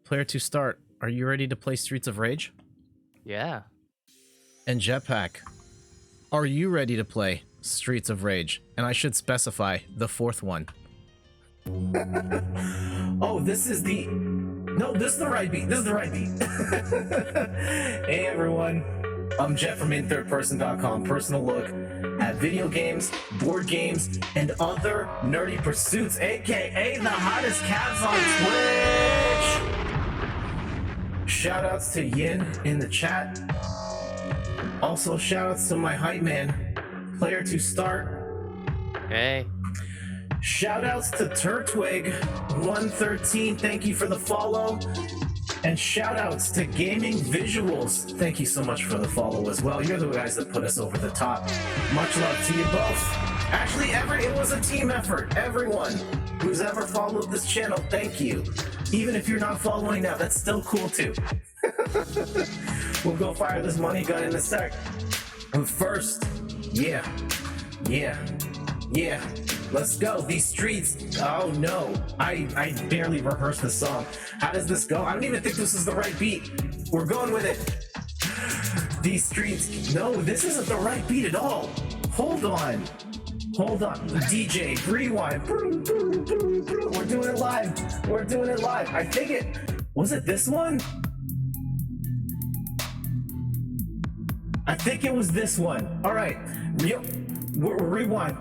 Player2Start, are you ready to play Streets of Rage? Yeah. And Jetpack, are you ready to play Streets of Rage? And I should specify the fourth one. Oh, this is the... No, this is the right beat. This is the right beat. Hey, everyone. I'm Jet from inthirdperson.com. Personal look at video games, board games, and other nerdy pursuits, aka the hottest cats on Twitch. Shoutouts to Yin in the chat. Also, shoutouts to my hype man, Player2Start. Hey. Shoutouts to Turtwig113. Thank you for the follow. And shoutouts to Gaming Visuals. Thank you so much for the follow as well. You're the guys that put us over the top. Much love to you both. Actually, it was a team effort. Everyone who's ever followed this channel, thank you. Even if you're not following now, that's still cool too. We'll go fire this money gun in a sec. But first, yeah. Let's go. These streets. Oh no. I barely rehearsed the song. How does this go? I don't even think this is the right beat. We're going with it. These streets. No, this isn't the right beat at all. Hold on. DJ, rewind. We're doing it live. I think it. Was it this one? I think it was this one. All right. Rewind.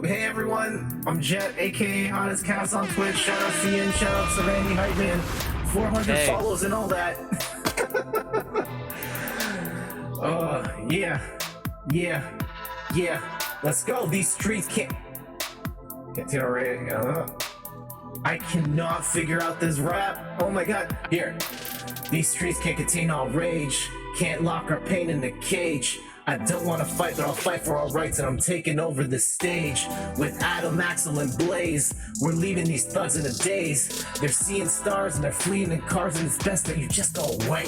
Hey everyone, I'm Jet, aka Hottest Cats on Twitch. Shout out to Ian, shout out to Randy Hype Man. 400 follows and all that. Yeah. Let's go. These streets can't I cannot figure out this rap. Oh my god. Here. These streets can't contain all rage. Can't lock our pain in the cage. I don't want to fight, but I'll fight for our rights, and I'm taking over the stage with Adam, Axel, and Blaze. We're leaving these thugs in a daze. They're seeing stars and they're fleeing in cars, and it's best that you just go away.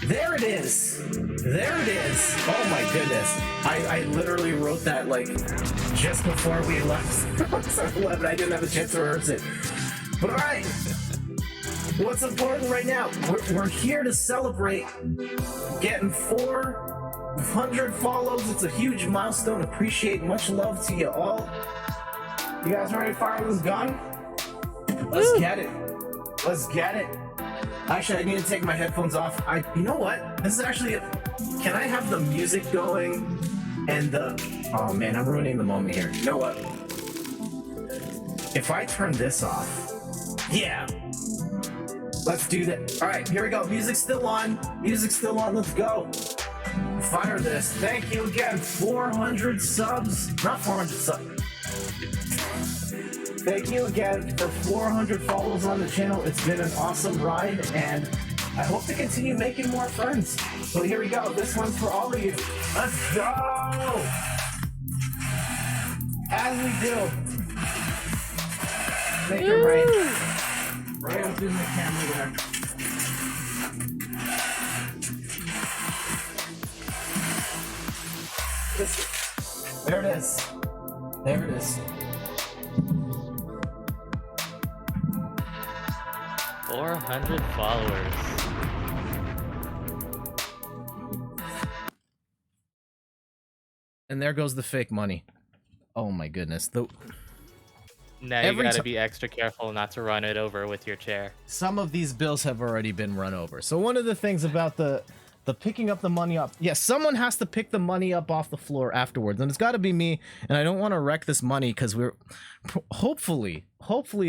There it is. Oh my goodness. I literally wrote that like just before we left. I didn't have a chance to rehearse it. But all right. What's important right now? We're here to celebrate getting 400 follows. It's a huge milestone. Appreciate. Much love to you all. You guys ready to fire this gun? Let's get it. Actually, I need to take my headphones off. You know what? This is actually can I have the music going and oh man, I'm ruining the moment here. You know what? If I turn this off, yeah. Let's do that. All right, here we go. Music's still on. Let's go. Fire this. Thank you again. 400 subs. Not 400 subs. Thank you again for 400 follows on the channel. It's been an awesome ride, and I hope to continue making more friends. So here we go. This one's for all of you. Let's go. As we do. Make it right. Right up in the camera there. There it is. 400 followers. And there goes the fake money. Oh my goodness. Now you gotta be extra careful not to run it over with your chair. Some of these bills have already been run over. So one of the things about the picking up the money up, yes, someone has to pick the money up off the floor afterwards, and it's got to be me. And I don't want to wreck this money because we're hopefully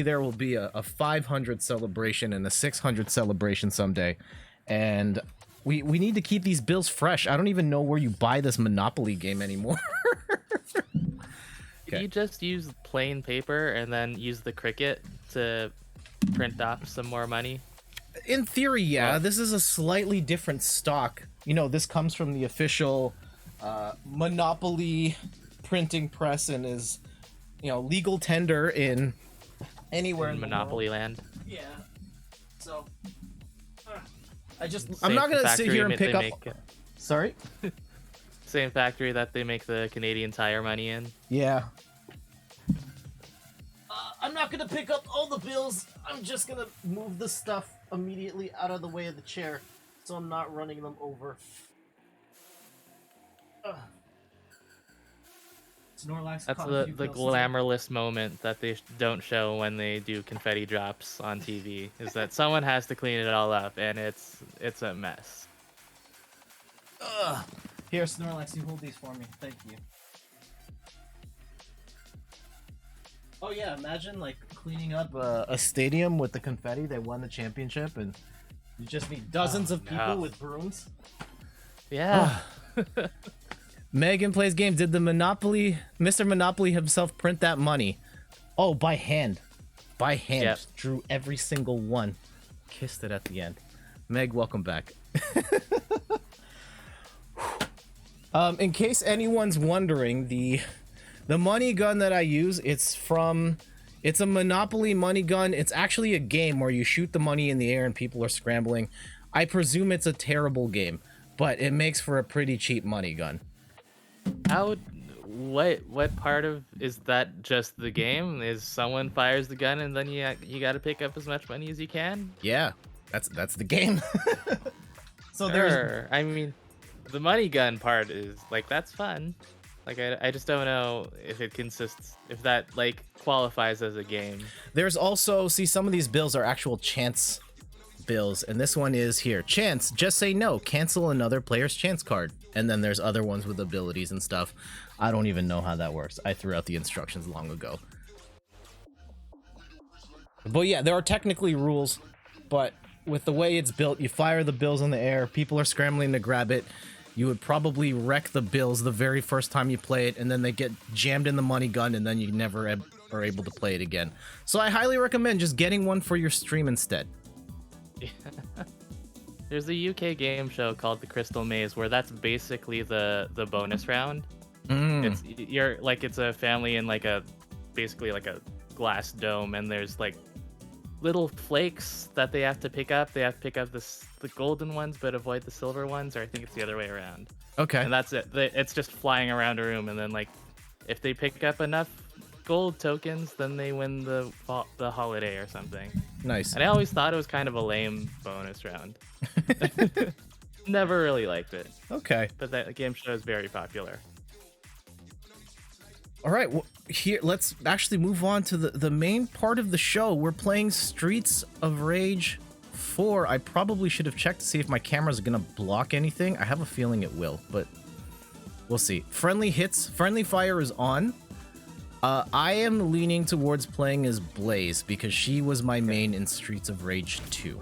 there will be a 500 celebration and a 600 celebration someday, and we need to keep these bills fresh. I don't even know where you buy this Monopoly game anymore. Okay. You just use plain paper and then use the Cricut to print off some more money? In theory, yeah. This is a slightly different stock. You know, this comes from the official Monopoly printing press and is, you know, legal tender in anywhere in Monopoly land. Yeah. So, I'm not gonna sit here and pick up. Sorry. Same factory that they make the Canadian Tire money in. Yeah. I'm not gonna pick up all the bills. I'm just gonna move the stuff immediately out of the way of the chair, so I'm not running them over. Snorlax. That's the glamorous moment that they don't show when they do confetti drops on TV. Is that someone has to clean it all up, and it's a mess. Here, Snorlax, you hold these for me. Thank you. Oh yeah, imagine like cleaning up a stadium with the confetti. They won the championship, and you just meet dozens of people with brooms. Yeah. Megan plays game. Did the Mr. Monopoly himself print that money? Oh, by hand. By hand. Yep. Drew every single one. Kissed it at the end. Meg, welcome back. In case anyone's wondering, the money gun that I use, it's a Monopoly money gun. It's actually a game where you shoot the money in the air and people are scrambling. I presume it's a terrible game, but it makes for a pretty cheap money gun. What part of is that just the game? Is someone fires the gun and then you got to pick up as much money as you can? Yeah, that's the game. So sure. I mean, the money gun part is like that's fun. Like I just don't know if that like qualifies as a game. There's also some of these bills are actual chance bills, and this one is here. Chance, just say no, cancel another player's chance card. And then there's other ones with abilities and stuff. I don't even know how that works. I threw out the instructions long ago. But yeah, there are technically rules, but with the way it's built, you fire the bills in the air, people are scrambling to grab it. You would probably wreck the bills the very first time you play it, and then they get jammed in the money gun, and then you never are able to play it again. So I highly recommend just getting one for your stream instead. There's a UK game show called The Crystal Maze where that's basically the bonus round. It's a family in basically like a glass dome, and there's like little flakes that they have to pick up. They have to pick up the golden ones but avoid the silver ones, or I think it's the other way around. Okay. And that's it. It's just flying around a room, and then like if they pick up enough gold tokens, then they win the holiday or something. Nice. And I always thought it was kind of a lame bonus round. Never really liked it. Okay. But that game show is very popular. All right, well, here let's actually move on to the main part of the show. We're playing Streets of Rage 4. I probably should have checked to see if my camera's gonna block anything. I have a feeling it will, but we'll see. Friendly fire is on. I am leaning towards playing as Blaze because she was my main in Streets of Rage 2.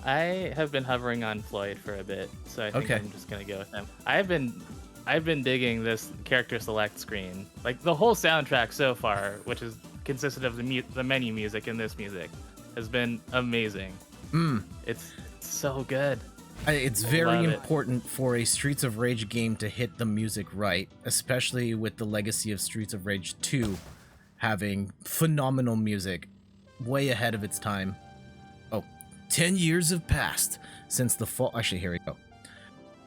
I have been hovering on Floyd for a bit, so I think I'm just gonna go with him. I've been digging this character select screen. Like the whole soundtrack so far, which is consisted of the menu music in this music, has been amazing. It's so good. It's very important for a Streets of Rage game to hit the music right, especially with the legacy of Streets of Rage 2 having phenomenal music, way ahead of its time. 10 years have passed since the fall. Actually, here we go.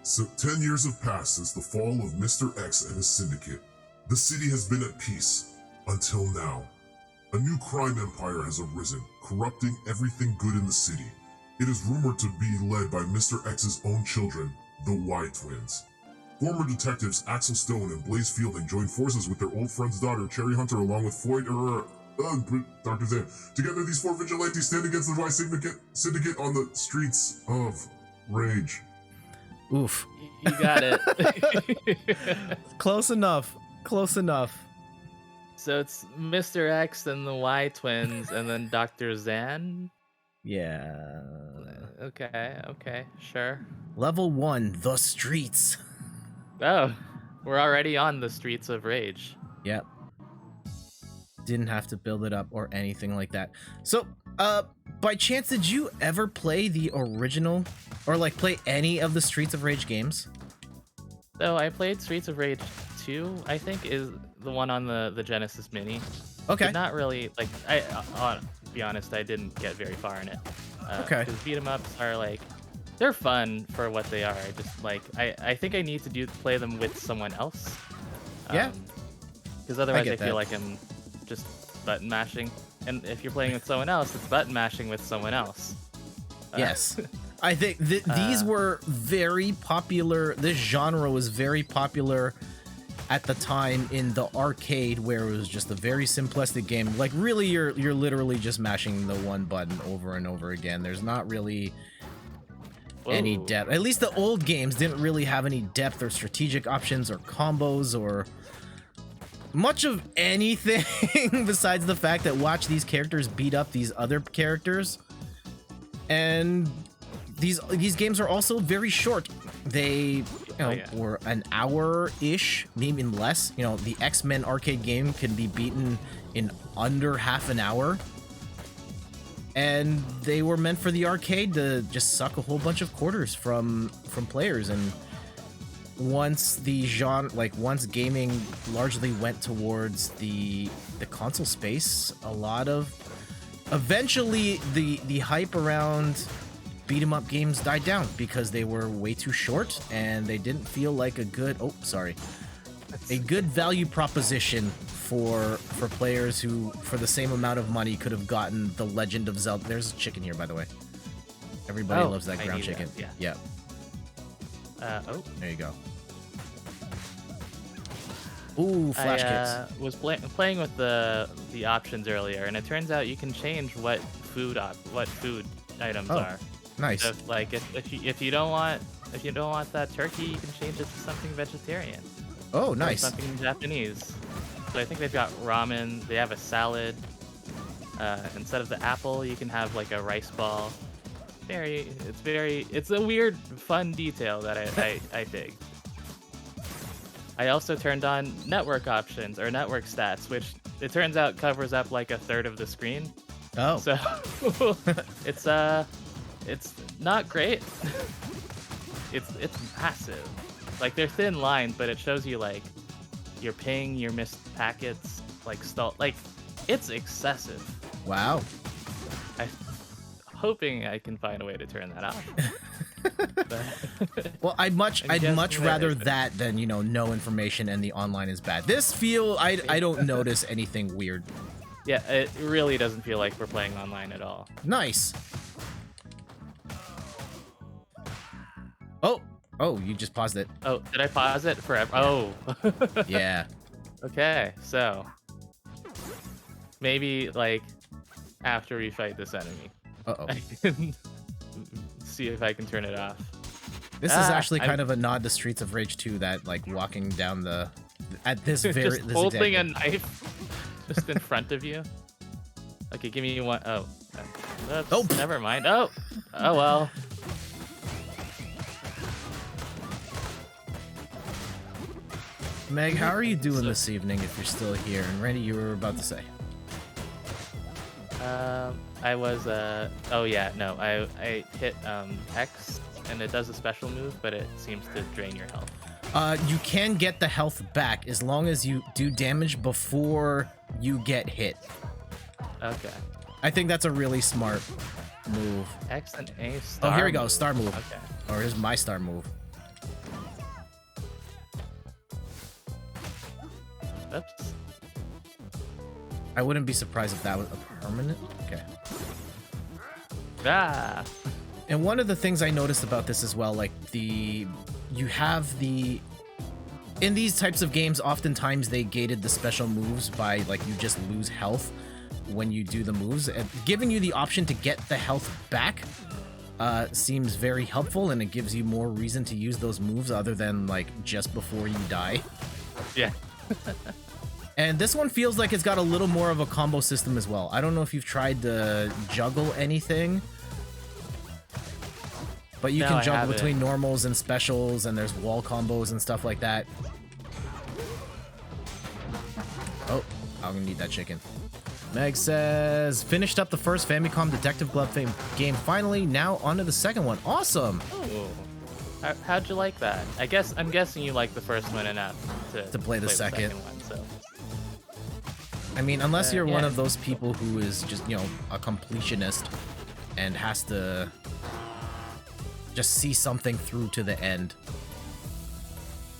So 10 years have passed since the fall of Mr. X and his syndicate. The city has been at peace until now. A new crime empire has arisen, corrupting everything good in the city. It is rumored to be led by Mr. X's own children, the Y twins. Former detectives Axel Stone and Blaze Fielding joined forces with their old friend's daughter, Cherry Hunter, along with Floyd Dr. Zan. Together, these four vigilantes stand against the Y syndicate on the streets of Rage. Oof. You got it. Close enough. So it's Mr. X and the Y twins, and then Dr. Zan? Yeah. Okay, sure. Level 1, the streets. Oh, we're already on the Streets of Rage. Yep. Didn't have to build it up or anything like that. So, by chance, did you ever play the original or like play any of the Streets of Rage games? So I played Streets of Rage 2, I think is the one on the Genesis Mini. Okay. Did not really, like, to be honest, I didn't get very far in it. Okay. Because beat 'em ups are like, they're fun for what they are. I just like, I think I need to play them with someone else. Yeah. Because otherwise I that. feel like I'm just button mashing, and if you're playing with someone else, it's button mashing with someone else. Yes. I think these were very popular. This genre was very popular at the time in the arcade, where it was just a very simplistic game. Like, really, you're literally just mashing the one button over and over again. There's not really any depth. At least the old games didn't really have any depth or strategic options or combos or much of anything besides the fact that watch these characters beat up these other characters. And these games are also very short. They were an hour-ish, maybe less. You know, the X-Men arcade game can be beaten in under half an hour. And they were meant for the arcade to just suck a whole bunch of quarters from players. And once the genre, like once gaming largely went towards the console space, a lot of eventually the hype around beat 'em up games died down because they were way too short and they didn't feel like a good value proposition for players who, for the same amount of money, could have gotten The Legend of Zelda. There's a chicken here, by the way. Everybody loves that ground chicken. That, yeah. There you go. Ooh, flash kicks. Was playing with the options earlier, and it turns out you can change what food items are. Nice. So, like, if you don't want that turkey, you can change it to something vegetarian. Oh, nice. Or something Japanese. So I think they've got ramen. They have a salad. Instead of the apple, you can have like a rice ball. It's a weird, fun detail that I dig. I also turned on network options or network stats, which it turns out covers up like a third of the screen. Oh. So it's not great. It's massive. Like, they're thin lines, but it shows you like your ping, your missed packets, like stall. Like, it's excessive. Wow. I'm hoping I can find a way to turn that off. Well, I'd much rather that than, you know, no information and the online is bad. I don't notice anything weird. Yeah, it really doesn't feel like we're playing online at all. Nice. Oh, you just paused it. Oh, did I pause it forever? Oh. Yeah. Okay, so maybe like after we fight this enemy, I can see if I can turn it off. This is actually kind of a nod to Streets of Rage 2, that like walking down at this very just holding a knife just in front of you. Okay, give me one. Oh, oops, never mind. Oh well. Meg, how are you doing this evening if you're still here? And Randy, you were about to say. I was, I hit X, and it does a special move, but it seems to drain your health. You can get the health back as long as you do damage before you get hit. Okay. I think that's a really smart move. X and A star. Oh, here we go, star move. Okay. Or here's my star move. Oops. I wouldn't be surprised if that was a permanent. Okay. Ah. And one of the things I noticed about this as well, like in these types of games, oftentimes they gated the special moves by like you just lose health when you do the moves. And giving you the option to get the health back seems very helpful, and it gives you more reason to use those moves other than like just before you die. Yeah. And this one feels like it's got a little more of a combo system as well. I don't know if you've tried to juggle anything, but you can juggle between normals and specials, and there's wall combos and stuff like that. Oh, I'm gonna need that chicken. Meg says, finished up the first Famicom Detective Glove game finally, now onto the second one. Awesome! Oh. How'd you like that? I'm guessing you like the first one enough to play the second one, so. I mean, unless you're one of those people who is just, you know, a completionist and has to just see something through to the end.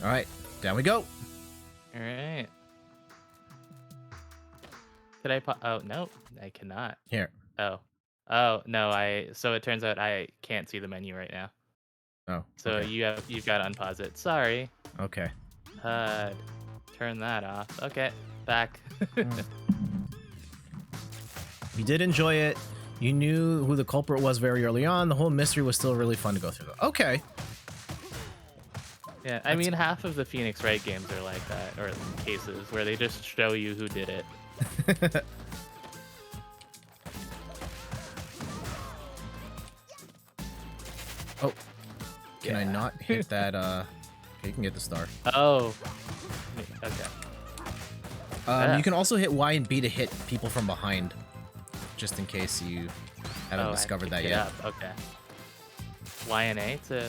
All right, down we go. All right. Could I pop? Oh no, I cannot. Here. Oh, no. So it turns out I can't see the menu right now. Oh. So Okay. you've got to unpause it. Sorry. Okay. Turn that off. Okay, back. You did enjoy it. You knew who the culprit was very early on. The whole mystery was still really fun to go through. Okay. Yeah, I mean, half of the Phoenix Wright games are like that, or cases where they just show you who did it. Oh, can I not hit that? Okay, you can get the star. Oh, okay. You can also hit Y and B to hit people from behind, just in case you haven't discovered that yet. Okay. Y and A to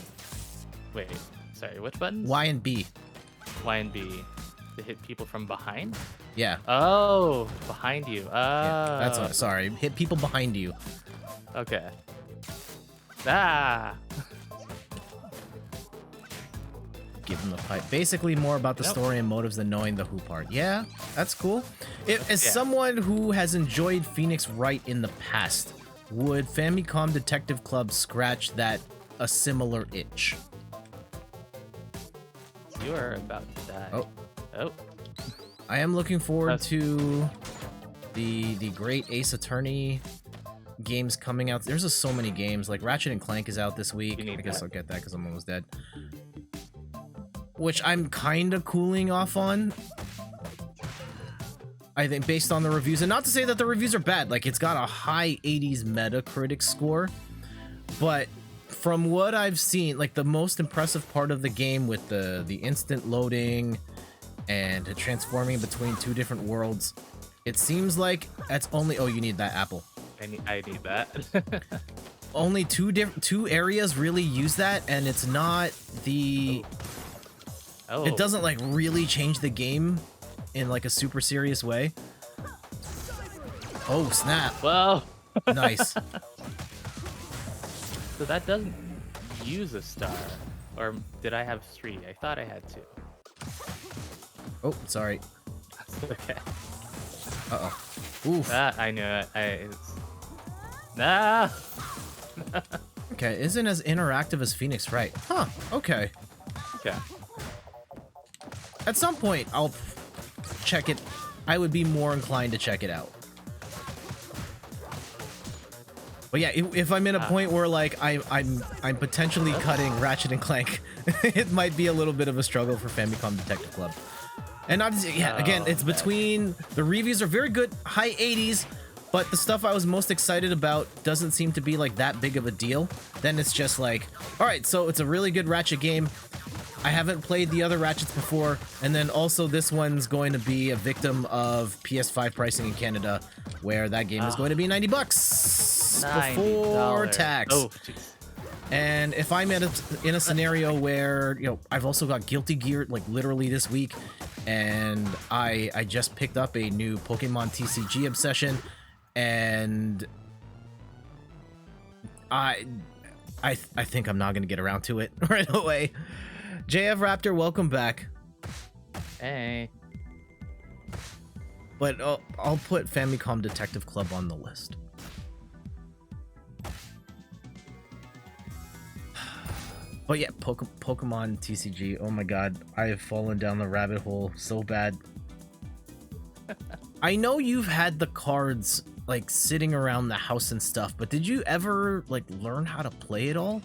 wait. Sorry, which buttons? Y and B. Y and B to hit people from behind. Yeah. Oh, behind you. Oh, Yeah, that's what, sorry. Hit people behind you. Okay. Ah. Give them the pipe. Basically, more about the story and motives than knowing the who part. Yeah, that's cool. As someone who has enjoyed Phoenix Wright in the past, would Famicom Detective Club scratch a similar itch? You are about to die. Oh. Oh. I am looking forward to the great Ace Attorney games coming out. There's just so many games. Like Ratchet and Clank is out this week. I guess I'll get that because I'm almost dead. Which I'm kind of cooling off on. I think based on the reviews, and not to say that the reviews are bad. Like it's got a high 80s Metacritic score, but from what I've seen, like the most impressive part of the game with the instant loading and transforming between two different worlds, it seems like that's only you need that apple. I need that. Only two areas really use that, and it's not the it doesn't like really change the game in like a super serious way. Oh snap. Well, nice. So that doesn't use a star, or did I have 3? I thought I had 2. Oh, sorry. That's okay. Uh-oh. Oof. That I knew it. Nah. Okay, isn't as interactive as Phoenix Wright. Huh, okay. Okay. At some point, I'll check it. I would be more inclined to check it out. But yeah, if I'm in a point where like I'm potentially cutting Ratchet and Clank, it might be a little bit of a struggle for Famicom Detective Club. And not again, it's between the reviews are very good, high 80s, but the stuff I was most excited about doesn't seem to be like that big of a deal. Then it's just like, all right, so it's a really good Ratchet game. I haven't played the other Ratchets before, and then also this one's going to be a victim of PS5 pricing in Canada, where that game is going to be $90 before tax. Oh, geez. And if I'm in a scenario where, you know, I've also got Guilty Gear like literally this week, and I just picked up a new Pokemon TCG obsession, and I think I'm not gonna get around to it right away. JF Raptor, welcome back. Hey. But I'll put Famicom Detective Club on the list. But yeah, Pokemon TCG. Oh my god, I have fallen down the rabbit hole so bad. I know you've had the cards like sitting around the house and stuff, but did you ever like learn how to play it all?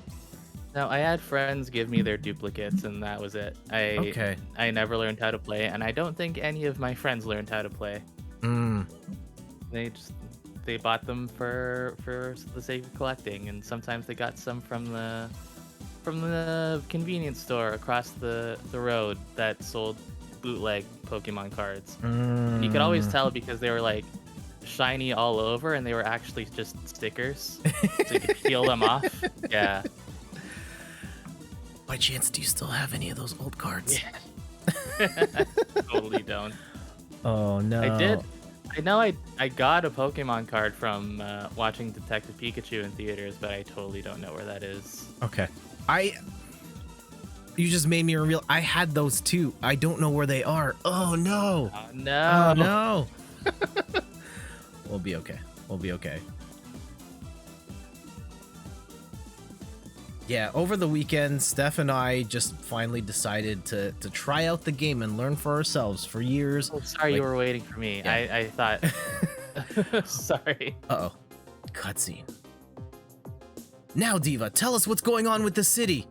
No, I had friends give me their duplicates, and that was it. I never learned how to play, and I don't think any of my friends learned how to play. They bought them for the sake of collecting, and sometimes they got some from the convenience store across the road that sold bootleg Pokemon cards. And you could always tell because they were like shiny all over, and they were actually just stickers, so you could peel them off. Yeah. By chance, do you still have any of those old cards? Yeah. Totally don't. Oh no. I did. I know I got a Pokemon card from watching Detective Pikachu in theaters, but I totally don't know where that is. Okay. You just made me reveal I had those too. I don't know where they are. Oh no. Oh no. Oh no. We'll be okay. We'll be okay. Yeah, over the weekend, Steph and I just finally decided to try out the game and learn for ourselves for years. Oh, sorry, you were waiting for me. Yeah. I thought. Sorry. Uh-oh. Cutscene. Now, Diva, tell us what's going on with the city.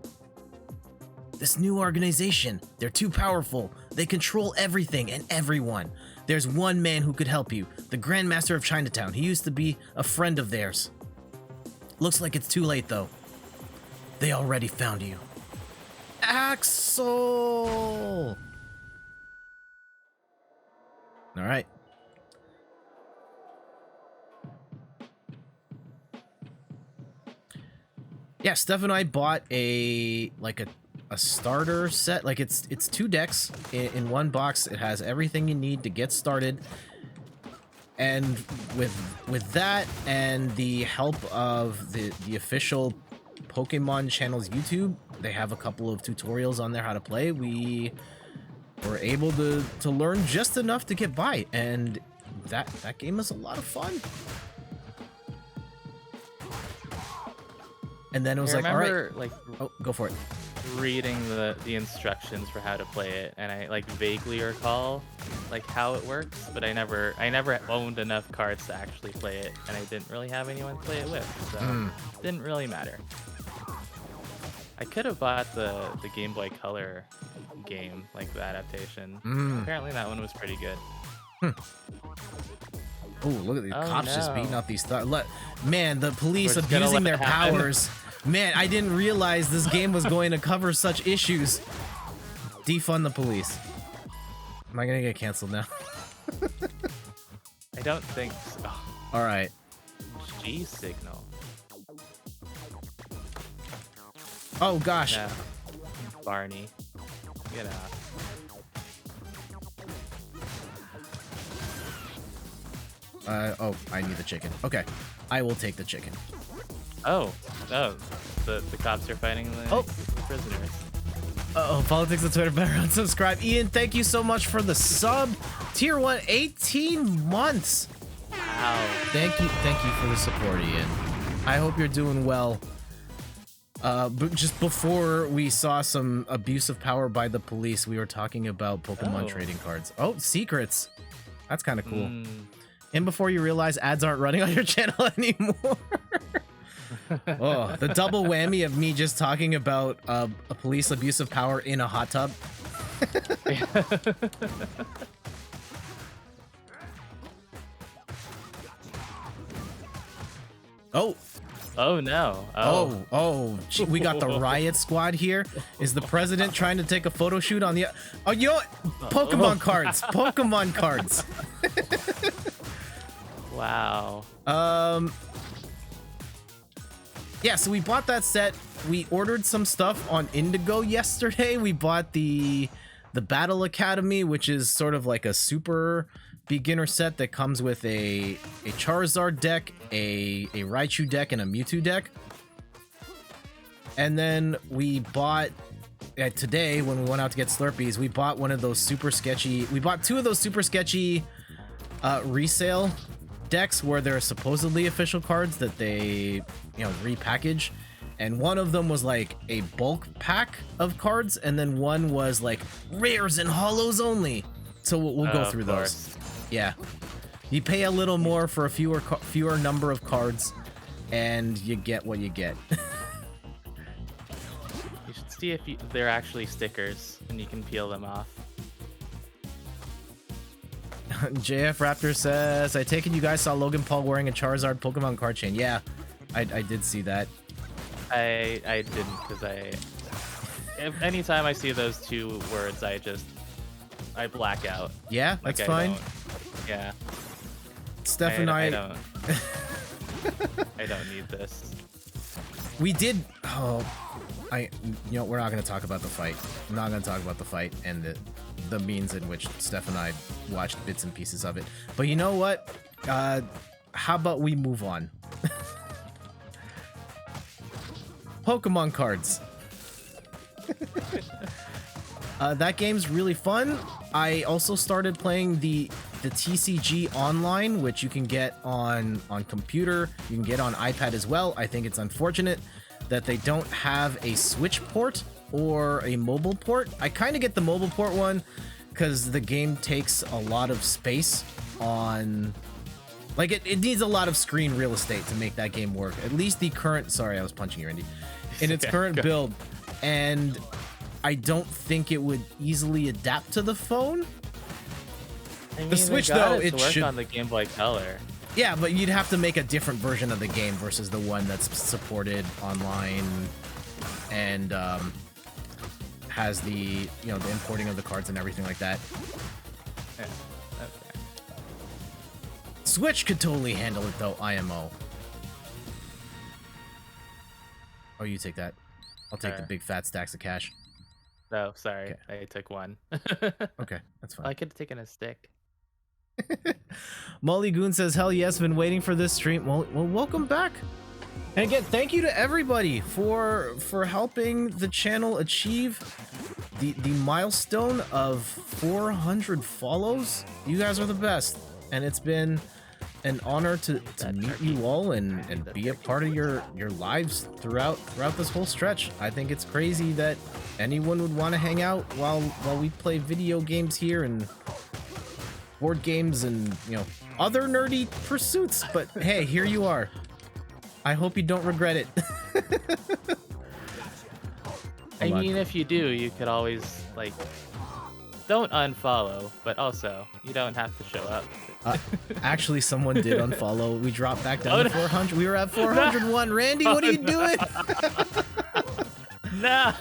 This new organization, they're too powerful. They control everything and everyone. There's one man who could help you, the Grandmaster of Chinatown. He used to be a friend of theirs. Looks like it's too late, though. They already found you. Axel! All right. Yeah, Steph and I bought a starter set. Like it's 2 decks in one box. It has everything you need to get started. And with that and the help of the official Pokemon channel's YouTube, they have a couple of tutorials on there how to play. We were able to learn just enough to get by, and that game was a lot of fun. And then it was I like, all remember, right, oh, go for it. Reading the instructions for how to play it, and I like vaguely recall like how it works, but I never owned enough cards to actually play it, and I didn't really have anyone to play it with, so it didn't really matter. I could have bought the Game Boy Color game, like the adaptation. Apparently that one was pretty good. Oh, look at these cops just beating up these man, the police We're just gonna abusing let their it happen. powers. Man, I didn't realize this game was going to cover such issues. Defund the police. Am I gonna get canceled now? I don't think so. All right. G signal. Oh gosh. Yeah. Barney. Get out. Oh, I need the chicken. Okay, I will take the chicken. Oh, the cops are fighting the prisoners. Uh-oh, Politics on Twitter, better unsubscribe. Ian, thank you so much for the sub. Tier 1, 18 months. Wow. Thank you for the support, Ian. I hope you're doing well. But just before we saw some abuse of power by the police, we were talking about Pokemon trading cards. Oh, secrets. That's kind of cool. And before you realize ads aren't running on your channel anymore. Oh, the double whammy of me just talking about a police abuse of power in a hot tub. Oh no. Gee, we got the riot squad here. Is the president trying to take a photo shoot on the... Oh, you know what? Pokemon cards. Pokemon cards. Wow. Yeah, so we bought that set. We ordered some stuff on Indigo yesterday. We bought the Battle Academy, which is sort of like a super beginner set that comes with a Charizard deck, a Raichu deck, and a Mewtwo deck. And then we bought today when we went out to get Slurpees, we bought one of those super sketchy. We bought 2 of those super sketchy resale decks where there are supposedly official cards that they, repackage. And one of them was like a bulk pack of cards, and then one was like rares and holos only. So we'll go through those. Yeah, you pay a little more for a fewer number of cards, and you get what you get. You should see if they're actually stickers and you can peel them off. JF Raptor says, I take it you guys saw Logan Paul wearing a Charizard Pokemon card chain. Yeah, I did see that. I didn't, because anytime I see those 2 words, I black out. Yeah, that's fine. Yeah. Steph and I don't. I don't need this. We did. Oh, we're not going to talk about the fight. I'm not going to talk about the fight and the means in which Steph and I watched bits and pieces of it. But you know what? How about we move on? Pokemon cards. That game's really fun. I also started playing the the TCG Online, which you can get on computer, you can get on iPad as well. I think it's unfortunate that they don't have a Switch port or a mobile port. I kind of get the mobile port one because the game takes a lot of space on, like, it needs a lot of screen real estate to make that game work. At least the current, sorry, I was punching you, Randy, in its current build. And I don't think it would easily adapt to the phone. I mean, The Switch, though, it it work should. on the Game Boy Color. Yeah, but you'd have to make a different version of the game versus the one that's supported online and has the, you know, the importing of the cards and everything like that. Yeah, okay. Switch could totally handle it though, IMO. Oh, you take that. I'll take the big fat stacks of cash. No, sorry, Okay. I took one. Okay, that's fine. I could have taken a stick. Molly Goon says, hell yes, been waiting for this stream. Well, welcome back. And again, thank you to everybody for helping the channel achieve the milestone of 400 follows. You guys are the best. And it's been an honor to meet you all and be a part of your lives throughout this whole stretch. I think it's crazy that anyone would want to hang out while we play video games here and board games and, you know, other nerdy pursuits. But hey, here you are. I hope you don't regret it. I mean, if you do, you could always, like, don't unfollow, but also, you don't have to show up. Actually, someone did unfollow. We dropped back down Oh, to no. 400. We were at 401. Randy, what are you doing? No!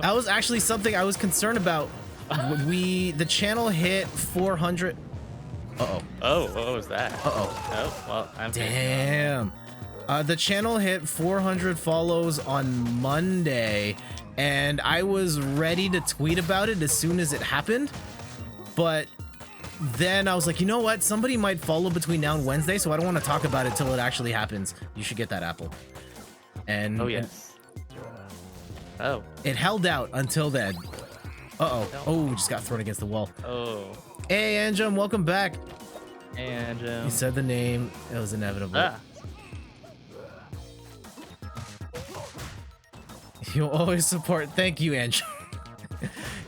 That was actually something I was concerned about. The channel hit 400. Uh-oh. Oh, what was that? Uh-oh. Oh, well, I'm Damn. The channel hit 400 follows on Monday, and I was ready to tweet about it as soon as it happened. But then I was like, you know what? Somebody might follow between now and Wednesday, so I don't want to talk about it till it actually happens. You should get that apple. And Oh, yes. Oh. it held out until then. Uh-oh. Oh, we just got thrown against the wall. Oh. Hey, Anjum, welcome back. And, You said the name. It was inevitable. ah. You'll always support. Thank you, Anjum.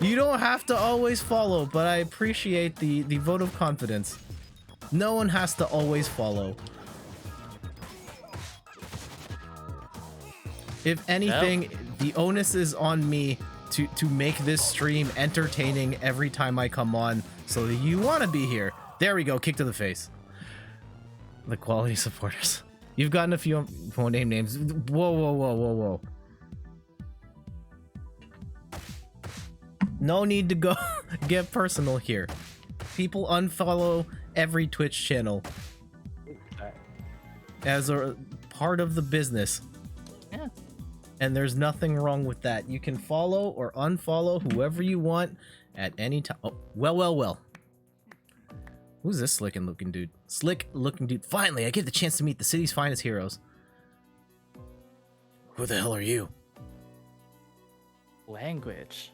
You don't have to always follow, but I appreciate the vote of confidence. No one has to always follow. If anything, the onus is on me to make this stream entertaining every time I come on, so that you want to be here. There we go, kick to the face. The quality supporters. You've gotten a few phone name names. Whoa, whoa, whoa, whoa, whoa. No need to go get personal here. People unfollow every Twitch channel as a part of the business. Yeah. And there's nothing wrong with that. You can follow or unfollow whoever you want at any time. Oh, well. Who's this slick looking dude? Slick looking dude. Finally, I get the chance to meet the city's finest heroes. Who the hell are you? Language.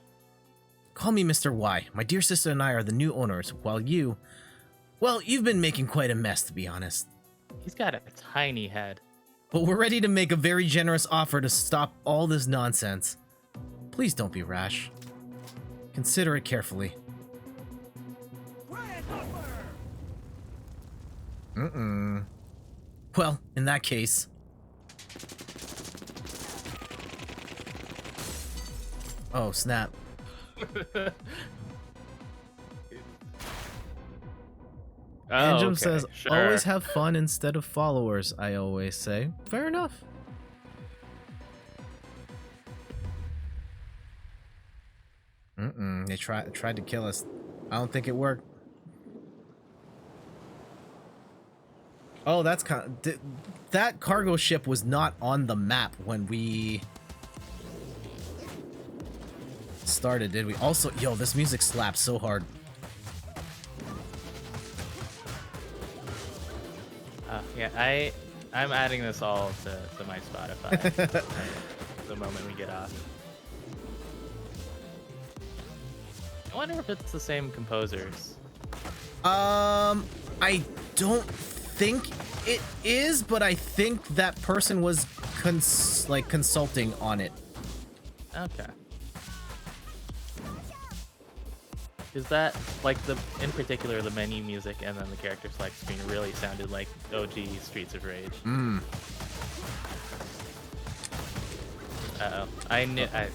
Call me Mr. Y. My dear sister and I are the new owners, while you... Well, you've been making quite a mess, to be honest. He's got a tiny head. But we're ready to make a very generous offer to stop all this nonsense. Please don't be rash. Consider it carefully. Well, in that case... Oh, snap. Anjum says, sure. always have fun instead of followers, I always say. Fair enough. They tried to kill us. I don't think it worked. Oh, that's kind of... That cargo ship was not on the map when we started, did we? Also, yo, this music slaps so hard. Yeah, I'm adding this all to my Spotify the moment we get off. I wonder if it's the same composers. I don't think it is, but I think that person was consulting on it. Okay. Is that like in particular the menu music and then the character select screen really sounded like OG Streets of Rage? Uh-oh. I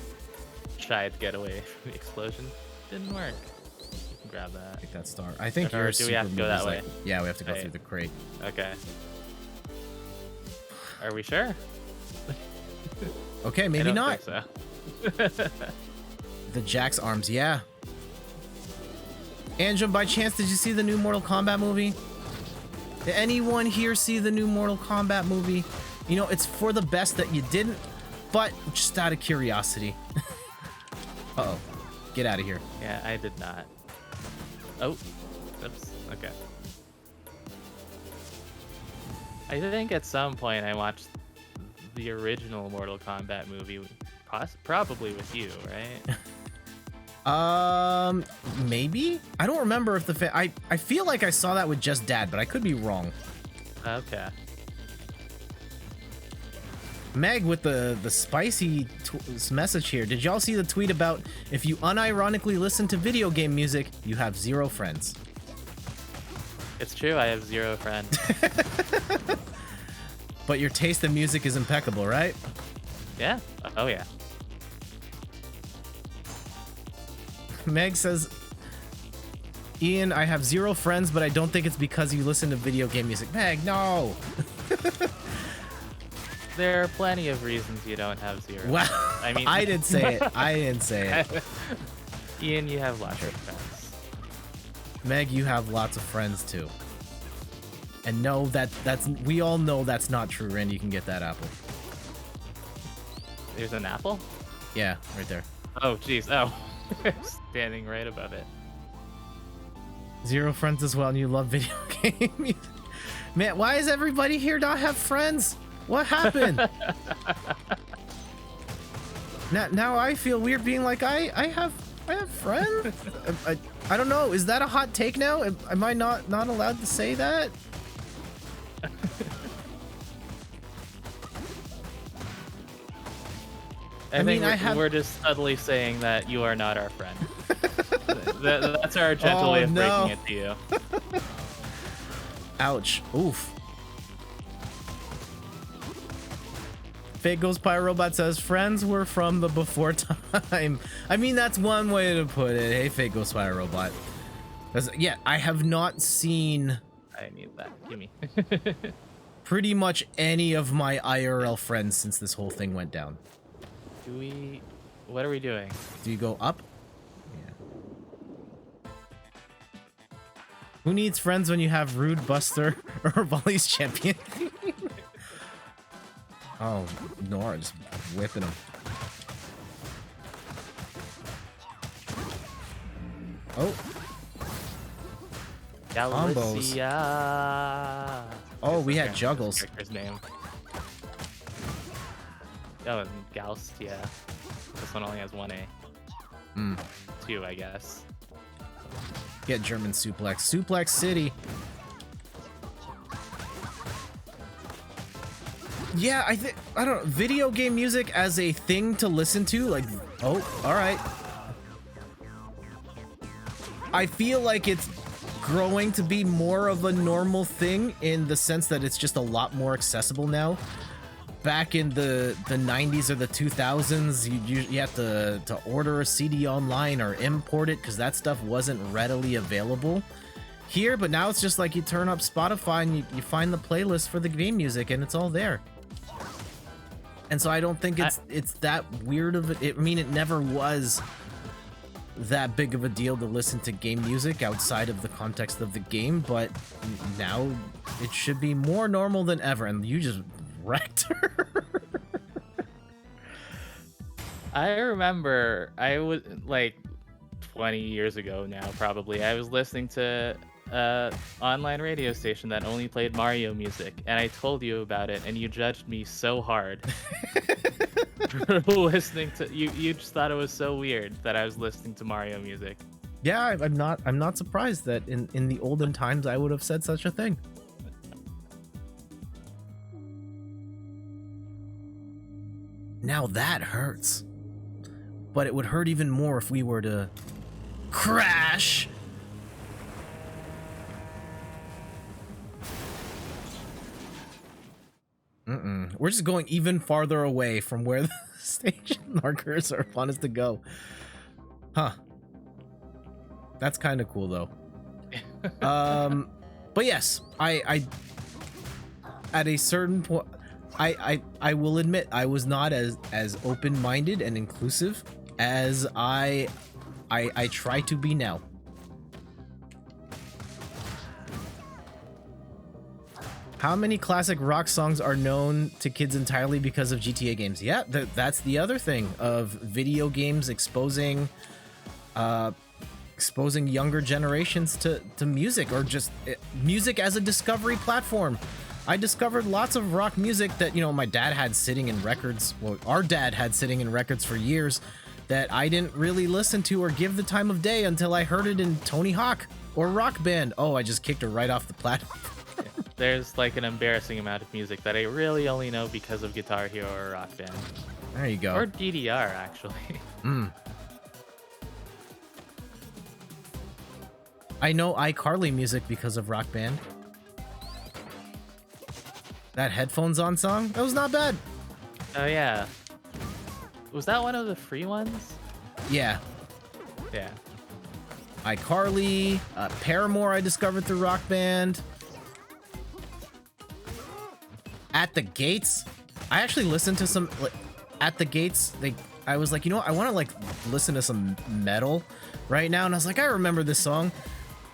tried to get away from the explosion. Didn't work. You can grab that. Take that star. I think Or your do we have to go that way? Yeah, we have to go Right. through the crate. Okay. Are we sure? Okay, I maybe don't not. think so. The Jack's arms, yeah. Angel, by chance, did you see the new Mortal Kombat movie? Did anyone here see the new Mortal Kombat movie? You know, it's for the best that you didn't, but just out of curiosity. Uh-oh. Get out of here. Yeah, I did not. Oh. Oops. Okay. I think at some point I watched the original Mortal Kombat movie, probably with you, right? Maybe? I don't remember if I feel like I saw that with just Dad, but I could be wrong. Okay. Meg with the spicy message here. Did y'all see the tweet about if you unironically listen to video game music, you have 0 friends? It's true, I have 0 friends. But your taste in music is impeccable, right? Yeah? Oh yeah. Meg says, Ian, I have 0 friends, but I don't think it's because you listen to video game music. Meg, no! There are plenty of reasons you don't have 0. Well, I mean, I didn't say it. I didn't say it. Ian, you have lots of friends. Meg, you have lots of friends too. And no, we all know that's not true. Randy, you can get that apple. There's an apple? Yeah, right there. Oh, jeez. Oh. Standing right above it. 0 friends as well, and you love video game music. Man, why is everybody here not have friends? What happened? now I feel weird being like I have friends. I don't know. Is that a hot take now? Am I not allowed to say that? I mean, we're just subtly saying that you are not our friend. That's our gentle way of breaking it to you. Ouch. Oof. Fake Ghost Pie Robot says, friends were from the before time. I mean, that's one way to put it. Hey, Fake Ghost Pie Robot. Yeah, I have not seen... I need that. Gimme. pretty much any of my IRL friends since this whole thing went down. What are we doing? Do you go up? Yeah. Who needs friends when you have Rude Buster or Volley's champion? Oh, Nora just whipping him. Oh. Galicia. Oh, we had Juggles. Character's name. Oh, and Gauss, yeah. This one only has 1A. 2, I guess. Get German Suplex. Suplex City. Yeah, I don't know, video game music as a thing to listen to, like, oh, alright. I feel like it's growing to be more of a normal thing in the sense that it's just a lot more accessible now. Back in the 90s or the 2000s, you had to order a CD online or import it because that stuff wasn't readily available here, but now it's just like you turn up Spotify and you find the playlist for the game music and it's all there. And so I don't think it's that weird of it. I mean, it never was that big of a deal to listen to game music outside of the context of the game, but now it should be more normal than ever. And you just wrecked her. I remember I was like 20 years ago now, probably. I was listening to online radio station that only played Mario music, and I told you about it, and you judged me so hard for listening to you. You just thought it was so weird that I was listening to Mario music. Yeah, I'm not surprised that in the olden times I would have said such a thing. Now that hurts. But it would hurt even more if we were to crash. We're just going even farther away from where the station markers are want us to go. Huh. That's kind of cool though. But yes, I at a certain point I will admit I was not as open-minded and inclusive as I try to be now. How many classic rock songs are known to kids entirely because of GTA games? Yeah, that's the other thing of video games exposing younger generations to music, or just music as a discovery platform. I discovered lots of rock music that, you know, my dad had sitting in records. Well, our dad had sitting in records for years that I didn't really listen to or give the time of day until I heard it in Tony Hawk or Rock Band. Oh, I just kicked her right off the platform. There's like an embarrassing amount of music that I really only know because of Guitar Hero or Rock Band. There you go. Or DDR, actually. I know iCarly music because of Rock Band. That Headphones On song, that was not bad. Oh yeah. Was that one of the free ones? Yeah. Yeah. iCarly, Paramore I discovered through Rock Band. At the Gates, I actually listened to some, like, At the Gates. I was like, you know what? I want to like listen to some metal right now, and I was like, I remember this song,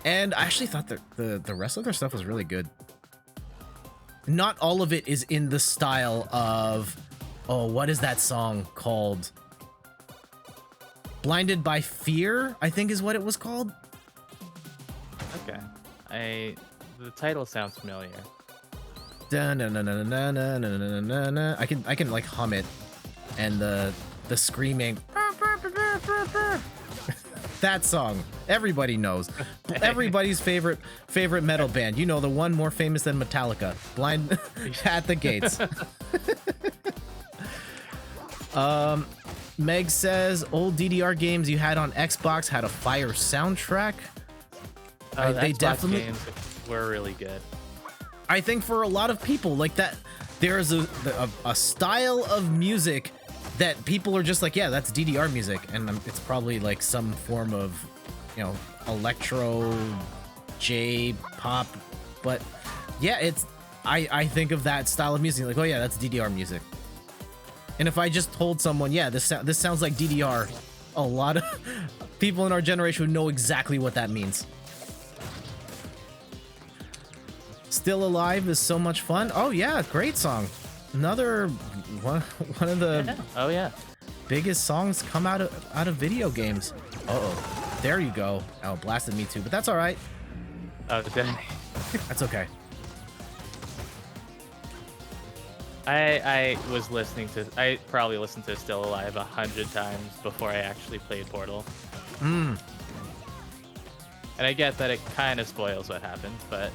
and I actually thought that the rest of their stuff was really good. Not all of it is in the style of, oh, what is that song called? Blinded by Fear, I think is what it was called. Okay, the title sounds familiar. I can like hum it, and the screaming. That song everybody knows. Everybody's favorite metal band. You know, the one more famous than Metallica. Blind At the Gates. Meg says old DDR games you had on Xbox had a fire soundtrack. The they Xbox definitely games were really good. I think for a lot of people, like that, there's a style of music that people are just like, yeah, that's DDR music, and it's probably like some form of, you know, electro, J-pop, but yeah, it's I think of that style of music like, oh yeah, that's DDR music. And if I just told someone, yeah, this sounds like DDR, a lot of people in our generation would know exactly what that means. Still Alive is so much fun. Oh yeah, great song. Another one of the biggest songs come out of video games. Uh-oh. There you go. Oh, blasted me too, but that's all right. Oh, did I? That's okay. I probably listened to Still Alive 100 times before I actually played Portal. And I get that it kind of spoils what happens, but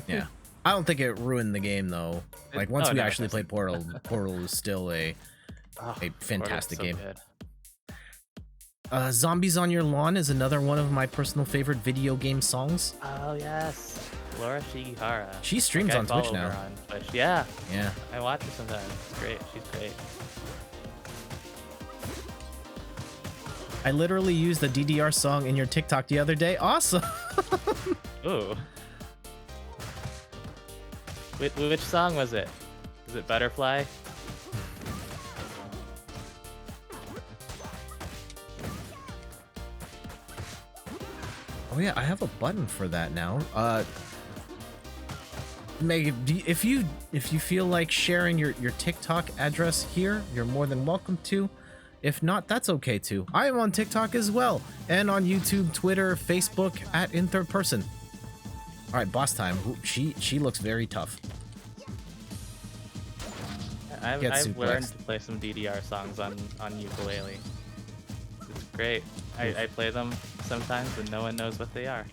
yeah, I don't think it ruined the game though. Like once we actually played Portal, Portal is still a fantastic game. Zombies on Your Lawn is another one of my personal favorite video game songs. Oh yes, Laura Shigihara. She streams on Twitch now. On Twitch. Yeah. Yeah. I watch her sometimes. It's great. She's great. I literally used the DDR song in your TikTok the other day. Awesome. Ooh. Which song was it? Is it Butterfly? Oh yeah, I have a button for that now. Meg, if you feel like sharing your TikTok address here, you're more than welcome to. If not, that's okay too. I am on TikTok as well, and on YouTube, Twitter, Facebook, at In Third Person. All right, boss time. Ooh, she looks very tough. I've learned to play some DDR songs on ukulele. It's great. I play them sometimes and no one knows what they are.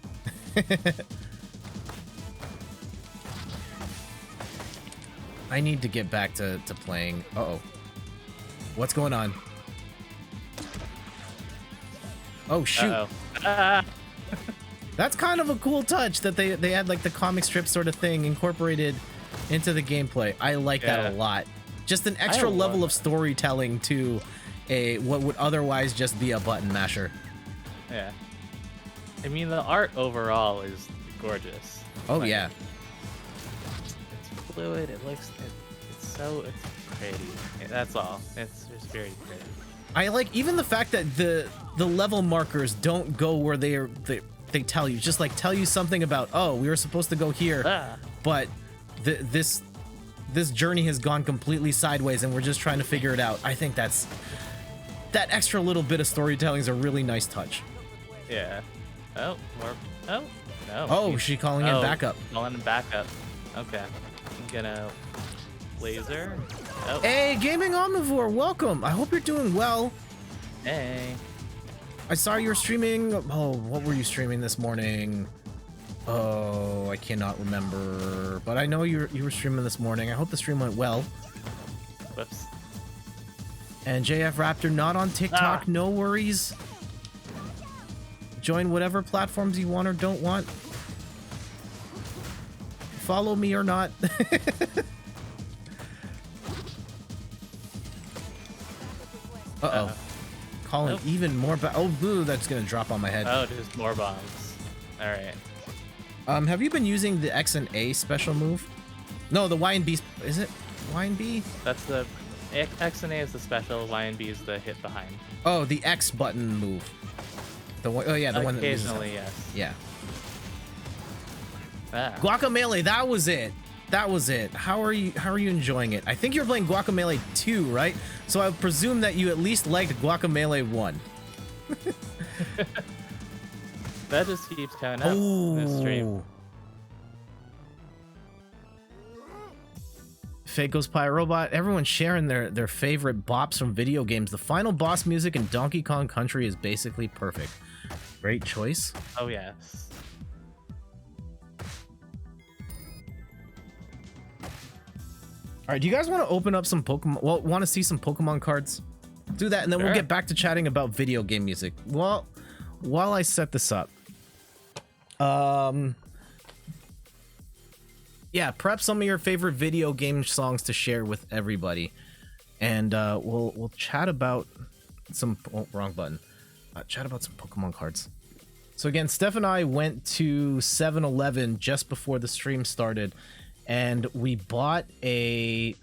I need to get back to playing. Uh-oh. What's going on? Oh, shoot. Uh-oh. Ah! That's kind of a cool touch that they had like the comic strip sort of thing incorporated into the gameplay. I like that a lot. Just an extra level of storytelling to what would otherwise just be a button masher. Yeah. I mean, the art overall is gorgeous. Oh, like, yeah. It's fluid. It looks. It's pretty. Yeah, that's all. It's just very pretty. I like even the fact that the level markers don't go where they tell you. Just like tell you something about, oh, we were supposed to go here, but this journey has gone completely sideways and we're just trying to figure it out. I think that extra little bit of storytelling is a really nice touch. Yeah. Oh, more. Oh, no. Oh, she calling in backup. Calling in backup. Okay. I'm gonna laser. Oh. Hey, Gaming Omnivore, welcome. I hope you're doing well. Hey. I saw you were streaming. Oh, what were you streaming this morning? Oh, I cannot remember. But I know you were streaming this morning. I hope the stream went well. Whoops. And JF Raptor not on TikTok. No worries. Join whatever platforms you want or don't want. Follow me or not. Uh-oh. Calling even more oh, boo, that's gonna drop on my head. Oh, just more bombs. Alright. Have you been using the X and A special move? No, the Y and B. Is it Y and B? That's the X and A is the special. Y and B is the hit behind. Oh, the X button move. The one. Oh yeah, the one that occasionally, yes. Yeah. Ah. Guacamelee, that was it. That was it. How are you enjoying it? I think you're playing Guacamelee 2, right? So I presume that you at least liked Guacamelee 1. That just keeps coming up in this stream. Fake Ghost Pie Robot. Everyone's sharing their favorite bops from video games. The final boss music in Donkey Kong Country is basically perfect. Great choice. Oh yes. All right, do you guys want to open up some Pokemon? Well, want to see some Pokemon cards? Do that, and then we'll get back to chatting about video game music. Well, while I set this up, yeah, prep some of your favorite video game songs to share with everybody, and we'll chat about some. Oh, wrong button. Chat about some Pokemon cards. So again, Steph and I went to 7-Eleven just before the stream started. And we bought 2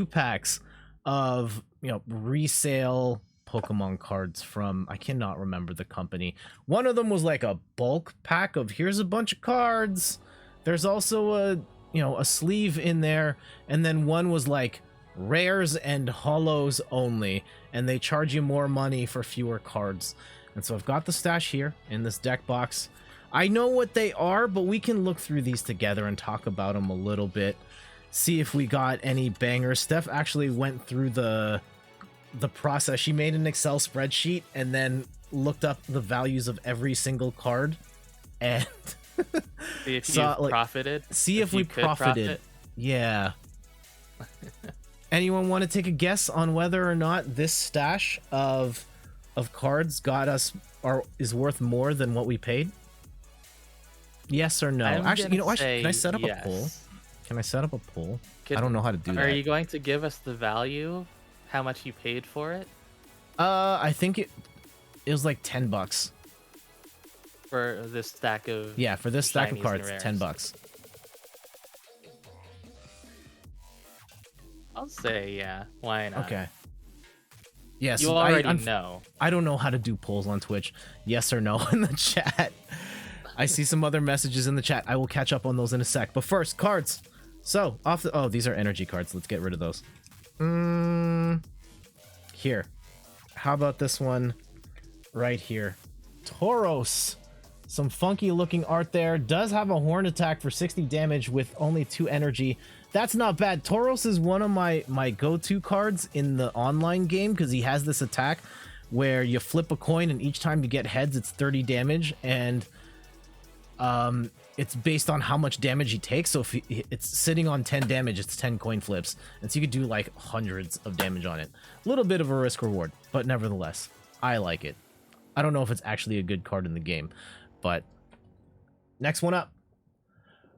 packs of, resale Pokemon cards from, I cannot remember the company. One of them was like a bulk pack of here's a bunch of cards. There's also a sleeve in there, and then one was like rares and holos only, and they charge you more money for fewer cards. And so I've got the stash here in this deck box. I know what they are, but we can look through these together and talk about them a little bit. See if we got any bangers. Steph actually went through the process. She made an Excel spreadsheet and then looked up the values of every single card and see if you profited. See if we profited. Yeah. Anyone want to take a guess on whether or not this stash of cards got us or is worth more than what we paid? Yes or no? Actually, can I set up a poll? Can I set up a poll? I don't know how to do that. Are you going to give us the value? How much you paid for it? I think it was like $10 for this stack of for this stack of cards. $10. I'll say yeah. Why not? Okay. Yes, you already know. I don't know how to do polls on Twitch. Yes or no in the chat. I see some other messages in the chat. I will catch up on those in a sec. But first, cards. So, these are energy cards. Let's get rid of those. Here. How about this one right here? Tauros. Some funky looking art there. Does have a horn attack for 60 damage with only 2 energy. That's not bad. Tauros is one of my go-to cards in the online game because he has this attack where you flip a coin and each time you get heads, it's 30 damage, and it's based on how much damage he takes. So if it's sitting on 10 damage, it's 10 coin flips, and so you could do like hundreds of damage on it. A little bit of a risk reward, but nevertheless, I like it. I don't know if it's actually a good card in the game, but next one up.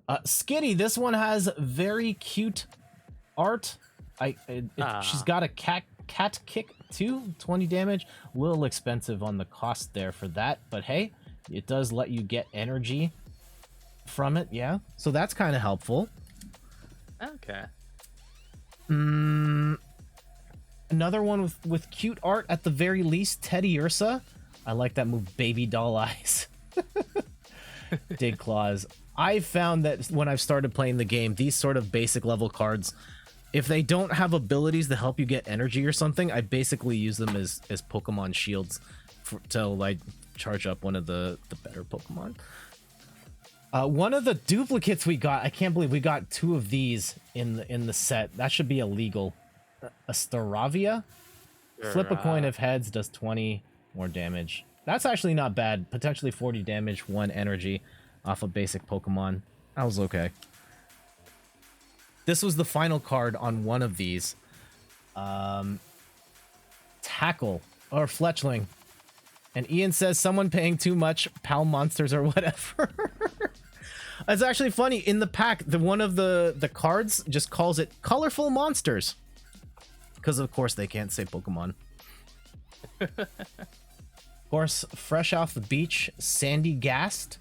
Skitty, this one has very cute art. She's got a cat kick too, 20 damage. A little expensive on the cost there for that, but hey, it does let you get energy from it, yeah. So that's kind of helpful. Okay. Another one with cute art at the very least, Teddy Ursa. I like that move, baby doll eyes. Dig claws. I've found that when I've started playing the game, these sort of basic level cards, if they don't have abilities to help you get energy or something, I basically use them as Pokemon shields to like charge up one of the better Pokemon. One of the duplicates we got, I can't believe we got 2 of these in the set. That should be illegal. A Staravia. Flip a coin of heads, does 20 more damage. That's actually not bad. Potentially 40 damage, 1 energy off a basic Pokemon. That was okay. This was the final card on one of these. Tackle or Fletchling. And Ian says someone paying too much, pal monsters or whatever. It's actually funny. In the pack, one of the cards just calls it colorful monsters. Because of course they can't say Pokemon. Of course, fresh off the beach, Sandy Gast.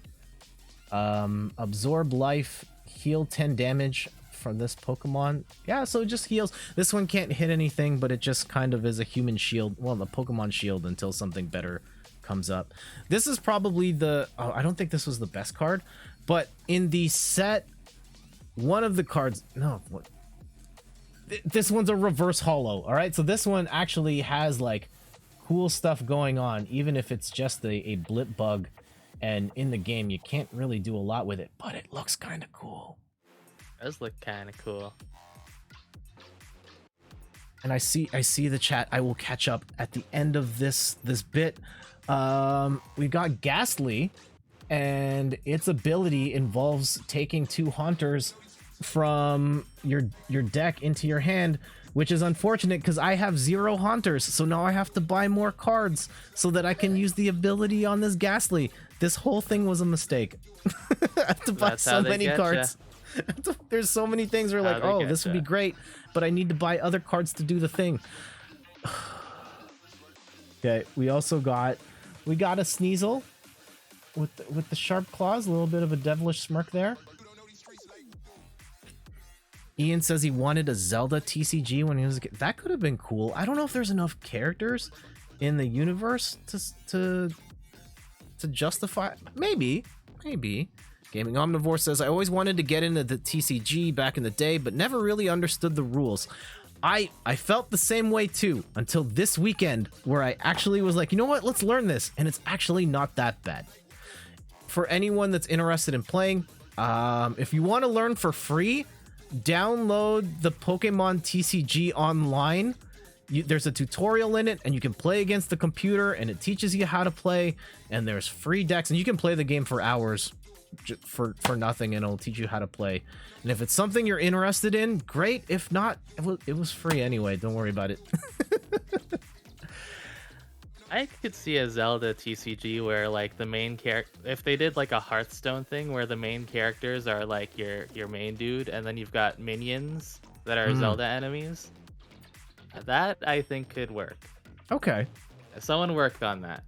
Absorb life, heal 10 damage from this Pokemon. Yeah, so it just heals. This one can't hit anything, but it just kind of is a human shield. Well, the Pokemon shield until something better comes up. This is probably I don't think this was the best card, but in the set, one of the cards, this one's a reverse holo. All right, so this one actually has like cool stuff going on, even if it's just a blip bug, and in the game you can't really do a lot with it, but it looks kind of cool. It does look kind of cool. And I see the chat. I will catch up at the end of this bit. We got Ghastly, and its ability involves taking 2 Haunters from your deck into your hand, which is unfortunate because I have 0 Haunters, so now I have to buy more cards so that I can use the ability on this Ghastly. This whole thing was a mistake. I have to buy so many cards. There's so many things where like, oh, this would be great, but I need to buy other cards to do the thing. Okay, we also got a Sneasel with the sharp claws, a little bit of a devilish smirk there. Ian says he wanted a Zelda TCG when he was a kid. That could have been cool. I don't know if there's enough characters in the universe to justify. Maybe. Gaming Omnivore says, I always wanted to get into the TCG back in the day, but never really understood the rules. I felt the same way too, until this weekend, where I actually was like, you know what, let's learn this, and it's actually not that bad. For anyone that's interested in playing, if you want to learn for free, download the Pokemon TCG online. There's a tutorial in it, and you can play against the computer, and it teaches you how to play, and there's free decks, and you can play the game for hours for nothing, and it'll teach you how to play. And if it's something you're interested in, great. If not, it was free anyway. Don't worry about it. I could see a Zelda TCG where like the main character, if they did like a Hearthstone thing where the main characters are like your main dude, and then you've got minions that are Zelda enemies. That I think could work. Okay. Someone work on that.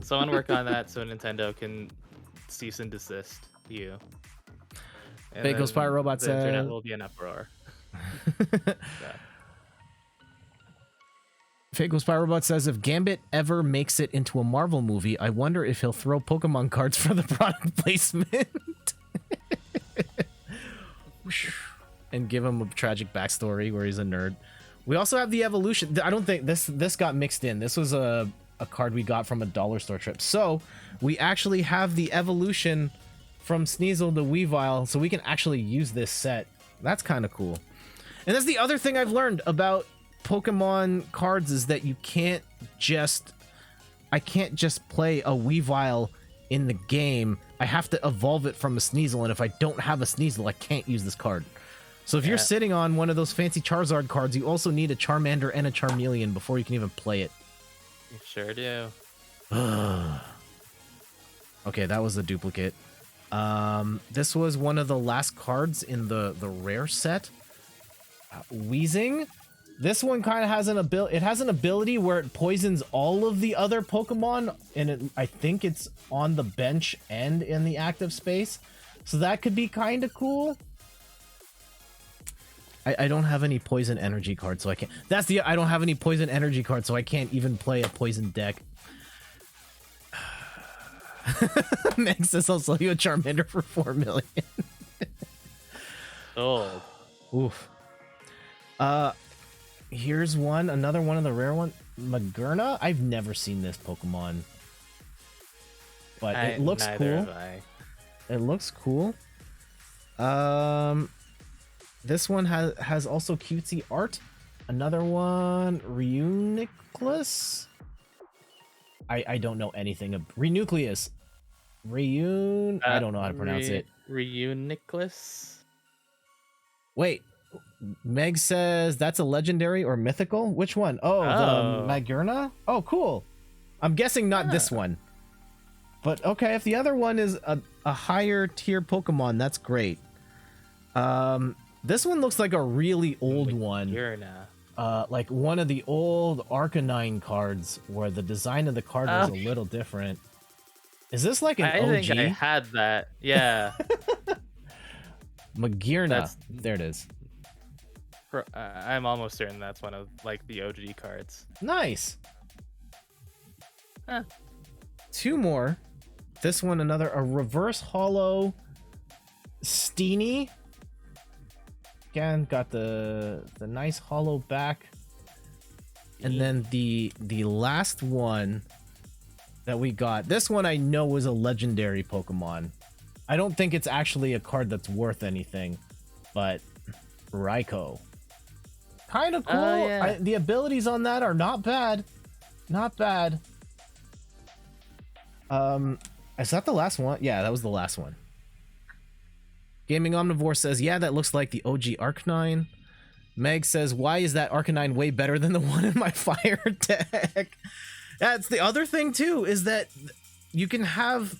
So Nintendo can cease and desist you. Bagel Spy Robot the said internet will be an uproar. Fake Spy Robot says, if Gambit ever makes it into a Marvel movie, I wonder if he'll throw Pokemon cards for the product placement. And give him a tragic backstory where he's a nerd. We also have the evolution. I don't think this got mixed in. This was a card we got from a dollar store trip. So we actually have the evolution from Sneasel to Weavile, so we can actually use this set. That's kind of cool. And that's the other thing I've learned about Pokemon cards is that I can't just play a Weavile in the game. I have to evolve it from a Sneasel, and if I don't have a Sneasel, I can't use this card. So if you're sitting on one of those fancy Charizard cards, you also need a Charmander and a Charmeleon before you can even play it. You sure do. Okay, that was a duplicate. This was one of the last cards in the rare set. Wheezing. This one kind of has an ability. It has an ability where it poisons all of the other Pokemon, and I think it's on the bench and in the active space. So that could be kind of cool. I don't have any poison energy cards, so I can't. I don't have any poison energy cards, so I can't even play a poison deck. Meg says I'll sell you a Charmander for 4 million. Oh. Oof. Here's another one of the rare ones. Magerna? I've never seen this Pokemon. But it looks cool. It looks cool. This one has also cutesy art. Another one, Reuniclus? I don't know anything of Renucleus. I don't know how to pronounce it. Reuniclus? Wait. Meg says that's a legendary or mythical? Which one? Oh, the Magerna? Oh, cool. I'm guessing not this one. But okay, if the other one is a higher tier Pokemon, that's great. This one looks like a really old one. Like one of the old Arcanine cards where the design of the card was a little different. Is this like an OG? I think I had that. Yeah. Magearna. There it is. I'm almost certain that's one of like the OG cards. Nice. Two more. This one, a reverse hollow Steenie. Again, got the nice hollow back. And then the last one that we got. This one I know was a legendary Pokemon. I don't think it's actually a card that's worth anything, but Raikou. Kind of cool. Yeah. The abilities on that are not bad. Not bad. Is that the last one? Yeah, that was the last one. Gaming Omnivore says, yeah, that looks like the OG Arcanine. Meg says, why is that Arcanine way better than the one in my fire deck? That's the other thing too, is that you can have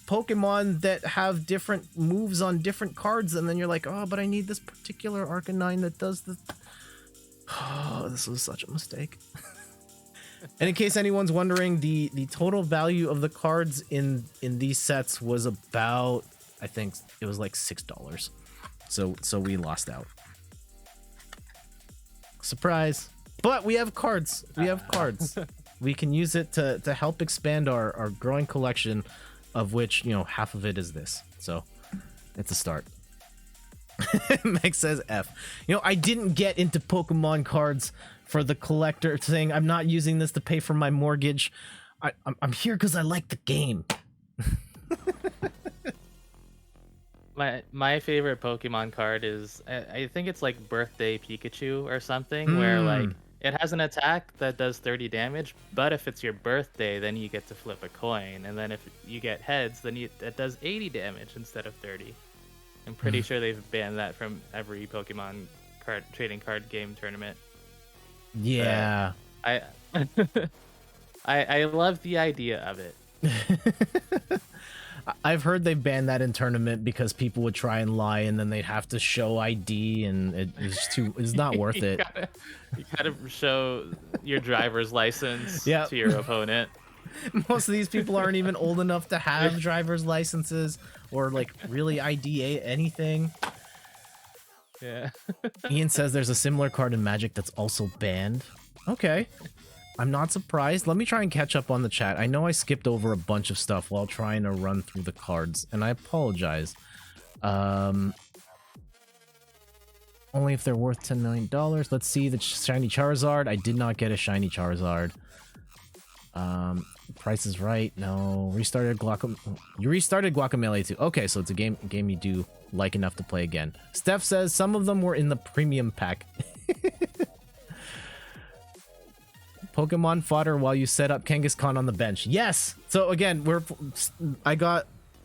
Pokemon that have different moves on different cards, and then you're like, oh, but I need this particular Arcanine that does the... Oh, this was such a mistake. And in case anyone's wondering, the total value of the cards in these sets was about, I think it was like $6. So we lost out. Surprise. But we have cards. We have cards. We can use it to help expand our growing collection, of which, half of it is this. So it's a start. Meg says F. I didn't get into Pokemon cards for the collector thing. I'm not using this to pay for my mortgage. I'm here because I like the game. My favorite Pokemon card is, I think it's like Birthday Pikachu or something, where like it has an attack that does 30 damage, but if it's your birthday, then you get to flip a coin, and then if you get heads, then it does 80 damage instead of 30. I'm pretty sure they've banned that from every Pokemon trading card game tournament. Yeah. I love the idea of it. I've heard they banned that in tournament because people would try and lie, and then they'd have to show ID, and it's not worth it. You gotta show your driver's license to your opponent. Most of these people aren't even old enough to have driver's licenses or like really ID anything. Yeah. Ian says there's a similar card in Magic that's also banned. Okay. I'm not surprised. Let me try and catch up on the chat. I know I skipped over a bunch of stuff while trying to run through the cards, and I apologize. Only if they're worth $10 million. Let's see the shiny Charizard. I did not get a shiny Charizard. Price is Right. No. You restarted Guacamelee too. Okay, so it's a game you do like enough to play again. Steph says some of them were in the premium pack. Pokemon fodder while you set up Kangaskhan on the bench. Yes. So again,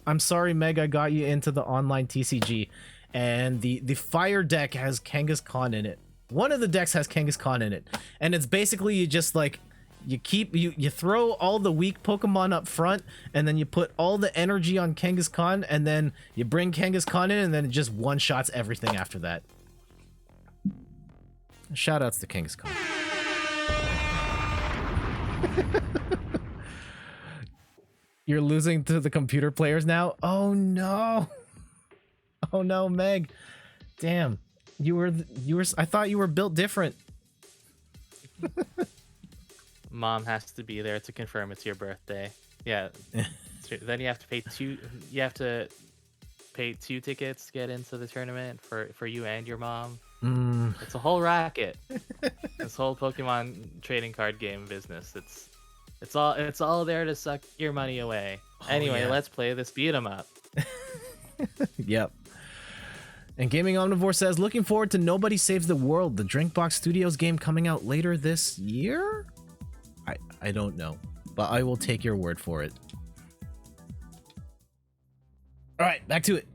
I'm sorry, Meg, I got you into the online TCG, and the fire deck has Kangaskhan in it. One of the decks has Kangaskhan in it, and it's basically you just like you throw all the weak Pokemon up front, and then you put all the energy on Kangaskhan, and then you bring Kangaskhan in, and then it just one shots everything after that. Shout outs to Kangaskhan. You're losing to the computer players now? Oh no. Oh no, Meg. Damn. I thought you were built different. Mom has to be there to confirm it's your birthday. Yeah. Then you have to pay two tickets to get into the tournament for you and your mom. It's a whole racket. This whole Pokemon trading card game business. It's all there to suck your money away. Oh, anyway, yeah. let's play this beat 'em up. Yep. And Gaming Omnivore says, looking forward to Nobody Saves the World, the Drinkbox Studios game coming out later this year? I don't know, but I will take your word for it. All right, back to it.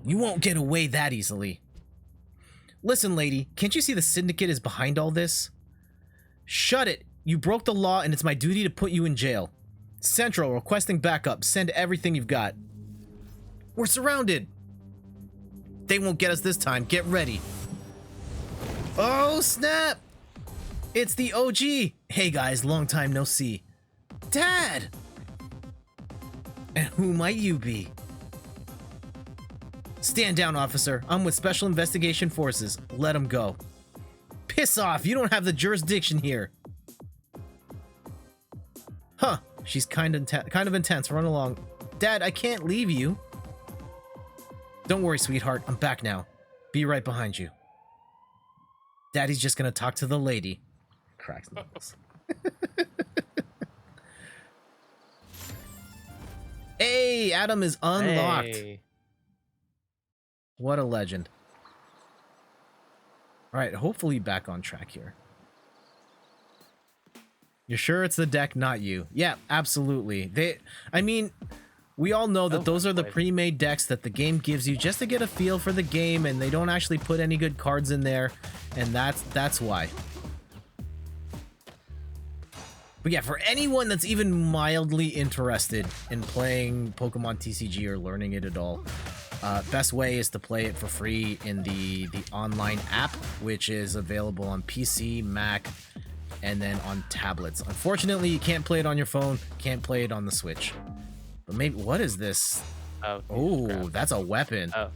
You won't get away that easily. Listen, lady, can't you see the Syndicate is behind all this? Shut it. You broke the law, and it's my duty to put you in jail. Central, requesting backup. Send everything you've got. We're surrounded. They won't get us this time. Get ready. Oh, snap. It's the OG. Hey, guys, long time no see. Dad. And who might you be? Stand down, officer. I'm with Special Investigation Forces. Let him go. Piss off. You don't have the jurisdiction here. Huh. She's kind of intense. Run along. Dad, I can't leave you. Don't worry, sweetheart. I'm back now. Be right behind you. Daddy's just gonna talk to the lady. Cracks knuckles. Hey, Adam is unlocked. Hey. What a legend. All right, hopefully back on track here. You're sure it's the deck, not you? Yeah, absolutely. We all know that those are the pre-made decks that the game gives you just to get a feel for the game, and they don't actually put any good cards in there, and that's why. But yeah, for anyone that's even mildly interested in playing Pokemon TCG or learning it at all, best way is to play it for free in the online app, which is available on PC, Mac, and then on tablets. Unfortunately, you can't play it on your phone, can't play it on the Switch. But maybe, what is this? Oh, that's a weapon. Oh,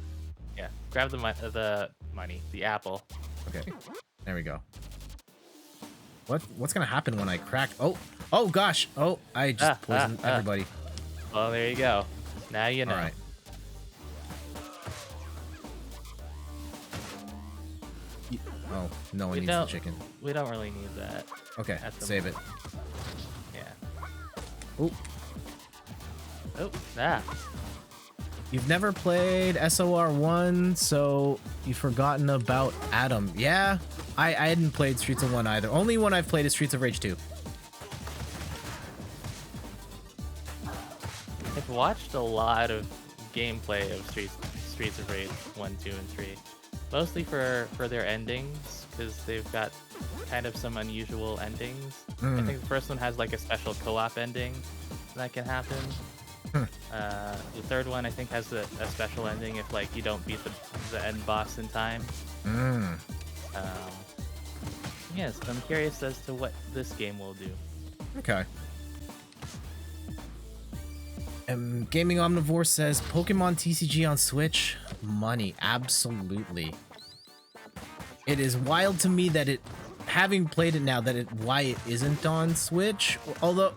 yeah. Grab the money, the apple. Okay, there we go. What's gonna happen when I crack? Oh gosh! Oh, I just poisoned everybody. Well, there you go. Now you know. All right. Oh, no one needs the chicken. We don't really need that. Okay, save it. Yeah. Ooh. Oh, ah. You've never played SOR1, so you've forgotten about Adam. Yeah, I hadn't played Streets of 1 either. Only one I've played is Streets of Rage 2. I've watched a lot of gameplay of Streets of Rage 1, 2, and 3. Mostly for their endings, because they've got kind of some unusual endings. I think the first one has like a special co-op ending that can happen. The third one I think has a special ending if like you don't beat the end boss in time. Yes, I'm curious as to what this game will do. Okay. Gaming Omnivore says Pokemon TCG on Switch, money, absolutely. It is wild to me that having played it now, why it isn't on Switch. Although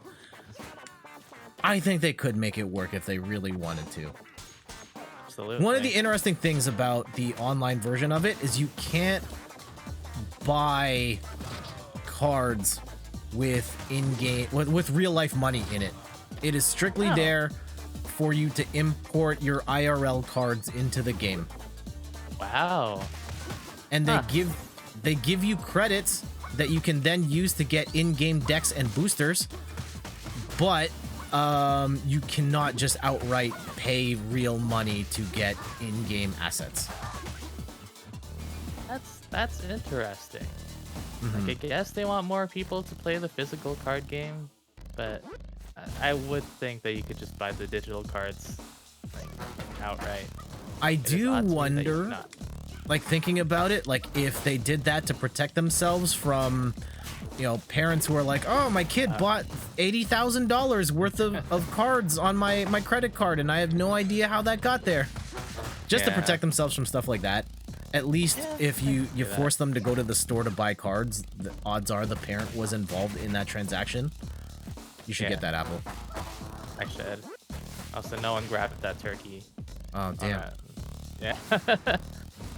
I think they could make it work if they really wanted to. Absolutely. One of the interesting things about the online version of it is you can't buy cards with in-game with real life money in it. It is strictly there for you to import your IRL cards into the game. Wow. And they give you credits that you can then use to get in-game decks and boosters, but you cannot just outright pay real money to get in-game assets. That's interesting. Mm-hmm. Like, I guess they want more people to play the physical card game, but I would think that you could just buy the digital cards like outright. I do odd to me that you wonder, cannot. like thinking about it, like if they did that to protect themselves from, you know, parents who are like, oh, my kid bought $80,000 worth of cards on my credit card and I have no idea how that got there. Just to protect themselves from stuff like that. At least if you force them to go to the store to buy cards, the odds are the parent was involved in that transaction. You should get that apple. I should. Also, no one grabbed that turkey. Oh, damn. Yeah.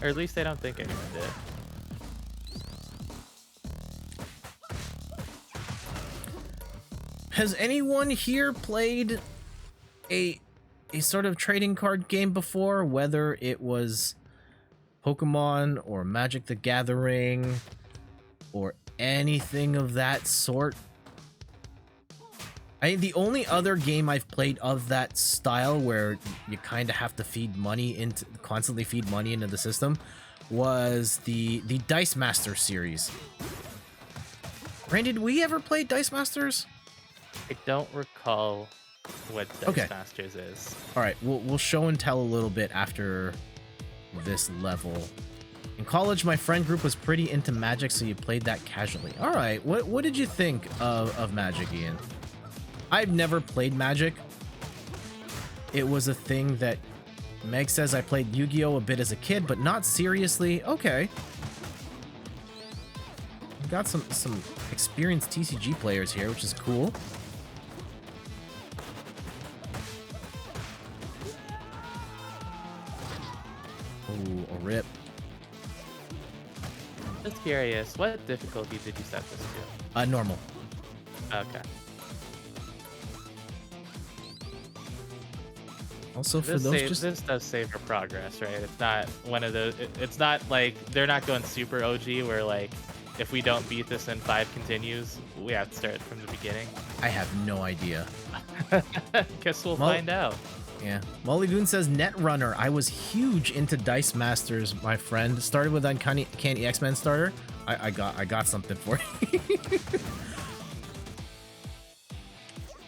Or at least they don't think anyone did. Has anyone here played a sort of trading card game before, whether it was Pokemon or Magic the Gathering or anything of that sort? The only other game I've played of that style where you kind of have to constantly feed money into the system was the Dice Master series. Randy, did we ever play Dice Masters? I don't recall what Dice Masters is. All right, we'll show and tell a little bit after this level. In college, my friend group was pretty into Magic, so you played that casually. All right, what did you think of Magic, Ian? I've never played Magic. It was a thing that Meg says I played Yu-Gi-Oh! A bit as a kid, but not seriously. Okay. We've got some experienced TCG players here, which is cool. Oh, a rip. Just curious, what difficulty did you set this to? Normal. Okay. Also, for those this does save for progress, right? It's not one of those. It's not like they're not going super OG where like if we don't beat this in 5 continues, we have to start from the beginning. I have no idea. Guess we'll find out. Yeah. Molly Goon says Netrunner. I was huge into Dice Masters, my friend. Started with Uncanny X-Men starter. I got something for you.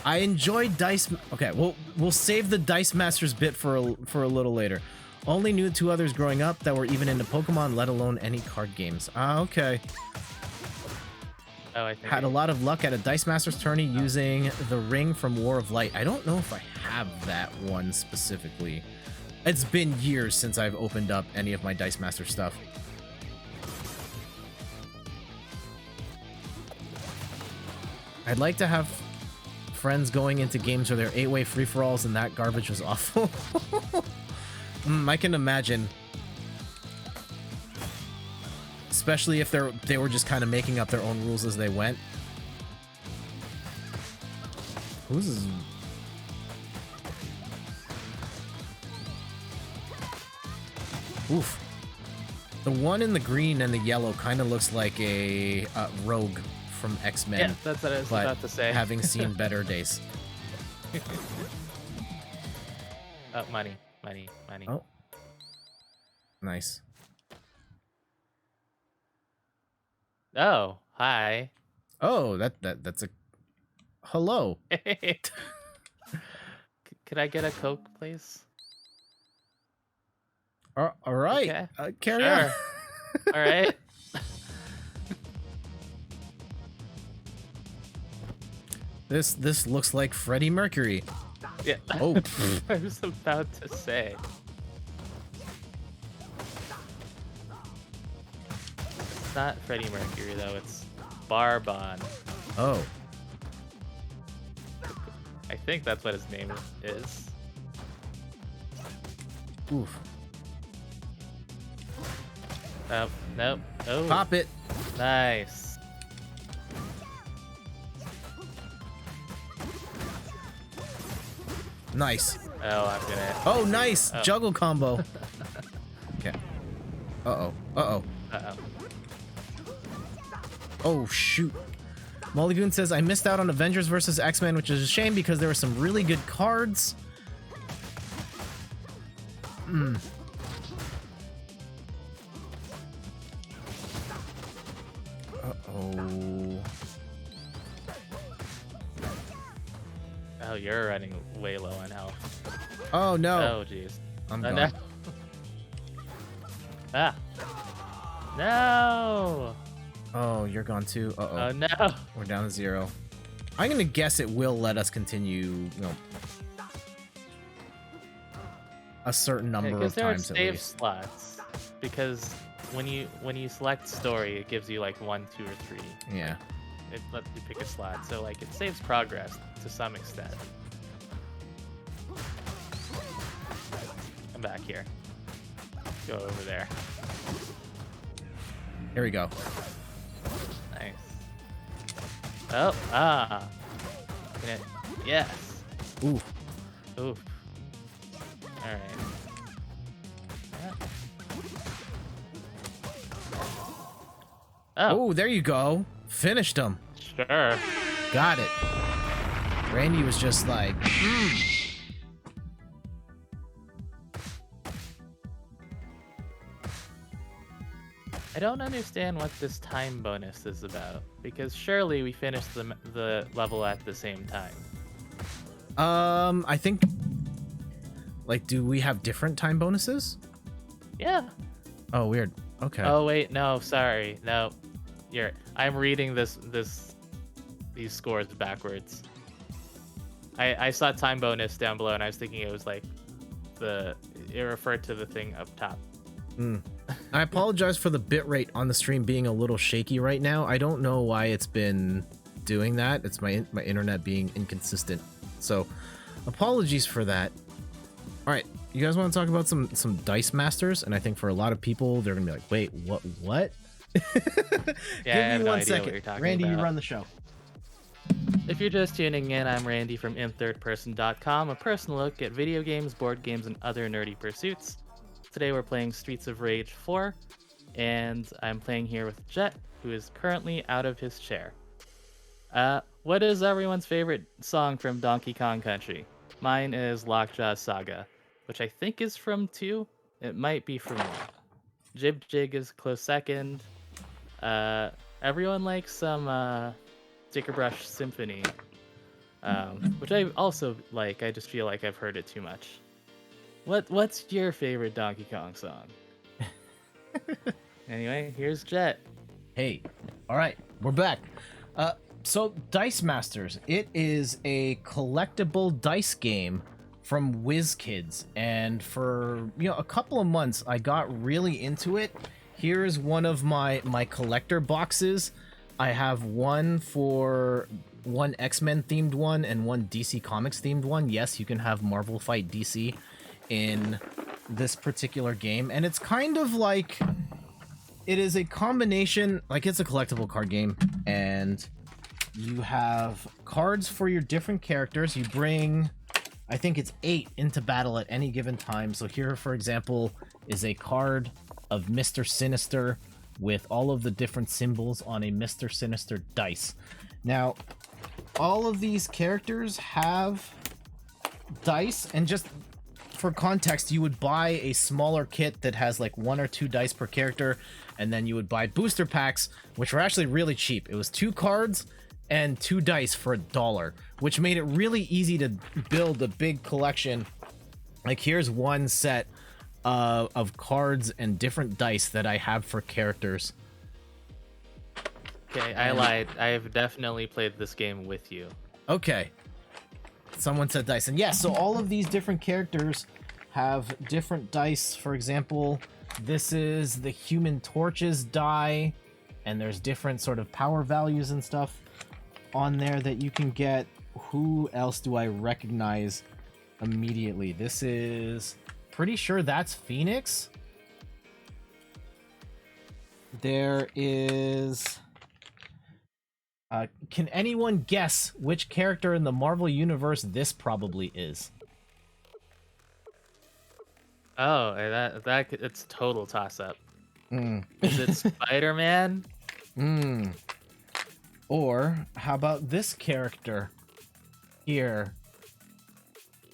I enjoyed Dice. Okay, we'll save the Dice Masters bit for a little later. Only knew 2 others growing up that were even into Pokemon, let alone any card games. Okay. Oh, I think Had a lot of luck at a Dice Masters tourney using the ring from War of Light. I don't know if I have that one specifically. It's been years since I've opened up any of my Dice Master stuff. I'd like to have friends going into games where they're 8-way free-for-alls and that garbage was awful. I can imagine. Especially if they were just kind of making up their own rules as they went. Who's... Oof. The one in the green and the yellow kind of looks like a rogue from X-Men. Yeah, that's what I was about to say. Having seen better days. Oh, money. Oh. Nice. Oh, hi. Oh, that's a... Hello. Could I get a Coke, please? All right. Okay. Carry on. All right. This looks like Freddie Mercury. Yeah. Oh. I was about to say. It's not Freddie Mercury though. It's Barbon. Oh. I think that's what his name is. Oof. Oh, nope. Oh. Pop it. Nice. Nice. Oh, I'm gonna. Oh, nice. Oh. Juggle combo. Okay. Uh-oh. Uh-oh. Uh-oh. Oh, shoot. Mulligoon says, I missed out on Avengers vs. X-Men, which is a shame because there were some really good cards. Uh-oh. Oh, you're running way low on health. Oh, no. Oh, jeez. I'm Oh, gone. no. Ah. No. Oh, you're gone too? Uh-oh. Oh, no. We're down to 0. I'm going to guess it will let us continue, a certain number of times at save least. slots. Because when you select story, it gives you like 1, 2, or 3. Yeah. It lets you pick a slot, so like it saves progress to some extent. Come back here. Go over there. Here we go. Nice. Oh, ah. Yes. Ooh. Oof. All right. Oh, Oh, there you go. Finished him. sure. Got it. Randy was just like, I don't understand what this time bonus is about, because surely we finished the level at the same time. I think, like, do we have different time bonuses? Yeah. Oh, weird. Okay. Oh wait, no, sorry, no. I'm reading these scores backwards. I saw time bonus down below, and I was thinking it was like it referred to the thing up top. I apologize for the bitrate on the stream being a little shaky right now. I don't know why it's been doing that. It's my internet being inconsistent. So, apologies for that. All right, you guys want to talk about some Dice Masters? And I think for a lot of people, they're gonna be like, "Wait, what?" Yeah, I have Give me no one idea what second. you're talking Randy, about. you run the show. If you're just tuning in, I'm Randy from InThirdPerson.com, a personal look at video games, board games, and other nerdy pursuits. Today we're playing Streets of Rage 4, and I'm playing here with Jet, who is currently out of his chair. What is everyone's favorite song from Donkey Kong Country? Mine is Lockjaw Saga, which I think is from 2. It might be from 1. Jib Jig is close second. Everyone likes some Sticker Brush Symphony, which I also like. I just feel like I've heard it too much. What's your favorite Donkey Kong song? Anyway, here's Jet. Hey, all right, we're back. So Dice Masters, it is a collectible dice game from WizKids, and for a couple of months I got really into it. Here's one of my collector boxes. I have one X-Men themed one and one DC Comics themed one. Yes, you can have Marvel fight DC in this particular game, and it's kind of like, it is a combination, like it's a collectible card game, and you have cards for your different characters. You bring, I think it's 8 into battle at any given time. So here, for example, is a card of Mr. Sinister with all of the different symbols on a Mr. Sinister dice. Now, all of these characters have dice, and just for context, you would buy a smaller kit that has like 1 or 2 dice per character, and then you would buy booster packs, which were actually really cheap. It was 2 cards and 2 dice for $1, which made it really easy to build a big collection. Like, here's one set of cards and different dice that I have for characters. Okay, I lied. I have definitely played this game with you. Okay. Someone said dice. And yeah, so all of these different characters have different dice. For example, this is the Human Torch's die, and there's different sort of power values and stuff on there that you can get. Who else do I recognize immediately? This is, pretty sure that's Phoenix. There is, can anyone guess which character in the Marvel Universe this probably is? Oh, that it's total toss up. Is it Spider-Man? Or how about this character here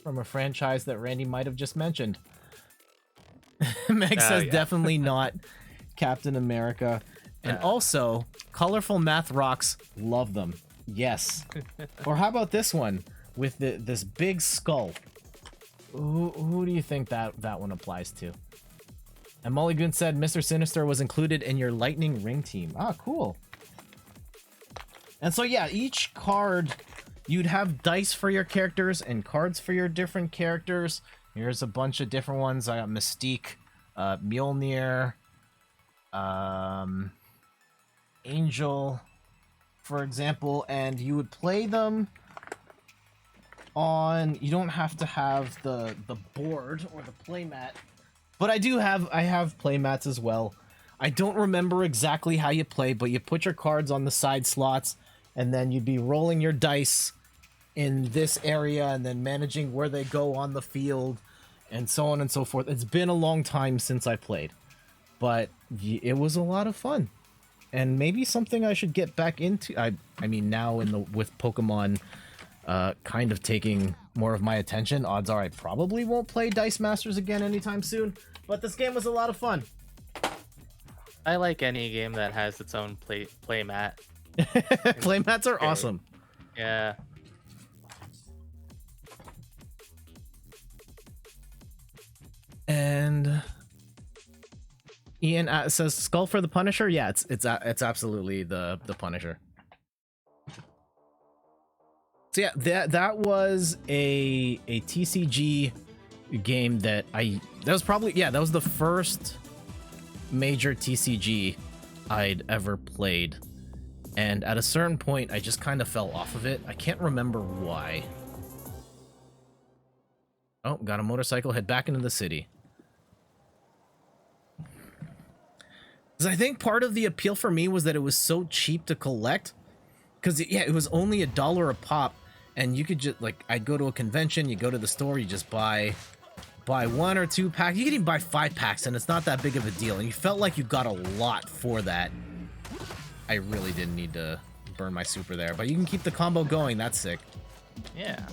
from a franchise that Randy might have just mentioned? Meg says definitely not Captain America. And also, colorful math rocks, love them. Yes. Or how about this one with this big skull? Who do you think that one applies to? And Mulligan said Mr. Sinister was included in your Lightning Ring team. Ah, cool. And so yeah, each card, you'd have dice for your characters and cards for your different characters. Here's a bunch of different ones. I got Mystique, Mjolnir, Angel, for example, and you would play them on, you don't have to have the board or the playmat, but I have playmats as well. I don't remember exactly how you play, but you put your cards on the side slots, and then you'd be rolling your dice in this area and then managing where they go on the field and so on and so forth. It's been a long time since I played, but it was a lot of fun. And maybe something I should get back into. I mean, now with Pokemon kind of taking more of my attention, odds are I probably won't play Dice Masters again anytime soon. But this game was a lot of fun. I like any game that has its own play mat. Playmats are awesome. Yeah. And Ian says Skull for the Punisher. Yeah, it's absolutely the Punisher. So yeah, that was a TCG game that was the first major TCG I'd ever played. And at a certain point, I just kind of fell off of it. I can't remember why. Oh, got a motorcycle, head back into the city. Because I think part of the appeal for me was that it was so cheap to collect. Because, yeah, it was only $1 a pop. And you could just, like, I'd go to a convention, you go to the store, you just buy 1 or 2 packs. You could even buy 5 packs, and it's not that big of a deal. And you felt like you got a lot for that. I really didn't need to burn my super there. But you can keep the combo going. That's sick. Yeah.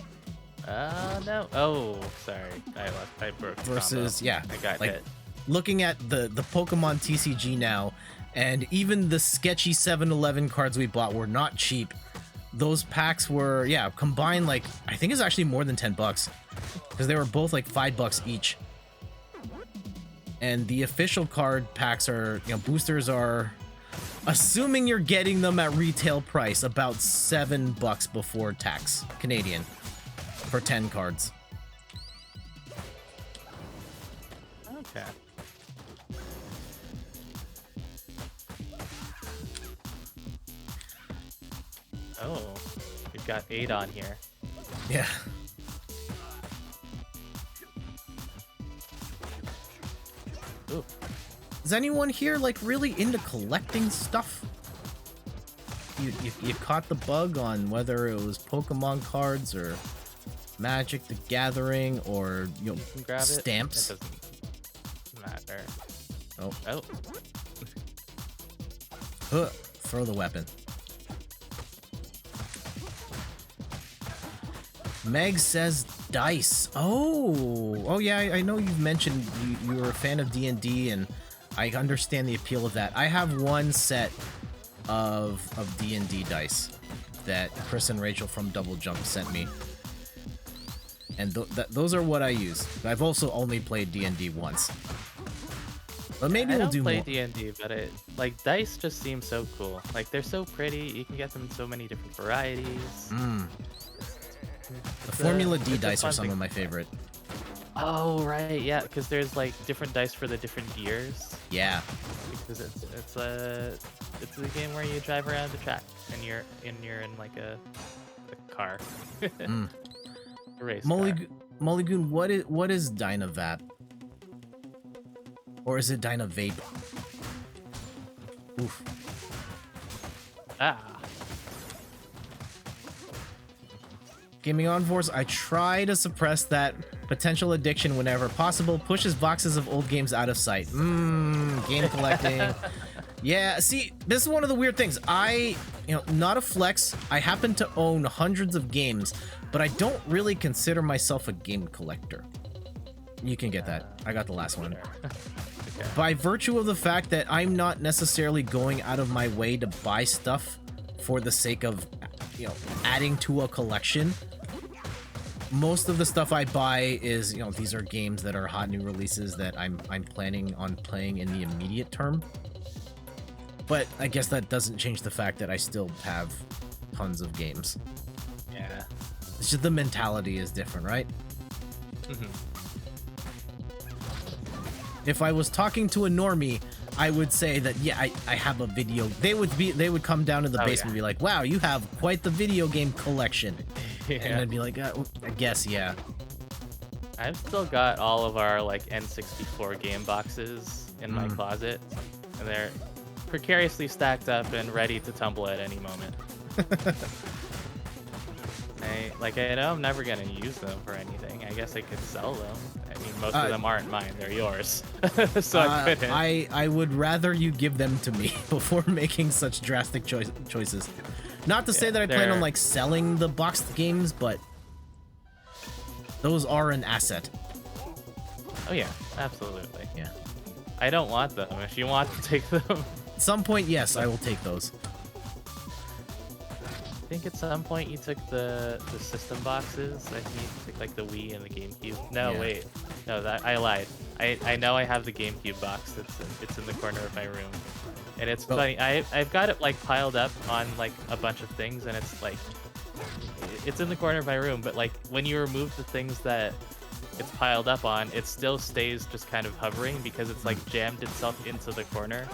No. Oh, sorry. I broke the versus, combo. Yeah. I got hit. Looking at the Pokemon TCG now, and even the sketchy 7-Eleven cards we bought were not cheap. Those packs were, yeah, combined, like, I think it's actually more than $10. Because they were both like $5 each. And the official card packs are, boosters are, assuming you're getting them at retail price, about $7 before tax, Canadian, for 10 cards. Okay. Oh, we've got 8 on here. Yeah. Ooh. Is anyone here, like, really into collecting stuff? You caught the bug on whether it was Pokemon cards or Magic the Gathering or, Grab stamps? It doesn't matter. Oh. Oh. Throw the weapon. Meg says dice. Oh yeah, I know you've mentioned you were a fan of D&D, and I understand the appeal of that. I have one set of D&D dice that Chris and Rachel from Double Jump sent me, and those are what I use. I've also only played D&D once, but maybe we'll do more. I don't play D&D, but dice just seem so cool. Like, they're so pretty. You can get them in so many different varieties. The Formula D dice are some of my favorite. Oh right, yeah, because there's like different dice for the different gears. Yeah. Because it's a game where you drive around the track and you're in like a car. A race car. Mulligoon, what is Dynavap? Or is it Dynavape? Oof. Ah. Gaming on Force, I try to suppress that potential addiction whenever possible. Pushes boxes of old games out of sight. Game collecting. Yeah, see, this is one of the weird things. I you know, not a flex. I happen to own hundreds of games, but I don't really consider myself a game collector. You can get that. I got the last one. Okay. By virtue of the fact that I'm not necessarily going out of my way to buy stuff for the sake of, you know, adding to a collection, most of the stuff I buy is, you know, these are games that are hot new releases that I'm planning on playing in the immediate term. But I guess that doesn't change the fact that I still have tons of games. Yeah. It's just the mentality is different, right? Mm-hmm. If I was talking to a normie, I would say that, yeah, I have a video. They would come down to the basement and be like, wow, you have quite the video game collection. Yeah. And I'd be like, I guess, yeah. I've still got all of our like N64 game boxes in my closet, and they're precariously stacked up and ready to tumble at any moment. I know I'm never gonna use them for anything. I guess I could sell them. I mean, most of them aren't mine; they're yours. So I couldn't. I would rather you give them to me before making such drastic choices. Not to say that I plan on like selling the boxed games, but those are an asset. Oh yeah, absolutely. Yeah. I don't want them. If you want to take them, At some point, yes, I will take those. I think at some point you took the system boxes. I think you took like the Wii and the GameCube. No, Yeah. wait. No, that I lied. I know I have the GameCube box. It's in the corner of my room. And it's funny. I've got it like piled up on like a bunch of things, and it's like it's in the corner of my room, but like when you remove the things that it's piled up on, it still stays just kind of hovering because it's like jammed itself into the corner.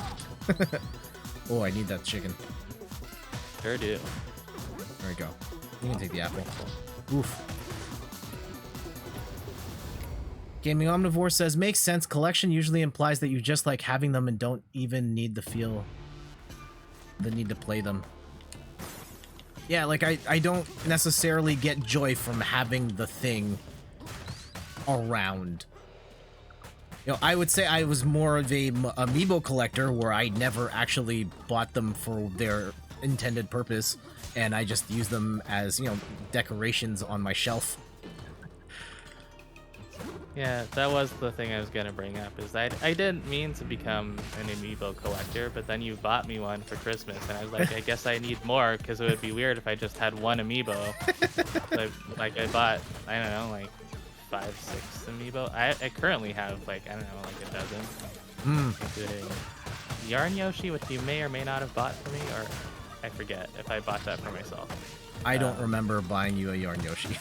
Oh, I need that chicken. Sure do. There we go. You can take the apple. Oof. Gaming Omnivore says, makes sense. Collection usually implies that you just like having them and don't even need to feel the need to play them. Yeah, like I don't necessarily get joy from having the thing around. You know, I would say I was more of a amiibo collector where I never actually bought them for their intended purpose, and I just use them as, you know, decorations on my shelf. Yeah, that was the thing I was gonna bring up, is I didn't mean to become an amiibo collector, but then you bought me one for Christmas, and I was like, I guess I need more, because it would be weird if I just had one amiibo. So, like, I bought, I don't know, like 5, 6 amiibo. I currently have, like, I don't know, like a dozen. Including Yarn Yoshi, which you may or may not have bought for me, or I forget if I bought that for myself. I don't remember buying you a Yarn Yoshi.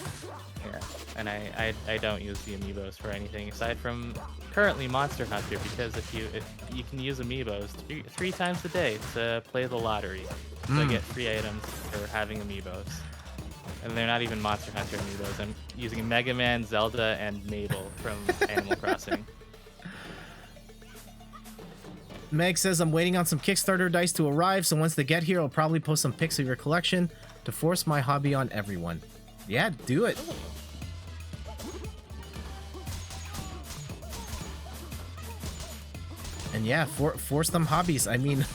Yeah, and I don't use the amiibos for anything aside from currently Monster Hunter, because if you can use amiibos three times a day to play the lottery, so get free items for having amiibos. And they're not even Monster Hunter amiibos. I'm using Mega Man, Zelda, and Mabel from Animal Crossing. Meg says, I'm waiting on some Kickstarter dice to arrive, so once they get here, I'll probably post some pics of your collection to force my hobby on everyone. Yeah, do it. And yeah, force them hobbies. I mean,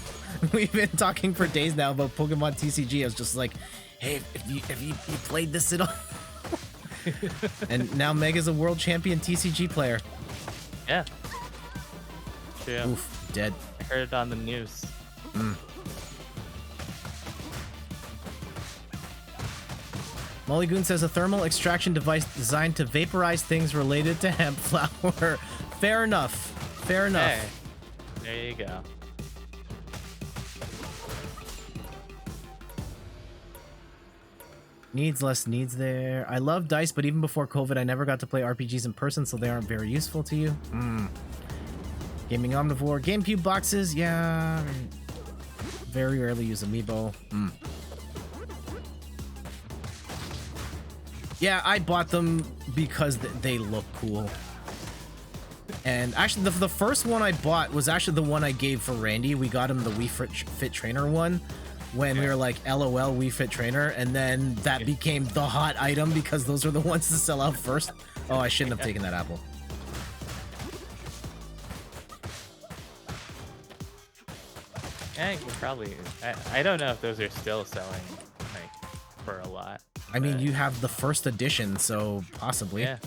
we've been talking for days now about Pokemon TCG. I was just like, hey, if you played this at all? And now Meg is a world champion TCG player. Yeah. True. Oof, dead. I heard it on the news. Molly Goon says, a thermal extraction device designed to vaporize things related to hemp flower. Fair enough. Fair enough. Hey, there you go. Needs less needs there. I love dice, but even before COVID, I never got to play RPGs in person, so they aren't very useful to you. Gaming Omnivore. GameCube boxes, yeah. Very rarely use Amiibo. Yeah, I bought them because they look cool. And actually, the first one I bought was actually the one I gave for Randy. We got him the Wii Fit Trainer one when we were like, LOL, Wii Fit Trainer. And then that became the hot item because those were the ones to sell out first. Oh, I shouldn't have taken that apple. Yeah, probably. I don't know if those are still selling like for a lot. I mean, but you have the first edition, so possibly. yeah.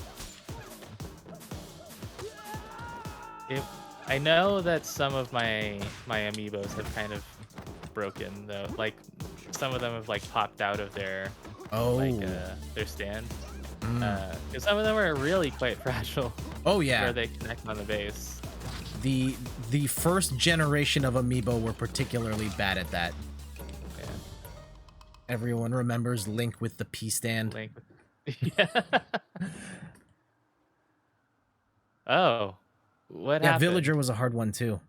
I know that some of my amiibos have kind of broken though. Like some of them have like popped out of their their stand. Because some of them are really quite fragile. Oh yeah. Where they connect on the base. The first generation of amiibo were particularly bad at that. Yeah. Everyone remembers Link with the P stand. Link. Yeah. Oh. What Yeah, happened? Villager was a hard one too.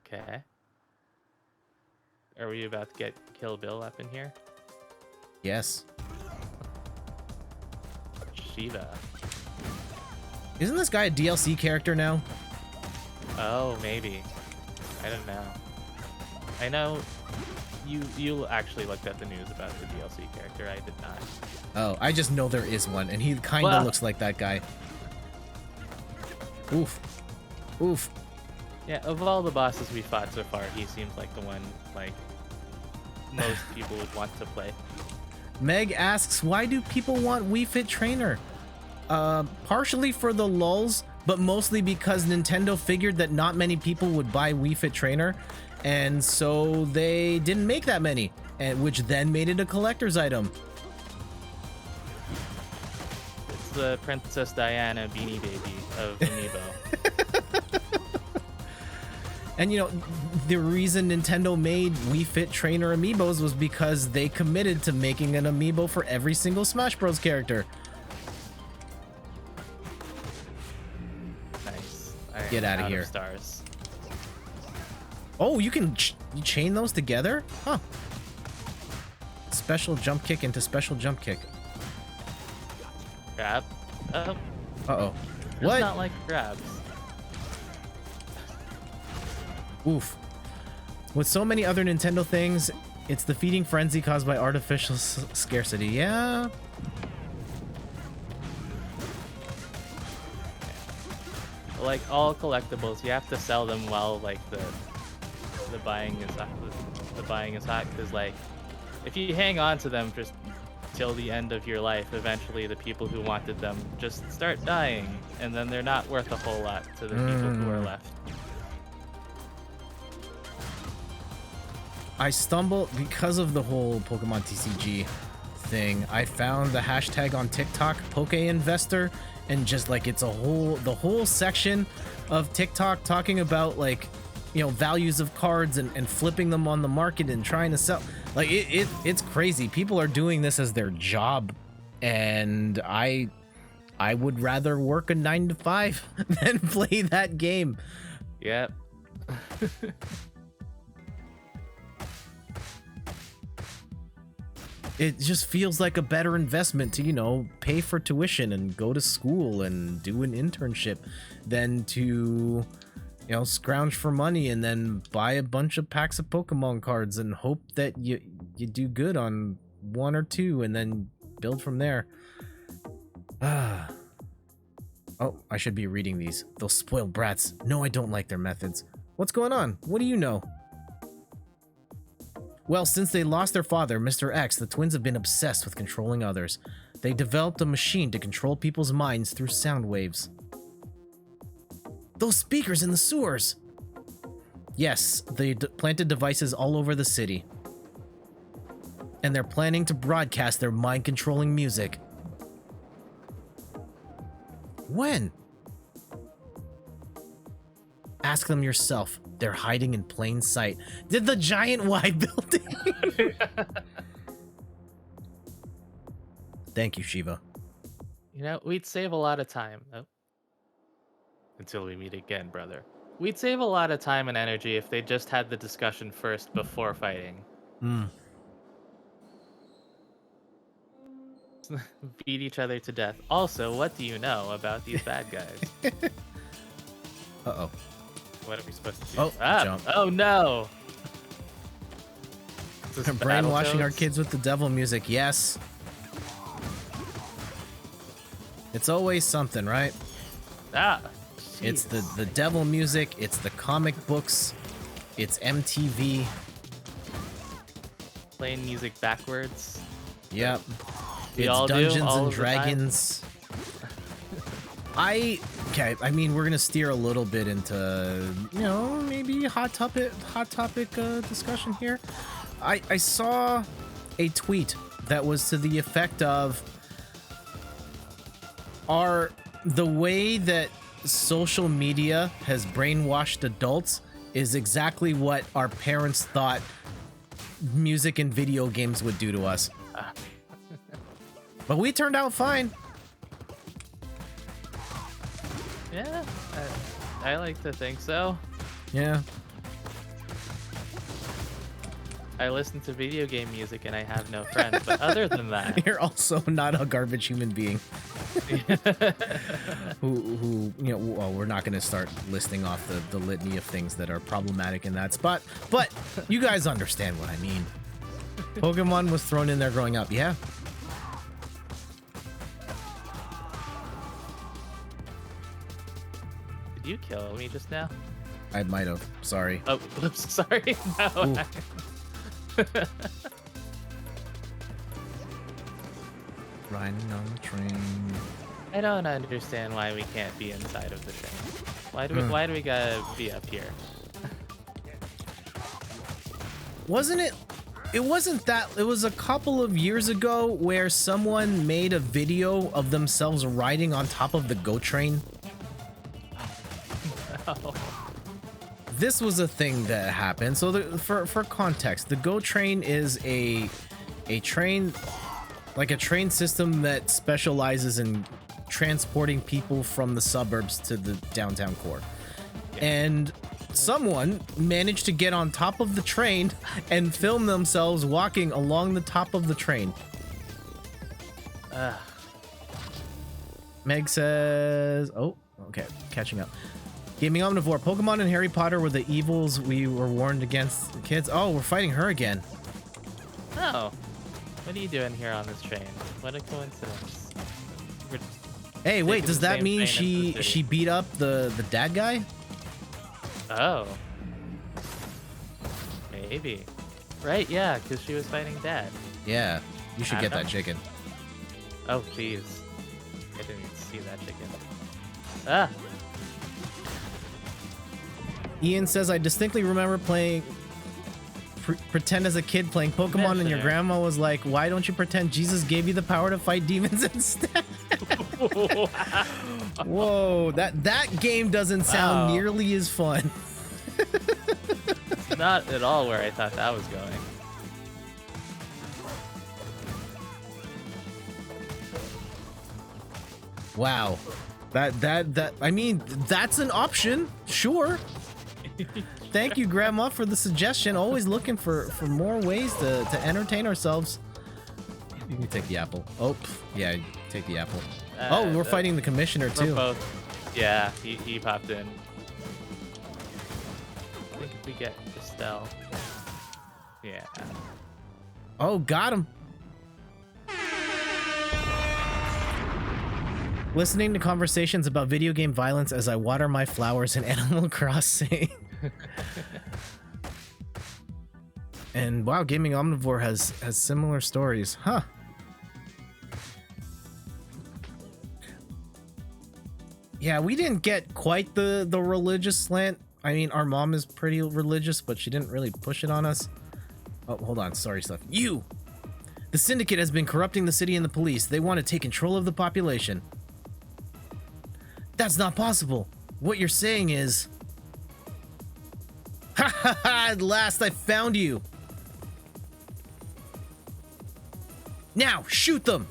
Okay. Are we about to get Kill Bill up in here? Yes. Shiva. Isn't this guy a DLC character now? Oh, maybe. I don't know. I know you actually looked at the news about the DLC character. I did not. Oh, I just know there is one, and he kind of looks like that guy. Oof. Oof. Yeah, of all the bosses we fought so far, he seems like the one like most people would want to play. Meg asks, why do people want Wii Fit Trainer? Partially for the lulz, but mostly because Nintendo figured that not many people would buy Wii Fit Trainer, and so they didn't make that many, and which then made it a collector's item. It's the Princess Diana Beanie Baby of Amiibo. And you know, the reason Nintendo made Wii Fit Trainer amiibos was because they committed to making an amiibo for every single Smash Bros. Character. Nice. Get I'm outta out here. Of stars. Oh, you can you chain those together? Huh. Special jump kick into special jump kick. Grab. Oh. Uh-oh. It's What? not like grabs. Oof. With so many other Nintendo things, it's the feeding frenzy caused by artificial scarcity. Yeah. Like all collectibles, you have to sell them while like the buying is hot. Because like, if you hang on to them just till the end of your life, eventually the people who wanted them just start dying, and then they're not worth a whole lot to the people who are left. I stumbled because of the whole Pokemon TCG thing. I found the hashtag on TikTok, PokeInvestor, and just like it's the whole section of TikTok talking about like, you know, values of cards and flipping them on the market and trying to sell. Like it's crazy. People are doing this as their job, and I would rather work a 9 to 5 than play that game. Yep. It just feels like a better investment to, you know, pay for tuition and go to school and do an internship than to, you know, scrounge for money and then buy a bunch of packs of Pokemon cards and hope that you do good on one or two and then build from there. Ah. Oh, I should be reading these. Those spoiled brats. No, I don't like their methods. What's going on? What do you know? Well, since they lost their father, Mr. X, the twins have been obsessed with controlling others. They developed a machine to control people's minds through sound waves. Those speakers in the sewers! Yes, they planted devices all over the city. And they're planning to broadcast their mind-controlling music. When? Ask them yourself. They're hiding in plain sight. Did the giant Y building? Thank you, Shiva. You know, we'd save a lot of time. Oh. Until we meet again, brother. We'd save a lot of time and energy if they just had the discussion first before fighting. Beat each other to death. Also, what do you know about these bad guys? Uh-oh. What are we supposed to do? Oh, jump. Oh no! They're brainwashing our kids with the devil music, yes. It's always something, right? Ah, It's the devil music. It's the comic books. It's MTV. Playing music backwards. Yep. We It's all do, Dungeons all and of the time. Dragons. Okay, I mean, we're gonna steer a little bit into, you know, maybe hot topic discussion here. I saw a tweet that was to the effect of, the way that social media has brainwashed adults is exactly what our parents thought music and video games would do to us. But we turned out fine. Yeah, I like to think so. Yeah. I listen to video game music and I have no friends, but other than that, You're also not a garbage human being. who you know, well, we're not going to start listing off the litany of things that are problematic in that spot, but you guys understand what I mean. Pokemon was thrown in there growing up. Yeah. did you kill me just now? I might have. Sorry. Oh, oops, sorry. No. Ooh. Riding on the train. I don't understand why we can't be inside of the train. Why do we gotta be up here? Wasn't it? It wasn't that. It was a couple of years ago where someone made a video of themselves riding on top of the GO train. Oh. This was a thing that happened. So for context, the GO train is a train, like a train system that specializes in transporting people from the suburbs to the downtown core. And someone managed to get on top of the train and film themselves walking along the top of the train. Meg says, oh, okay, catching up. Gaming Omnivore, Pokemon and Harry Potter were the evils we were warned against. Kids, oh, we're fighting her again. Oh. What are you doing here on this train? What a coincidence. We're Hey, wait, taking does the that same mean train into the she city. beat up the dad guy? Oh. Maybe. Right, yeah, because she was fighting Dad. Yeah, you should I get don't that know. chicken. Oh, jeez. I didn't see that chicken. Ah! Ian says, I distinctly remember playing pretend as a kid playing Pokemon, and your Mention it. grandma was like, why don't you pretend Jesus gave you the power to fight demons instead? Whoa, that game doesn't sound Wow. nearly as fun. It's not at all where I thought that was going. Wow. That I mean, that's an option, sure. Thank you, Grandma, for the suggestion. Always looking for more ways to entertain ourselves. You can take the apple. Oh, yeah, take the apple. Oh, we're fighting the commissioner We're too. both. Yeah, he popped in. I think if we get Estelle. Yeah. Oh, got him. Listening to conversations about video game violence as I water my flowers in Animal Crossing. And wow, Gaming Omnivore has similar stories, huh? Yeah, we didn't get quite the religious slant. I mean, our mom is pretty religious, but she didn't really push it on us. Oh, hold on, sorry stuff. You! The Syndicate has been corrupting the city and the police. They want to take control of the population. That's not possible. What you're saying is... Ha ha ha! At last I found you! Now, shoot them!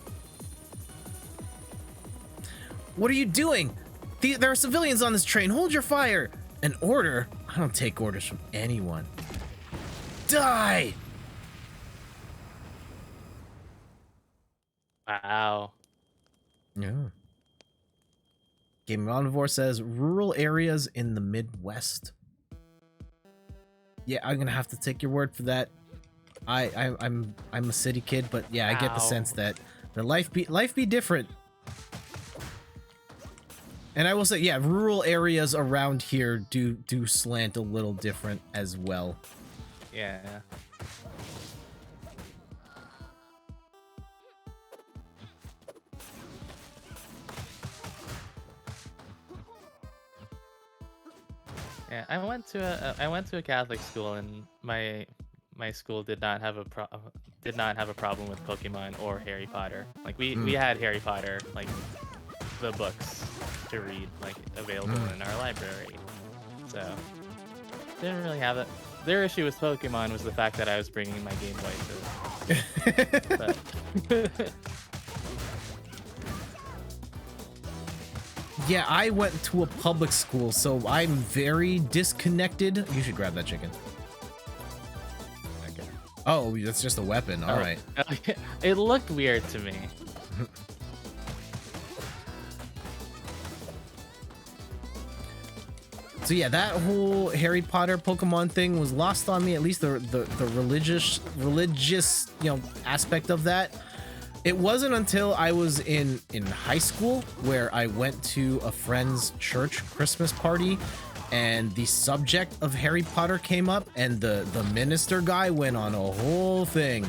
What are you doing? There are civilians on this train. Hold your fire! An order? I don't take orders from anyone. Die! Wow. Yeah. Gaming Omnivore says rural areas in the Midwest. Yeah, I'm gonna have to take your word for that. I'm a city kid, but yeah, I get the Ow. sense that their life be different. And I will say, yeah, rural areas around here do slant a little different as well. Yeah. Yeah, I went to a Catholic school, and my school did not have a problem with Pokemon or Harry Potter. Like we had Harry Potter, like the books to read, like available in our library. So didn't really have it. Their issue with Pokemon was the fact that I was bringing my Game Boy to them. But Yeah, I went to a public school, so I'm very disconnected. You should grab that chicken. Okay. Oh, that's just a weapon. All right. It looked weird to me. So yeah, that whole Harry Potter Pokemon thing was lost on me. At least the religious aspect of that. It wasn't until I was in high school where I went to a friend's church Christmas party, and the subject of Harry Potter came up, and the minister guy went on a whole thing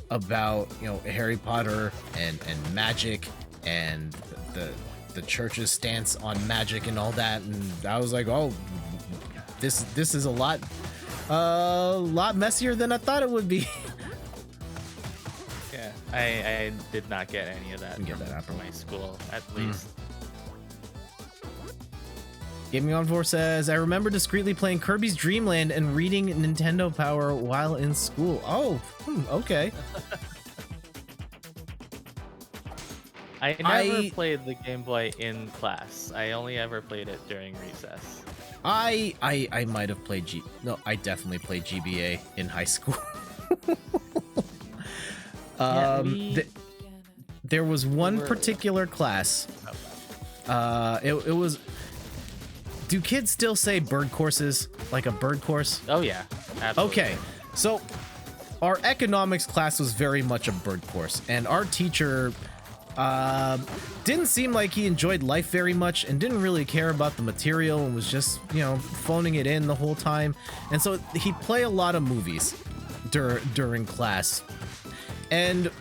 about Harry Potter and magic and the church's stance on magic and all that, and I was like, oh, this is a lot messier than I thought it would be. Yeah, I did not get any of that. From my school, at least. Gaming on 4 says, I remember discreetly playing Kirby's Dream Land and reading Nintendo Power while in school. Oh, okay. I never played the Game Boy in class. I only ever played it during recess. I might have played I definitely played GBA in high school. There was one particular class. It was. Do kids still say bird courses? Like a bird course? Oh yeah, absolutely. Okay, so our economics class was very much a bird course, and our teacher didn't seem like he enjoyed life very much and didn't really care about the material and was just phoning it in the whole time. And so he'd play a lot of movies during class. And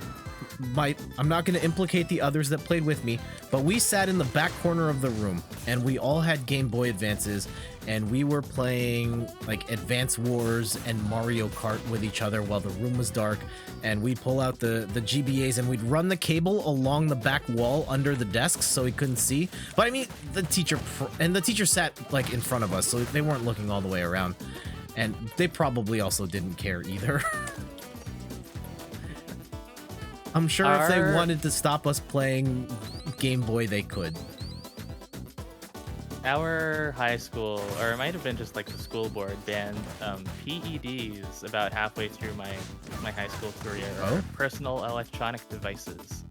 I'm not going to implicate the others that played with me, but we sat in the back corner of the room and we all had Game Boy Advances, and we were playing like Advance Wars and Mario Kart with each other while the room was dark, and we'd pull out the GBAs and we'd run the cable along the back wall under the desks so he couldn't see. But I mean, the teacher sat like in front of us, so they weren't looking all the way around, and they probably also didn't care either. I'm sure if they wanted to stop us playing Game Boy, they could. Our high school, or it might have been just like the school board, banned PEDs about halfway through my high school career, or personal electronic devices,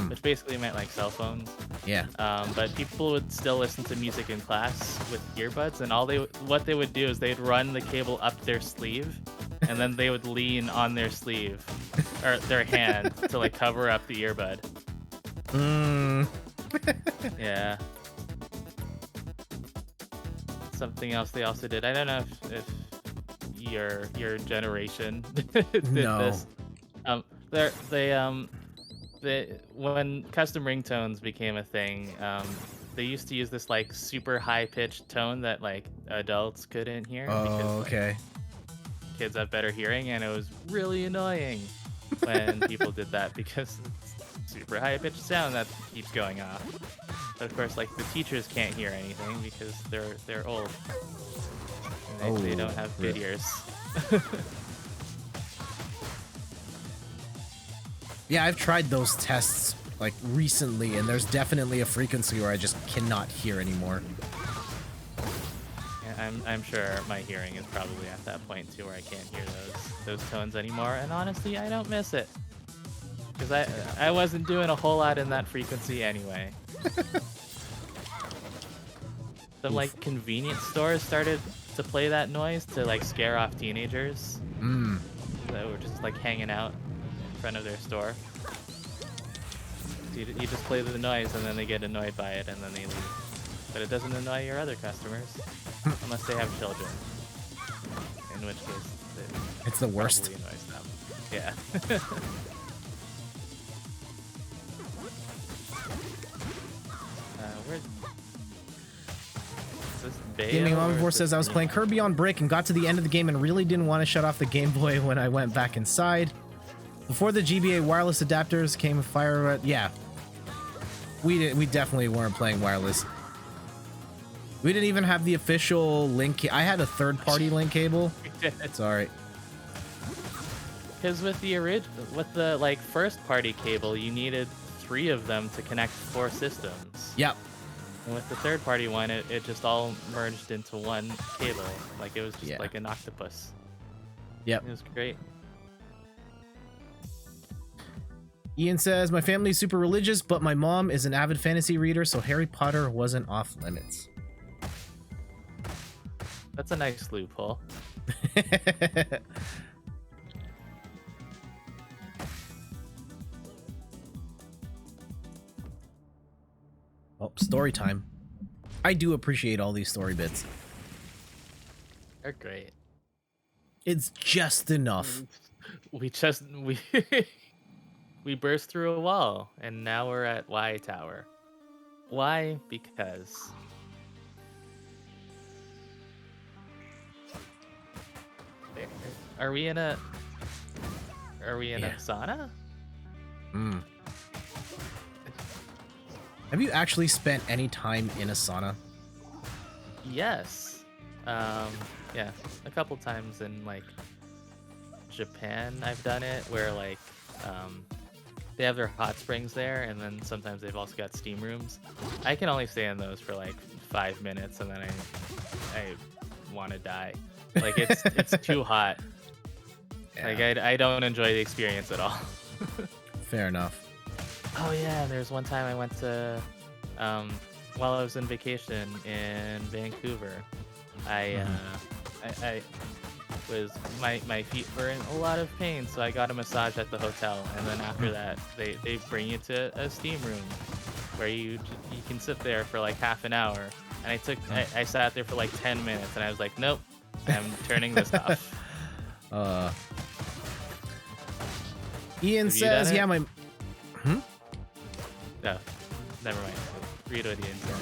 which basically meant like cell phones. Yeah. But people would still listen to music in class with earbuds, and what they would do is they'd run the cable up their sleeve, and then they would lean on their sleeve or their hand to like cover up the earbud. Yeah. Something else they also did. I don't know if your generation did this. When custom ringtones became a thing, they used to use this like super high pitched tone that like adults couldn't hear. Because, like, kids have better hearing, and it was really annoying when people did that because it's super high pitched sound that keeps going off. But of course, like the teachers can't hear anything because they're old and they don't have good ears. Yeah, I've tried those tests like recently, and there's definitely a frequency where I just cannot hear anymore. Yeah, I'm sure my hearing is probably at that point too, where I can't hear those tones anymore. And honestly, I don't miss it because I wasn't doing a whole lot in that frequency anyway. Some like convenience stores started to play that noise to like scare off teenagers that were just like hanging out in front of their store. So you just play the noise, and then they get annoyed by it, and then they leave. but it doesn't annoy your other customers unless they have children. In which case, It's the worst. probably annoys them. Yeah. Where? Is this Gaming Bayo, Mom or before is says this I was playing Kirby on break and got to the end of the game and really didn't want to shut off the Game Boy when I went back inside. Before the GBA wireless adapters came with fire, yeah, we definitely weren't playing wireless. We didn't even have the official link. I had a third-party link cable. It's all right. Because with the like first-party cable, you needed 3 of them to connect 4 systems. Yep. And with the third-party one, it just all merged into one cable. Like it was just Yeah. like an octopus. Yep. It was great. Ian says, my family is super religious, but my mom is an avid fantasy reader, so Harry Potter wasn't off limits. That's a nice loophole. Oh, story time. I do appreciate all these story bits. They're great. It's just enough. We we burst through a wall, and now we're at Y Tower. Why? Because are we in a Yeah. sauna? Mm. Have you actually spent any time in a sauna? Yes. Yeah, a couple times in like Japan I've done it, where like they have their hot springs there, and then sometimes they've also got steam rooms. I can only stay in those for like 5 minutes, and then I want to die. Like it's too hot. Yeah. Like I don't enjoy the experience at all. Fair enough. Oh yeah, there's one time I went to while I was on vacation in Vancouver. I was my feet were in a lot of pain, so I got a massage at the hotel, and then after that they bring you to a steam room where you can sit there for like half an hour. And I sat there for like 10 minutes, and I was like, nope, I'm turning this off. Ian Have you says, done it? yeah, my No, never mind. Read what Ian said.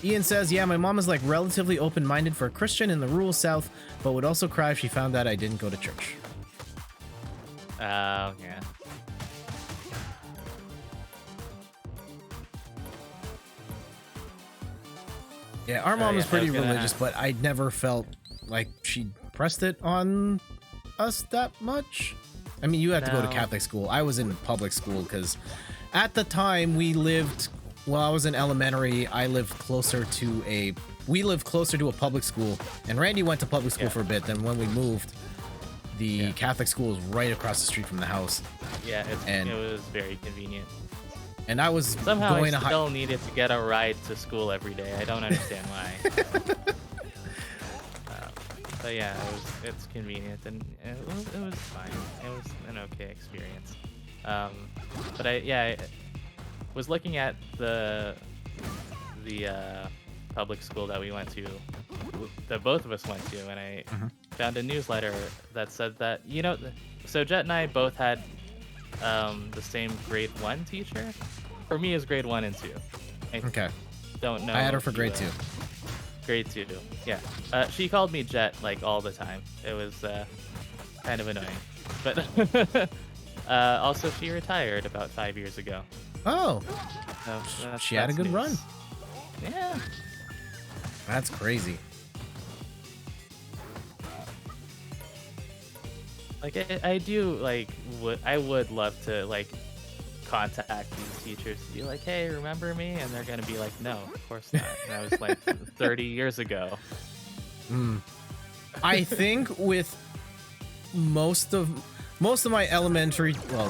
Ian says, yeah, my mom is like relatively open-minded for a Christian in the rural South, but would also cry if she found out I didn't go to church. Yeah. Yeah, our mom yeah, is pretty I was gonna religious, but I never felt like she pressed it on us that much. I mean, you had to go to No. Catholic school. I was in public school because at the time we lived, while I was in elementary, we lived closer to a public school, and Randy went to public school Yeah. for a bit. Then when we moved, the Catholic school was right across the street from the house, Yeah, And- it was very convenient. and I was Somehow going I to still needed to get a ride to school every day. I don't understand why. But yeah, it's convenient, and it was fine. It was an okay experience. But I was looking at the public school that we went to, that both of us went to, and I found a newsletter that said that, so Jet and I both had the same grade 1 teacher. For me, is grade 1 and 2. I Okay, don't know. I had her if for you, grade 2. Grade 2, yeah. She called me Jet like all the time. It was kind of annoying. But also, she retired about 5 years ago. Oh, So she had a that's good news. run. Yeah. That's crazy. Like I do like I would love to like contact these teachers to be like, hey, remember me? And they're gonna be like, no, of course not. And that was like 30 years ago. I think with most of my elementary, well,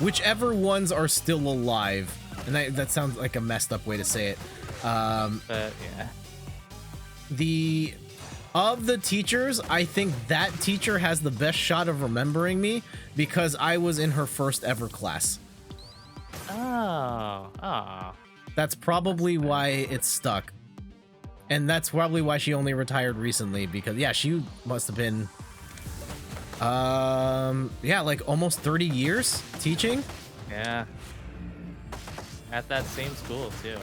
whichever ones are still alive, and that sounds like a messed up way to say it. But yeah. Of the teachers, I think that teacher has the best shot of remembering me because I was in her first ever class. Oh. That's probably why it's stuck. And that's probably why she only retired recently, because yeah, she must have been yeah, like almost 30 years teaching. Yeah. At that same school too.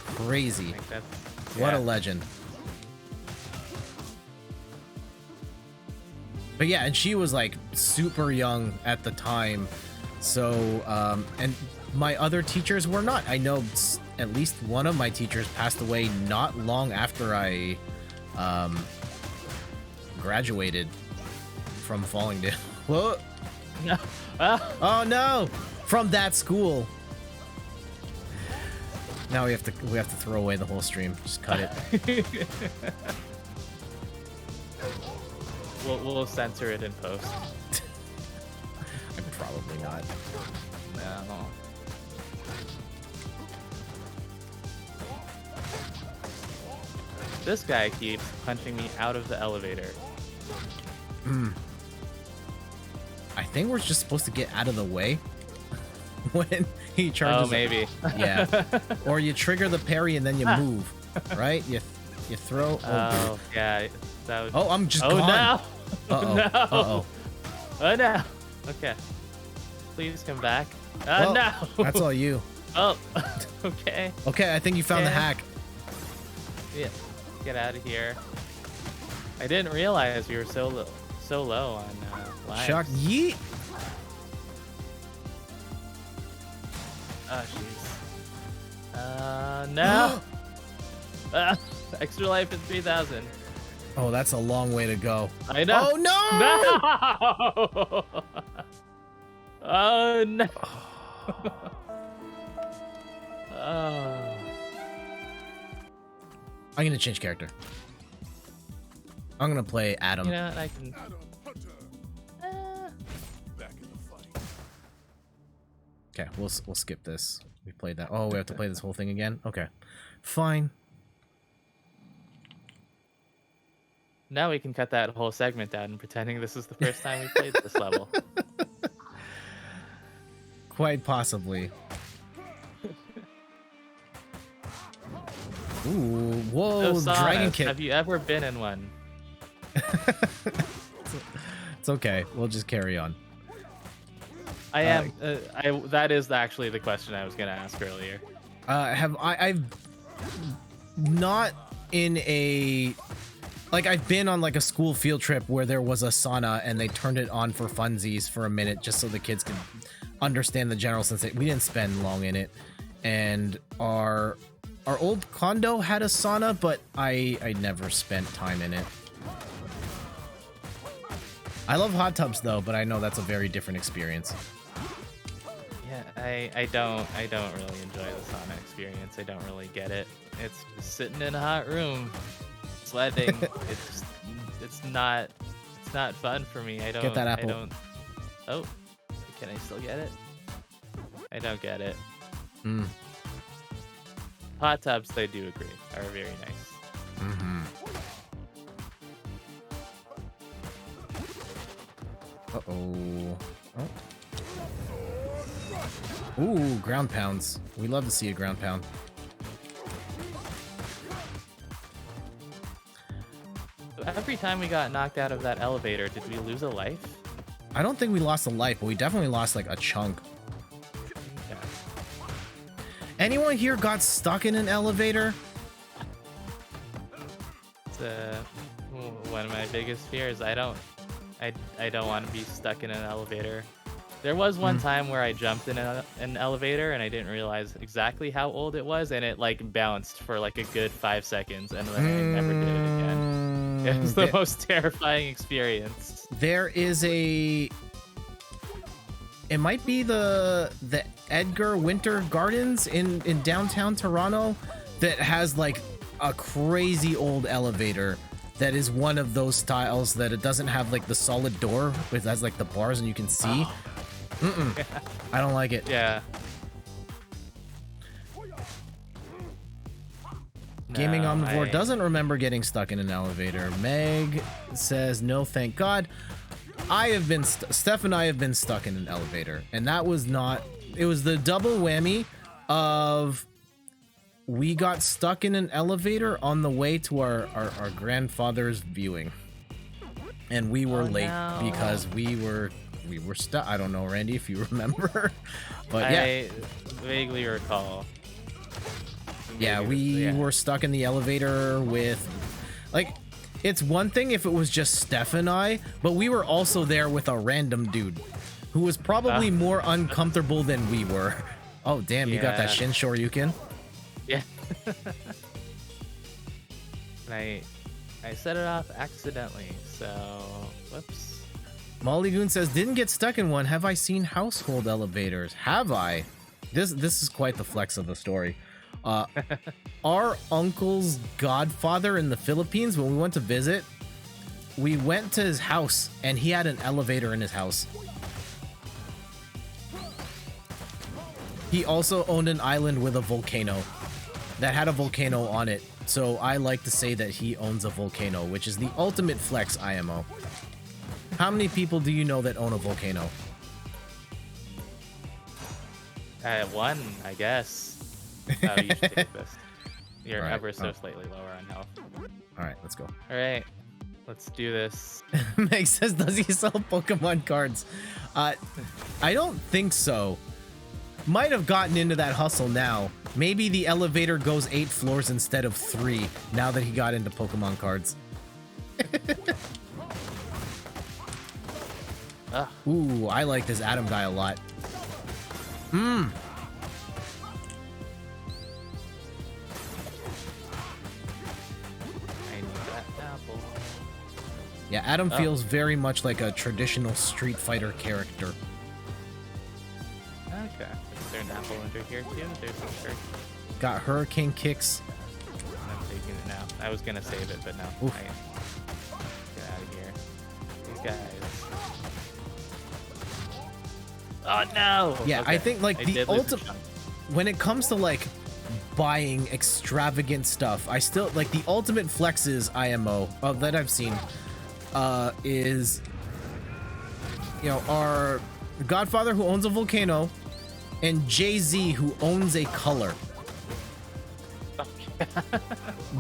Crazy. Like that's, What a yeah. legend. But yeah, and she was like super young at the time. So, and my other teachers were not. I know at least one of my teachers passed away not long after I graduated from falling down. Whoa. No. Ah. Oh no! From that school. Now we have to throw away the whole stream. Just cut it. We'll censor it in post. I'm probably not. No. This guy keeps punching me out of the elevator. I think we're just supposed to get out of the way when he charges. Oh, maybe. Yeah. Or you trigger the parry and then you move, right? You throw. Oh, yeah. That would... Oh, I'm just Oh, gone. no. Uh-oh. No. Uh-oh. Oh, no. Okay. Please come back. Well, No. That's all you. Oh, okay. Okay, I think you found the Yeah. hack. Yeah. Get out of here. I didn't realize we were so low on lives. Shock yeet. Oh, jeez. No. Extra life is 3,000. Oh, that's a long way to go. I know. Oh no! No! Oh no! Oh. I'm gonna change character. I'm gonna play Adam. You know what? I can. Okay, we'll skip this. We played that. Oh, we have to play this whole thing again. Okay, fine. Now we can cut that whole segment out and pretending this is the first time we played this level. Quite possibly. Ooh, whoa, So, dragon Saunas, kick. have you ever been in one? It's okay. We'll just carry on. I am. That is actually the question I was gonna ask earlier. I've not in a, like, I've been on like a school field trip where there was a sauna and they turned it on for funsies for a minute just so the kids could understand the general sensation. We didn't spend long in it, and our old condo had a sauna, but I never spent time in it. I love hot tubs though, but I know that's a very different experience. Yeah, I don't really enjoy the sauna experience. I don't really get it. It's just sitting in a hot room, sweating. it's not fun for me. I don't Get that apple. I don't. Oh, can I still get it? I don't get it. Mm. Hot tubs, I do agree, are very nice. Mm-hmm. Uh-oh. Oh. Ooh, ground pounds. We love to see a ground pound. Every time we got knocked out of that elevator, did we lose a life? I don't think we lost a life, but we definitely lost like a chunk. Okay. Anyone here got stuck in an elevator? It's one of my biggest fears. I don't want to be stuck in an elevator. There was one time where I jumped in an elevator and I didn't realize exactly how old it was, and it like bounced for like a good 5 seconds, and then I never did it again. It was the most terrifying experience. There is a... It might be the Edgar Winter Gardens in downtown Toronto that has like a crazy old elevator that is one of those styles that it doesn't have like the solid door, it has like the bars and you can see. Mm-mm. I don't like it. Yeah. Gaming No, Omnivore doesn't remember getting stuck in an elevator. Meg says no, thank God. I have been Steph and I have been stuck in an elevator, and that was not. It was the double whammy of we got stuck in an elevator on the way to our grandfather's viewing, and we were late because we were stuck. I don't know, Randy, if you remember, but yeah, I vaguely recall. yeah, we were stuck in the elevator with, like, it's one thing if it was just Steph and I, but we were also there with a random dude who was probably more uncomfortable than we were. Oh damn, you got that Shin Shoryuken? Yeah. And I set it off accidentally, so whoops. Mollygoon says, didn't get stuck in one. Have I seen household elevators? Have I? This is quite the flex of the story. Our uncle's godfather in the Philippines, when we went to visit, we went to his house and he had an elevator in his house. He also owned an island with a volcano that had a volcano on it. So I like to say that he owns a volcano, which is the ultimate flex IMO. How many people do you know that own a volcano? One, I guess. Oh, you should take this. You're Right. ever so slightly lower on health. All right, let's go. All right, let's do this. Meg says, does he sell Pokemon cards? I don't think so. Might have gotten into that hustle now. Maybe the elevator goes 8 floors instead of 3 now that he got into Pokemon cards. Ooh, I like this Adam guy a lot. I need that apple. Yeah, Adam feels very much like a traditional Street Fighter character. Okay. Is there an apple under here too? There's some sure. Got hurricane kicks. I'm taking it now. I was gonna save it, but no. Oof. Get out of here. These guys. Oh no! Yeah, Okay. I think like I the did lose a ultimate, chunk. when it comes to like buying extravagant stuff, I still like the ultimate flexes IMO that I've seen is, you know, our godfather who owns a volcano and Jay-Z who owns a color.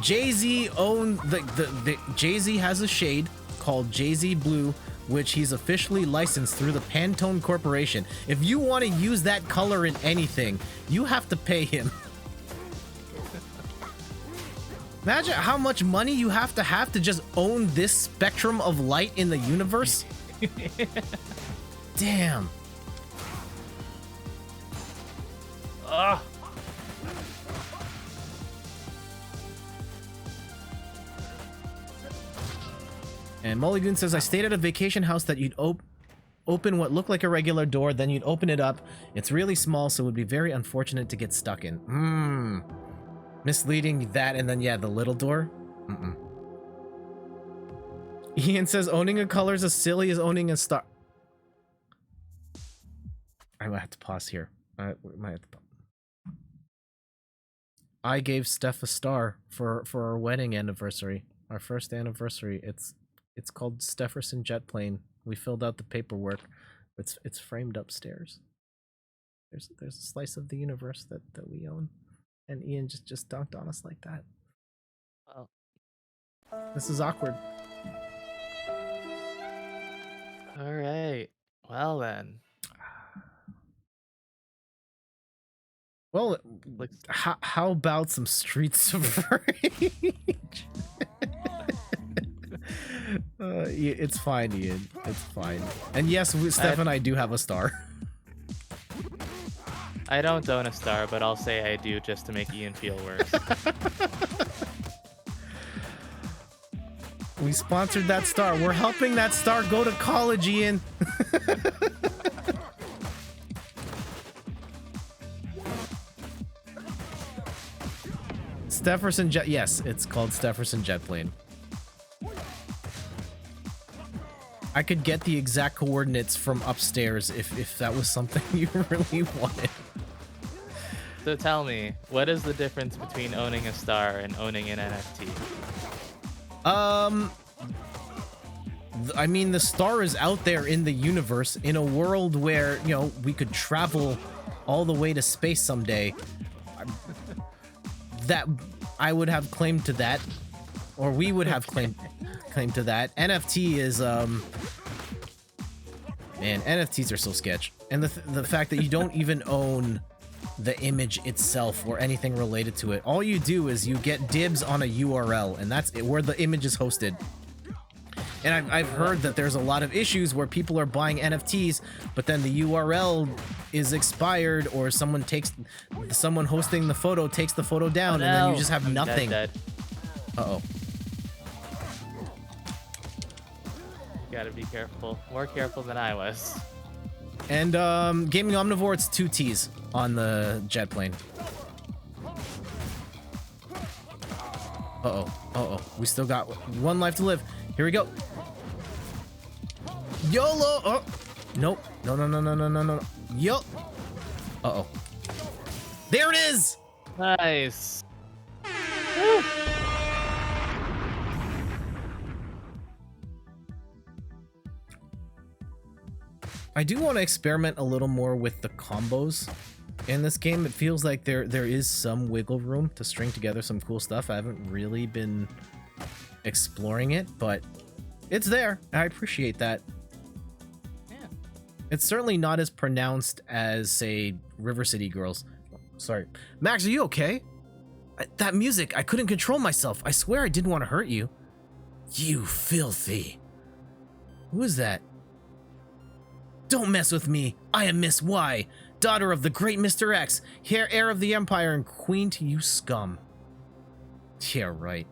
Jay-Z owns the Jay-Z has a shade called Jay-Z Blue, which he's officially licensed through the Pantone Corporation. If you want to use that color in anything, you have to pay him. Imagine how much money you have to just own this spectrum of light in the universe. Damn. Ugh. And Mulligan says, I stayed at a vacation house that you'd open what looked like a regular door, then you'd open it up. It's really small, so it would be very unfortunate to get stuck in. Misleading that, and then, yeah, the little door. Ian says, owning a color is as silly as owning a star. I might have to pause here. I gave Steph a star for our wedding anniversary. Our first anniversary. It's called Stefferson Jet Plane. We filled out the paperwork. It's framed upstairs. There's a slice of the universe that we own, and Ian just dunked on us like that. Well, This is awkward. all right. Well then. Well, Looks- how about some Streets of Rage? It's fine, Ian. It's fine. And yes, Steph and I do have a star. I don't own a star, but I'll say I do just to make Ian feel worse. We sponsored that star. We're helping that star go to college, Ian. Stefferson Jet. Yes, it's called Stefferson Jet Plane. I could get the exact coordinates from upstairs if that was something you really wanted. So tell me, what is the difference between owning a star and owning an NFT? I mean, the star is out there in the universe in a world where, you know, we could travel all the way to space someday. that I would have claimed to that, or we would have claim to that. NFT is man, NFTs are so sketch, and the fact that you don't even own the image itself or anything related to it. All you do is you get dibs on a URL, and that's where the image is hosted. And I've heard that there's a lot of issues where people are buying NFTs, but then the URL is expired, or someone hosting the photo takes the photo down, and then you just have nothing. Dead. Uh-oh. Gotta be careful. More careful than I was. And Gaming Omnivore, it's 2 T's on the jet plane. Uh-oh. Uh-oh. We still got 1 life to live. Here we go. YOLO! Oh! Nope. No, no, no, no, no, no, no. Yo! Uh-oh. There it is! Nice. I do want to experiment a little more with the combos in this game. It feels like there is some wiggle room to string together some cool stuff. I haven't really been exploring it, but it's there. I appreciate that. Yeah. It's certainly not as pronounced as, say, River City Girls. Sorry. Max, are you okay? That music, I couldn't control myself. I swear I didn't want to hurt you. You filthy. Who is that? Don't mess with me. I am Miss Y, daughter of the great Mr. X, heir of the Empire, and queen to you scum. Yeah, right.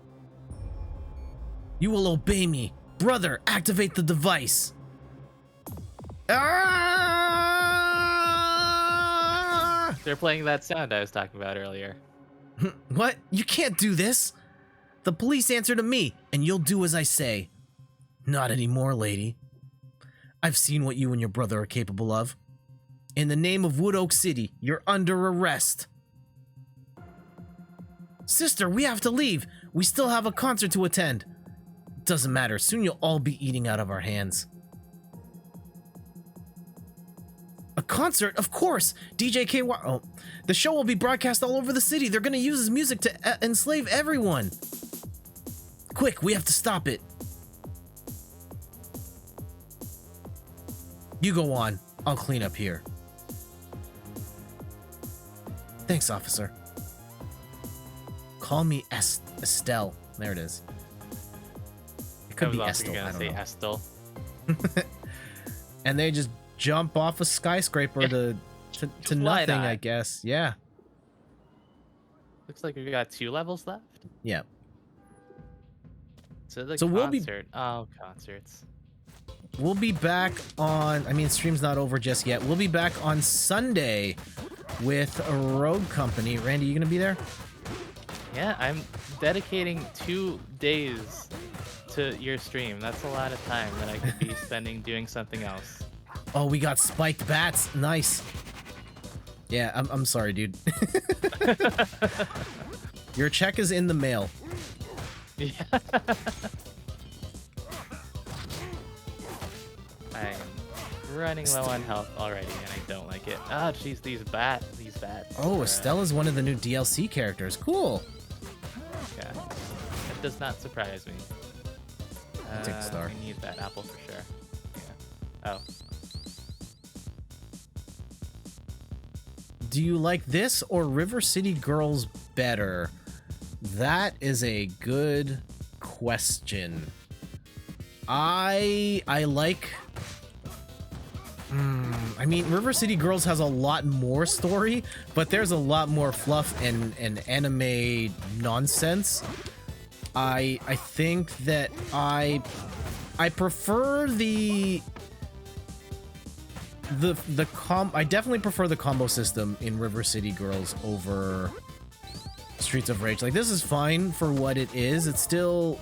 You will obey me. Brother, activate the device. Ah! They're playing that sound I was talking about earlier. What? You can't do this. The police answer to me, and you'll do as I say. Not anymore, lady. I've seen what you and your brother are capable of. In the name of Wood Oak City, you're under arrest. Sister, we have to leave. We still have a concert to attend. Doesn't matter. Soon you'll all be eating out of our hands. A concert? Of course. DJ KY. Oh, the show will be broadcast all over the city. They're going to use his music to enslave everyone. Quick, we have to stop it. You go on. I'll clean up here. Thanks, officer. Call me Estelle. There it is. It could be Estelle. I don't know. Estelle. And they just jump off a skyscraper to nothing, I guess. Yeah. Looks like we got 2 levels left. Yeah. So the So concert. Oh, concerts. We'll be back on, I mean, stream's not over just yet. We'll be back on Sunday with a Rogue Company. Randy, you gonna be there? Yeah, I'm dedicating 2 days to your stream. That's a lot of time that I could be spending doing something else. Oh, we got spiked bats. Nice. Yeah, I'm sorry, dude. Your check is in the mail. Yeah. I'm running low on health already, and I don't like it. Oh, jeez, these bats. Oh, Estella's one of the new DLC characters. Cool. Yeah, that does not surprise me. I'll take the star. We need that apple for sure. Yeah. Oh. Do you like this or River City Girls better? That is a good question. I like... I mean, River City Girls has a lot more story, but there's a lot more fluff and anime nonsense. I think that I prefer I definitely prefer the combo system in River City Girls over Streets of Rage. Like, this is fine for what it is. It's still...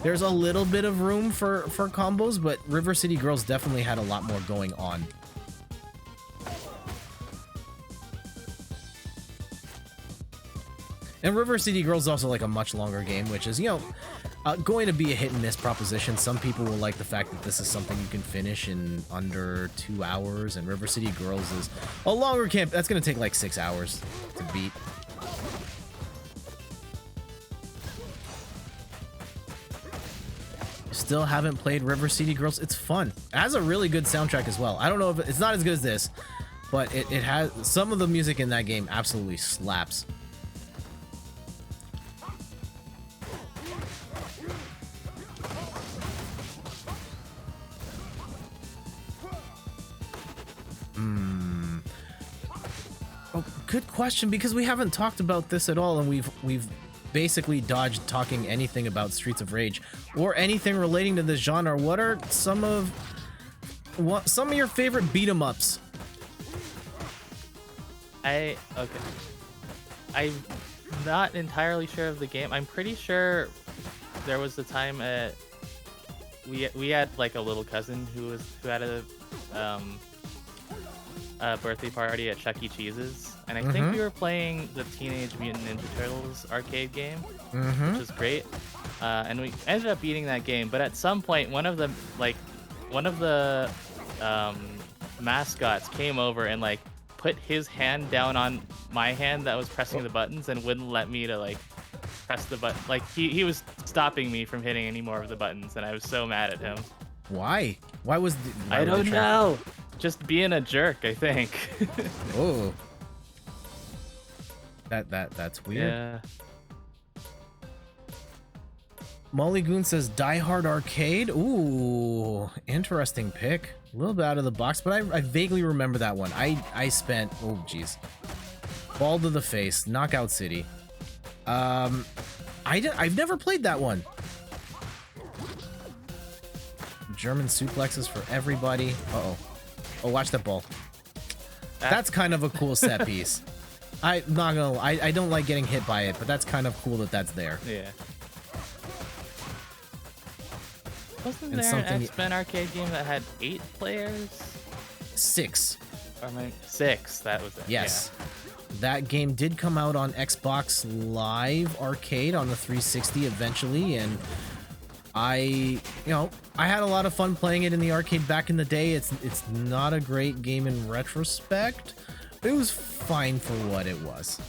There's a little bit of room for combos, but River City Girls definitely had a lot more going on. And River City Girls is also like a much longer game, which is, you know, going to be a hit and miss proposition. Some people will like the fact that this is something you can finish in under 2 hours, and River City Girls is a longer camp. That's going to take like 6 hours to beat. still haven't played River City Girls, it's fun. It has a really good soundtrack as well. I don't know if it's not as good as this, but it has some of the music in that game absolutely slaps. Oh, good question, because we haven't talked about this at all, and we've basically dodged talking anything about Streets of Rage or anything relating to this genre. What are some of your favorite beat 'em ups? I'm not entirely sure of the game. I'm pretty sure there was a time we had like a little cousin who had a birthday party at Chuck E. Cheese's, and I think we were playing the Teenage Mutant Ninja Turtles arcade game, which is great, and we ended up beating that game. But at some point, one of the mascots came over and like put his hand down on my hand that was pressing the buttons and wouldn't let me to like press the button. Like he was stopping me from hitting any more of the buttons, and I was so mad at him. Why? Why was I don't know. Just being a jerk, I think. Oh. That's weird. Yeah. Molly Goon says Die Hard Arcade. Ooh, interesting pick. A little bit out of the box, but I vaguely remember that one. I spent, oh geez, ball to the face, Knockout City. I've never played that one. German suplexes for everybody. Uh-oh. Oh, watch that ball. That's kind of a cool set piece. I'm not gonna lie, I don't like getting hit by it, but that's kind of cool that that's there. Yeah. Wasn't there an X-Men arcade game that had 8 players? 6. Or 6, that was it. Yes. Yeah. That game did come out on Xbox Live Arcade on the 360 eventually, and I had a lot of fun playing it in the arcade back in the day. It's not a great game in retrospect, but it was fine for what it was.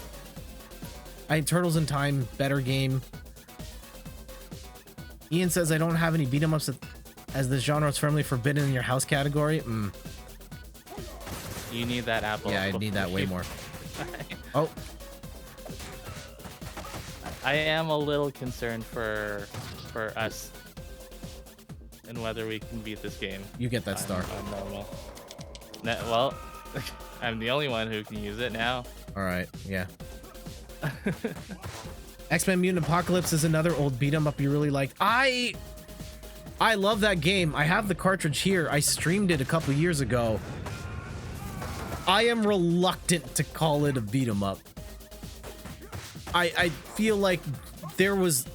Turtles in Time, better game. Ian says, I don't have any beat 'em ups as the genre is firmly forbidden in your house category. You need that apple. Yeah, I need that way more. Oh. I am a little concerned for us and whether we can beat this game. You get that star. On normal. Well, I'm the only one who can use it now. All right, yeah. X-Men Mutant Apocalypse is another old beat 'em up you really liked. I love that game. I have the cartridge here. I streamed it a couple years ago. I am reluctant to call it a beat 'em up. I feel like there was,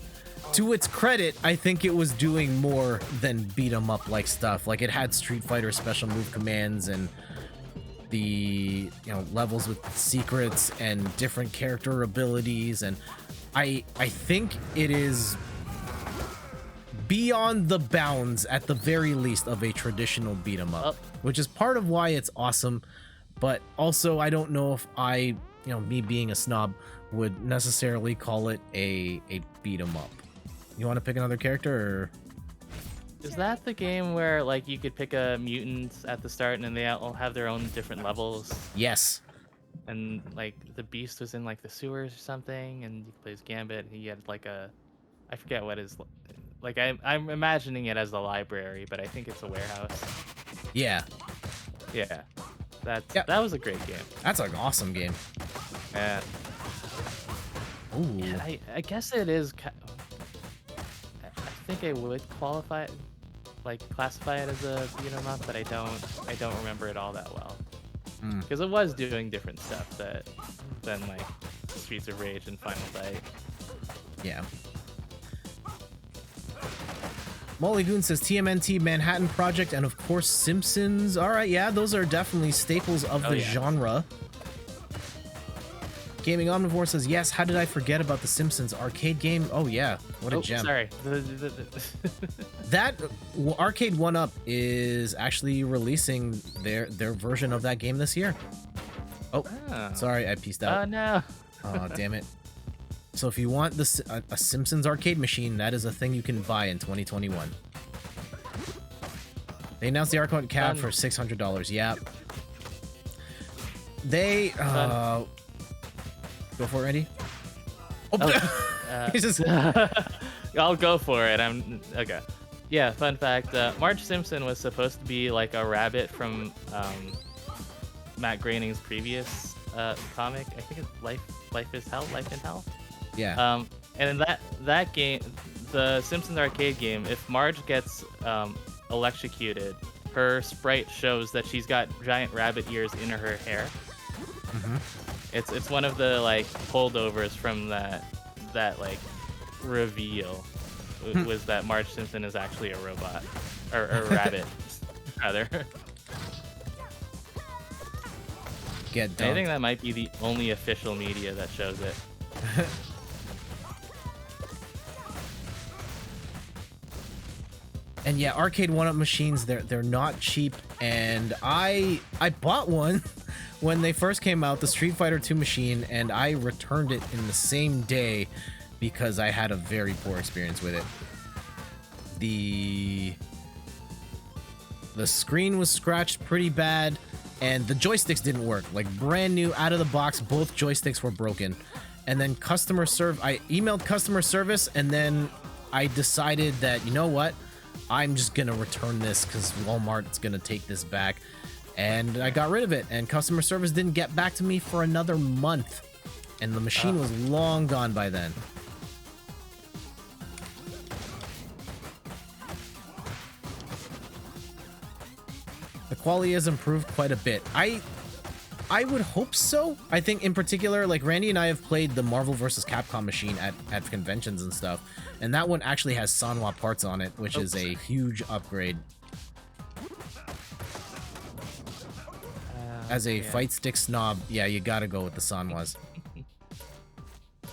to its credit, I think it was doing more than beat 'em up like stuff. Like it had Street Fighter special move commands and the levels with secrets and different character abilities, and I think it is beyond the bounds, at the very least, of a traditional beat 'em up, which is part of why it's awesome. But also, I don't know if me being a snob, would necessarily call it a beat 'em up. You want to pick another character, or? Is that the game where like you could pick a mutant at the start and then they all have their own different levels? Yes. And like the Beast was in like the sewers or something, and he plays Gambit. And he had like I forget what his, like I'm imagining it as a library, but I think it's a warehouse. Yeah. Yeah. That was a great game. That's an awesome game. Yeah. Ooh. Yeah, I guess it is. I think I would classify it as a beat 'em up, but I don't remember it all that well. Because it was doing different stuff than like Streets of Rage and Final Fight. Yeah. Molly Goon says TMNT, Manhattan Project, and of course Simpsons. All right, yeah, those are definitely staples of the genre. Gaming Omnivore says, yes, how did I forget about the Simpsons arcade game? Oh yeah, what a gem. Sorry. That Arcade 1-Up is actually releasing their version of that game this year. Oh, sorry, I pieced out. Oh no. Oh, damn it. So if you want a Simpsons arcade machine, that is a thing you can buy in 2021. They announced the arcade cab for $600. Yeah. They go for it, Randy. He's just I'll go for it. I'm okay. Yeah, fun fact, Marge Simpson was supposed to be like a rabbit from Matt Groening's previous comic. I think it's Life in Hell. yeah. And in that game, the Simpsons arcade game, if Marge gets electrocuted, her sprite shows that she's got giant rabbit ears in her hair. It's one of the like holdovers from that like reveal was that Marge Simpson is actually a robot or a rabbit rather. Get I dumped. think that might be the only official media that shows it. And yeah, arcade one-up machines, they're not cheap, and I bought one when they first came out, the Street Fighter 2 machine, and I returned it in the same day because I had a very poor experience with it. The screen was scratched pretty bad, and the joysticks didn't work. Like brand new, out of the box, both joysticks were broken. And then I emailed customer service, and then I decided that, you know what? I'm just gonna return this because Walmart's gonna take this back, and I got rid of it, and customer service didn't get back to me for another month, and the machine was long gone by then. The quality has improved quite a bit. I would hope so. I think in particular, like Randy and I have played the Marvel vs. Capcom machine at conventions and stuff, and that one actually has Sanwa parts on it, which is a huge upgrade. As a fight stick snob, yeah, you gotta go with the Sanwas.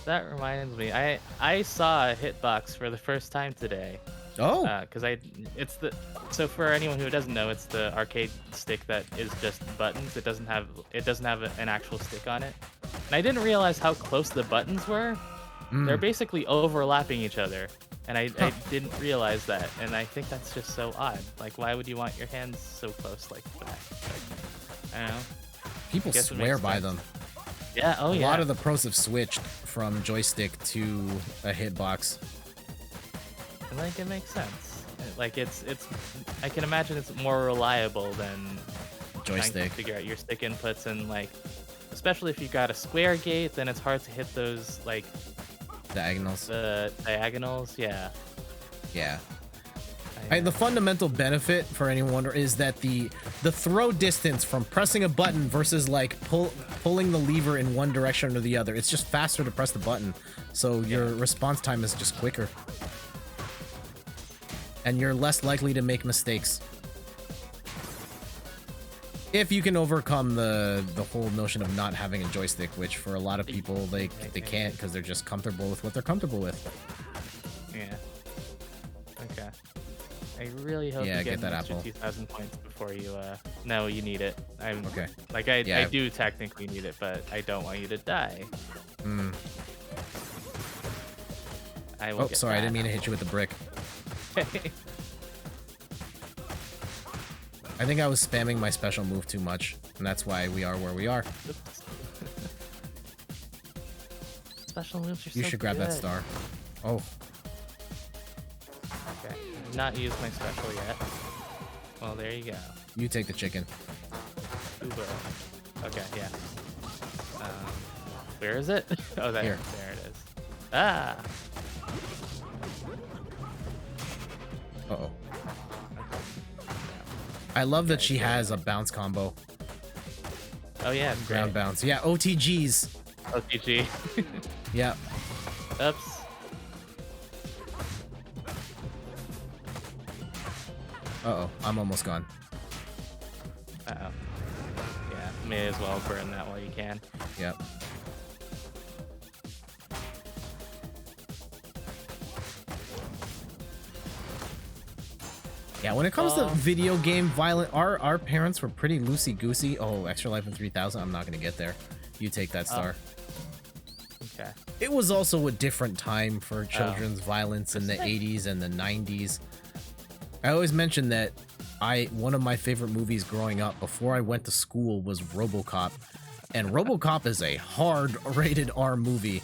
That reminds me, I saw a hitbox for the first time today. Oh, because so for anyone who doesn't know, it's the arcade stick that is just buttons. It doesn't have an actual stick on it. And I didn't realize how close the buttons were. They're basically overlapping each other, and I didn't realize that. And I think that's just so odd. Like, why would you want your hands so close like that? Like, I don't know. people guess it swear makes by sense. them. Yeah. Oh yeah. A lot of the pros have switched from joystick to a hitbox. Like, it makes sense. Like, it's I can imagine it's more reliable than trying Joystick. to figure out your stick inputs, and like, especially if you got a square gate, then it's hard to hit those like Diagonals. the diagonals. Yeah. Yeah. The fundamental benefit for anyone wonder is that the throw distance from pressing a button versus like pulling the lever in one direction or the other, it's just faster to press the button, so your response time is just quicker. And you're less likely to make mistakes. If you can overcome the whole notion of not having a joystick, which for a lot of people they can't because they're just comfortable with what they're comfortable with. Yeah. Okay. I really hope Yeah, you get that an extra apple. 2,000 points before you no, you need it. I'm Okay. Like, I Yeah. do technically need it, but I don't want you to die. I will Oh, get sorry, I that. didn't mean to hit you with the brick. I think I was spamming my special move too much, and that's why we are where we are. Special moves are You so should grab that good. star. Oh, Okay. I've not used my special yet. Well, there you go. you take the chicken. Uber. Okay, yeah. Where is it? Oh, there. Here. There it is. Ah! Uh-oh. I love that she has a bounce combo. Oh, yeah, it's Ground great. bounce. Yeah, OTGs. OTG. Yeah. Oops. Uh-oh, I'm almost gone. Uh-oh. Yeah, may as well burn that while you can. Yep. Yeah, when it comes to video game violence, our parents were pretty loosey-goosey. Oh, Extra Life in 3000, I'm not going to get there. You take that star. Okay. It was also a different time for children's violence in the That's nice. 80s and the 90s. I always mention that one of my favorite movies growing up before I went to school was RoboCop, and RoboCop is a hard rated R movie.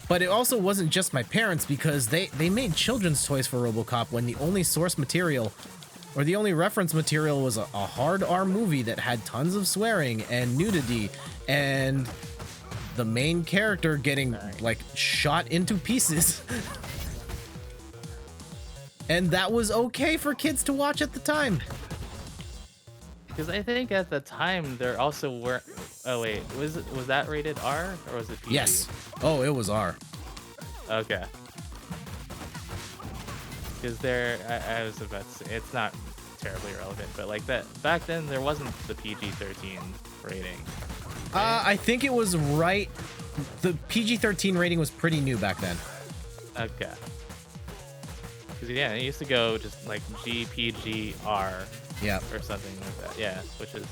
But it also wasn't just my parents, because they made children's toys for RoboCop when the only source material or the only reference material was a hard R movie that had tons of swearing and nudity and the main character getting like shot into pieces. And that was okay for kids to watch at the time. Because I think at the time there also were. Oh wait, was that rated R or was it PG? Yes. Oh, it was R. Okay. Because I was about to say, it's not terribly relevant, but like that back then there wasn't the PG-13 rating. I think it was right. The PG-13 rating was pretty new back then. Okay. Because yeah, it used to go just like GPGR. Yeah. Or something like that. Yeah, which is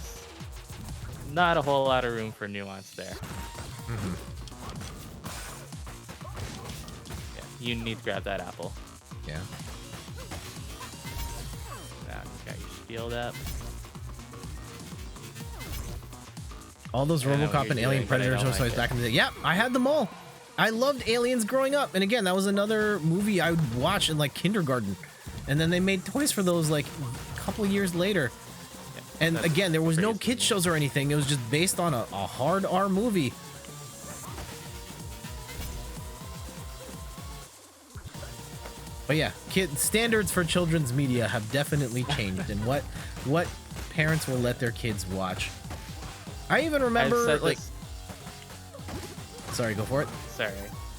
not a whole lot of room for nuance there. Mm-hmm. Yeah, you need to grab that apple. Yeah. Now, got you shield up. All those I know what RoboCop you're and Alien doing, but I Predator don't toys like it. back in the day. Yep, I had them all. I loved Aliens growing up, and again, that was another movie I would watch in like kindergarten, and then they made toys for those like a couple years later. Yeah, And that's again, there was no crazy. kids shows or anything. It was just based on a hard R movie. But yeah, standards for children's media have definitely changed, and what parents will let their kids watch. I even remember said like. this- Sorry, go for it. Sorry.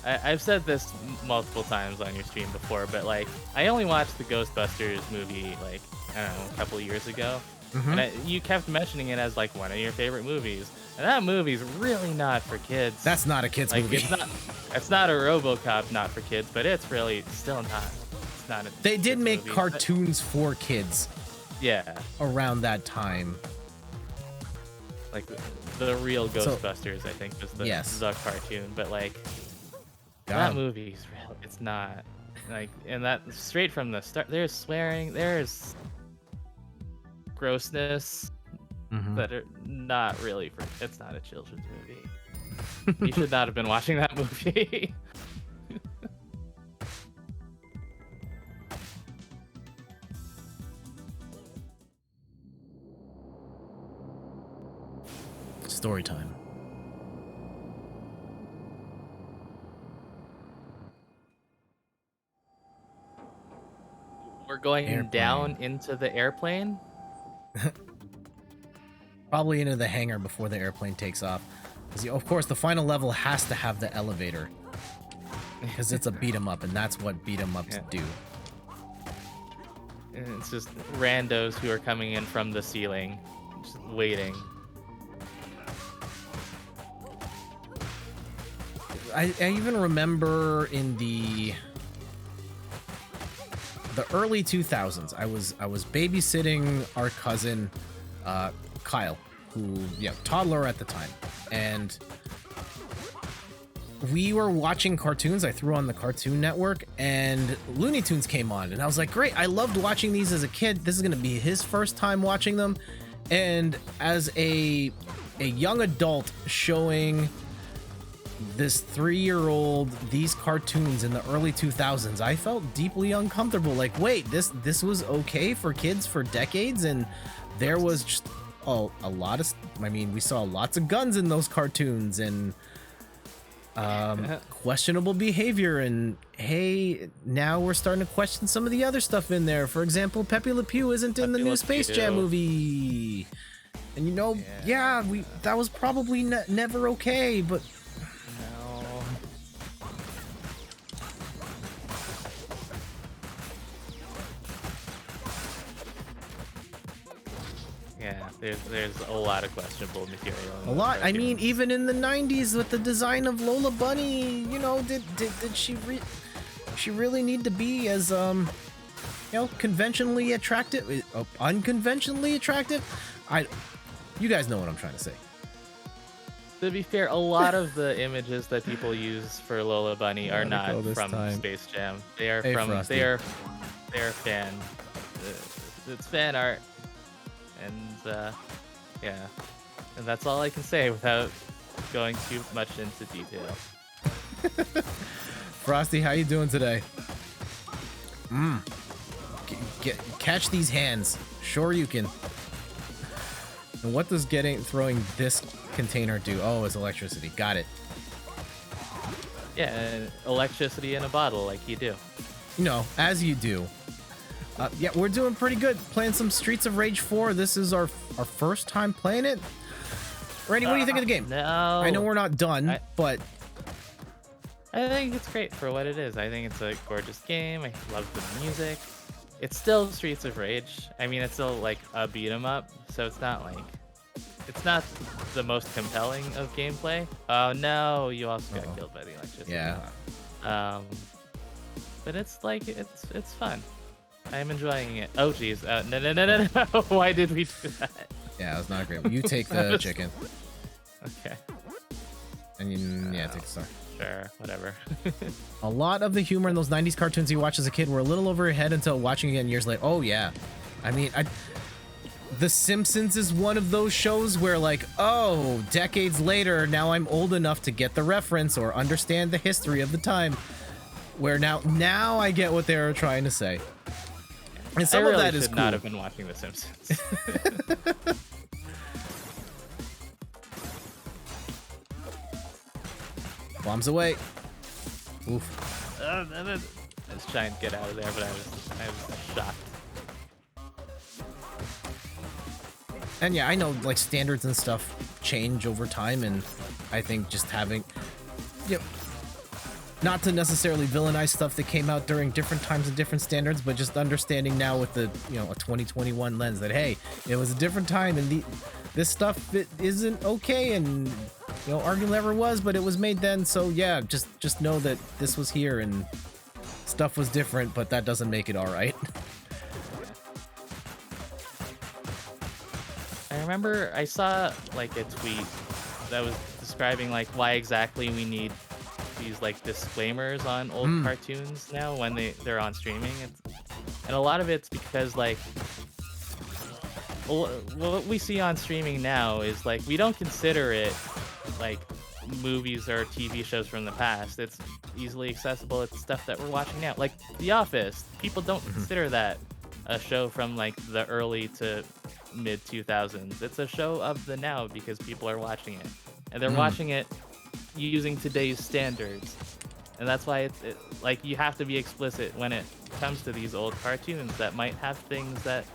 I've said this multiple times on your stream before, but like I only watched the Ghostbusters movie like I don't know a couple of years ago, and you kept mentioning it as like one of your favorite movies, and that movie's really not for kids. That's not a kids like movie. it's not a RoboCop not for kids, but it's really still not. It's not. They did kids make movie, but- cartoons for kids Yeah, around that time. like the real Ghostbusters, I think was Yes. the cartoon, but like. God. That movie's real. It's not like, and that straight from the start. There's swearing. There's grossness that are not really for. It's not a children's movie. You should not have been watching that movie. Story time. We're going Airplane. down into the airplane. Probably into the hangar before the airplane takes off. Because of course the final level has to have the elevator. Because it's a beat 'em up, and that's what beat 'em ups do. And it's just randos who are coming in from the ceiling, just waiting. I even remember in the early 2000s, I was babysitting our cousin Kyle, who toddler at the time, and we were watching cartoons. I threw on the Cartoon Network, and Looney Tunes came on, and I was like, great, I loved watching these as a kid. This is gonna be his first time watching them, and as a young adult showing this 3-year-old these cartoons in the early 2000s, I felt deeply uncomfortable. Like, wait, this was okay for kids for decades, and there was just a lot of, I mean, we saw lots of guns in those cartoons, and questionable behavior, and hey, now we're starting to question some of the other stuff in there. For example, Pepe Le Pew isn't in the Pepe new Le Space Pew. Jam movie, and that was probably never okay, but No. Yeah, there's a lot of questionable material. in a those lot. I mean, cartoons. even in the 90s with the design of Lola Bunny, did she really need to be as conventionally attractive, unconventionally attractive? You guys know what I'm trying to say. To be fair, a lot of the images that people use for Lola Bunny are Gotta not go this from time. Space Jam. They are Hey, from Frosty. they are fan. It's fan art. and yeah, and that's all I can say without going too much into detail. Frosty, how you doing today? Catch these hands. Sure you can. And what does throwing this container do? Oh, it's electricity. Got it. Yeah, and electricity in a bottle, like you do. As you do. Yeah, we're doing pretty good. Playing some Streets of Rage 4. This is our first time playing it. Randy, what do you think of the game? No. I know we're not done, but I think it's great for what it is. I think it's a gorgeous game. I love the music. It's still Streets of Rage. I mean, it's still like a beat 'em up, so it's not the most compelling of gameplay. Oh no, you also got killed by the electricity. yeah. But it's like it's fun. I'm enjoying it. Oh geez, no. Why did we do that? Yeah, that's not great. You take the chicken. Okay. And take the star. Sure, whatever. A lot of the humor in those 90s cartoons you watched as a kid were a little over your head until watching again years later. Oh, yeah. I mean, The Simpsons is one of those shows where, like, oh, decades later, now I'm old enough to get the reference or understand the history of the time. Where now I get what they were trying to say. And some of that is should cool. not have been watching The Simpsons. Bombs away. Oof. I was trying to get out of there, but I was shocked. And yeah, I know like standards and stuff change over time, and I think just having, not to necessarily villainize stuff that came out during different times and different standards, but just understanding now with the, a 2021 lens that, hey, it was a different time and this stuff it isn't okay, and arguably never was, but it was made then. So yeah, just know that this was here and stuff was different, but that doesn't make it all right. I remember I saw like a tweet that was describing like why exactly we need these like disclaimers on old cartoons now when they're on streaming, and a lot of it's because like what we see on streaming now is like we don't consider it like movies or TV shows from the past. It's easily accessible. It's stuff that we're watching now, like The Office. People don't consider that a show from like the early to mid 2000s. It's a show of the now because people are watching it, and they're watching it using today's standards, and that's why it's like you have to be explicit when it comes to these old cartoons that might have things that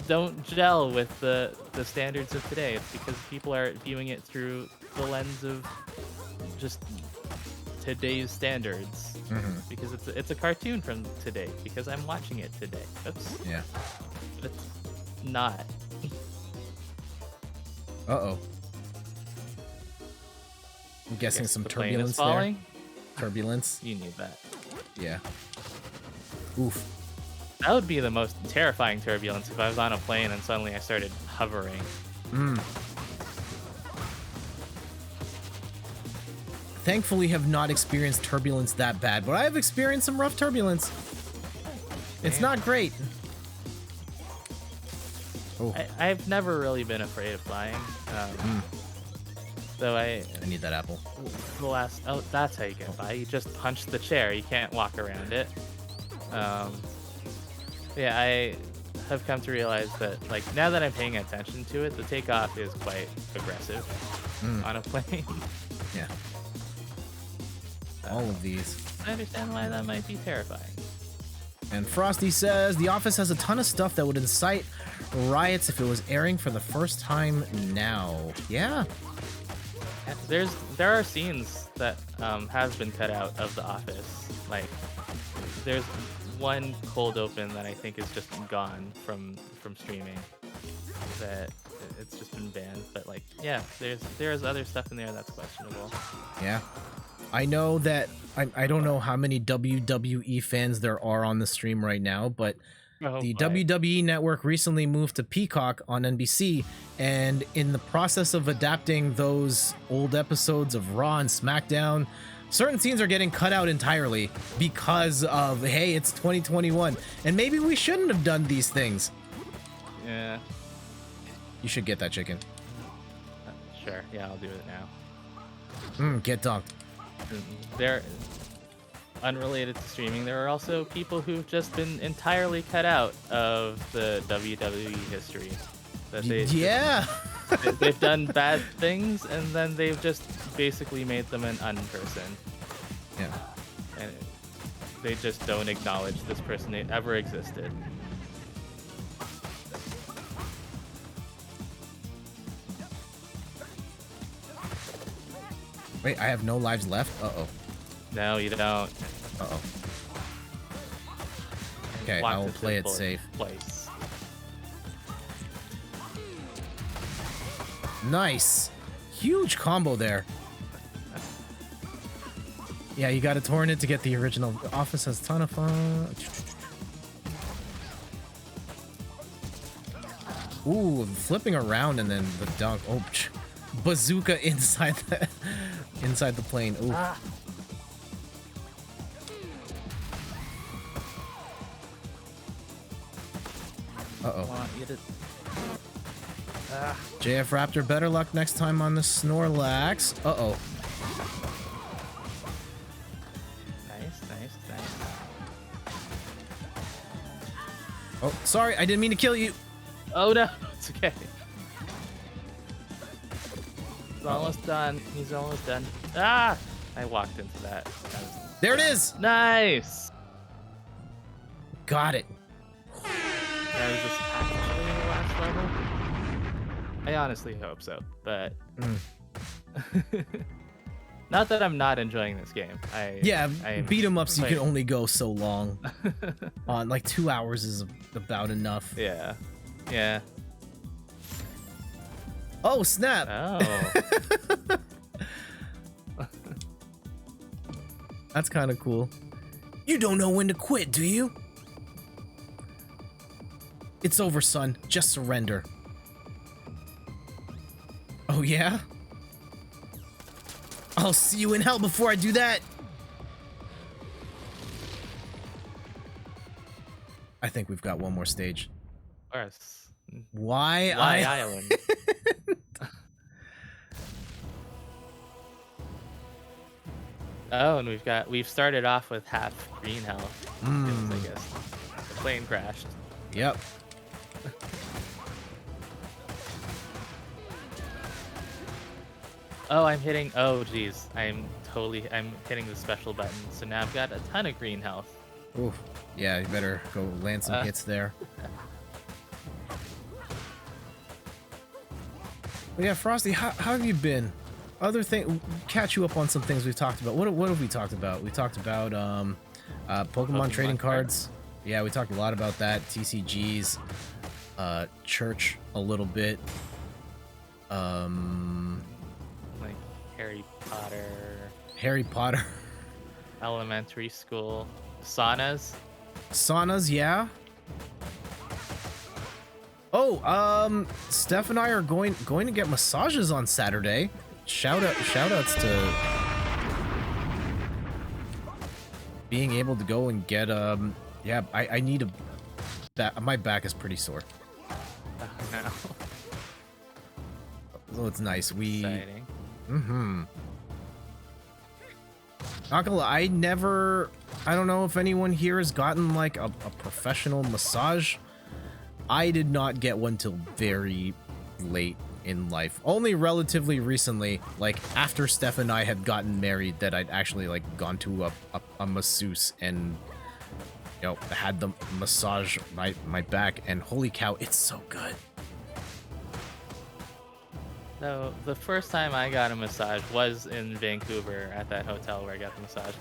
don't gel with the standards of today. It's because people are viewing it through the lens of just today's standards, because it's a cartoon from today because I'm watching it today. Oops. Yeah. It's not. Uh-oh. I'm guessing some the plane is turbulence there. falling. Turbulence. You need that. Yeah. Oof. That would be the most terrifying turbulence if I was on a plane and suddenly I started hovering. Thankfully have not experienced turbulence that bad, but I have experienced some rough turbulence. It's not great. Oh. I've never really been afraid of flying. So I need that apple. That's how you get by. You just punch the chair. You can't walk around it. Yeah, I have come to realize that, like, now that I'm paying attention to it, the takeoff is quite aggressive on a plane. Yeah. All of these. I understand why that might be terrifying. And Frosty says, The Office has a ton of stuff that would incite riots if it was airing for the first time now. Yeah. There are scenes that have been cut out of The Office. Like, there's one cold open that I think is just gone from streaming. That it's just been banned. But like, yeah, there's other stuff in there that's questionable. Yeah. I know that I don't know how many WWE fans there are on the stream right now, but the WWE network recently moved to Peacock on NBC, and in the process of adapting those old episodes of Raw and SmackDown, certain scenes are getting cut out entirely because of, hey, it's 2021, and maybe we shouldn't have done these things. Yeah. You should get that chicken. Sure, yeah, I'll do it now. Get dunked. They're unrelated to streaming. There are also people who've just been entirely cut out of the WWE history. That Yeah. they've done bad things, and then they've just basically made them an unperson. Yeah. And they just don't acknowledge this person ever existed. Wait, I have no lives left? Uh-oh. No, you don't. Uh-oh. Okay, I will play it safe. Place. Nice. Huge combo there. Yeah, you gotta torrent it to get the original. The Office has a ton of fun. Ooh, flipping around and then the dunk. Oh, bazooka inside the plane. Ooh. Uh-oh. Want you to... JF Raptor, better luck next time on the Snorlax. Uh-oh. Nice. Oh, sorry, I didn't mean to kill you. Oh no, it's okay. He's almost done. He's almost done. Ah! I walked into that. There it is. Nice! Got it. That was this actually the last level? I honestly hope so, but... Not that I'm not enjoying this game. Beat 'em ups you can only go so long. Like 2 hours is about enough. Yeah. Oh, snap. Oh. That's kind of cool. You don't know when to quit, do you? It's over, son. Just surrender. Oh, yeah? I'll see you in hell before I do that. I think we've got one more stage. Of course. Why Island? Oh, and we've started off with half green health. I guess the plane crashed. Yep. Oh, I'm hitting. Oh, geez, I'm hitting the special button. So now I've got a ton of green health. Oof. Yeah, you better go land some hits there. But yeah, Frosty, how have you been? Other thing, catch you up on some things we've talked about. What have we talked about? We talked about Pokemon trading cards. Yeah, we talked a lot about that. TCGs, church a little bit. Like Harry Potter. Elementary school. Saunas, yeah. Oh, Steph and I are going to get massages on Saturday. Shoutouts to being able to go and get yeah, I need my back is pretty sore. Oh no. So it's nice. Exciting. Not gonna lie, I don't know if anyone here has gotten like a professional massage. I did not get one till very late in life. Only relatively recently, like after Steph and I had gotten married, that I'd actually like gone to a masseuse and had them massage my back, and holy cow, it's so good. So the first time I got a massage was in Vancouver at that hotel where I got the massage.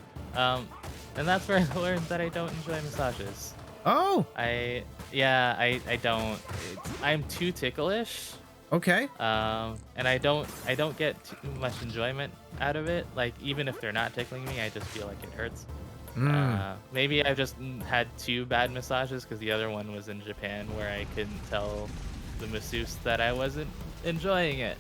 And that's where I learned that I don't enjoy massages. Oh. I don't. I'm too ticklish. Okay. And I don't get too much enjoyment out of it. Like even if they're not tickling me, I just feel like it hurts. Maybe I've just had 2 bad massages because the other one was in Japan where I couldn't tell the masseuse that I wasn't enjoying it.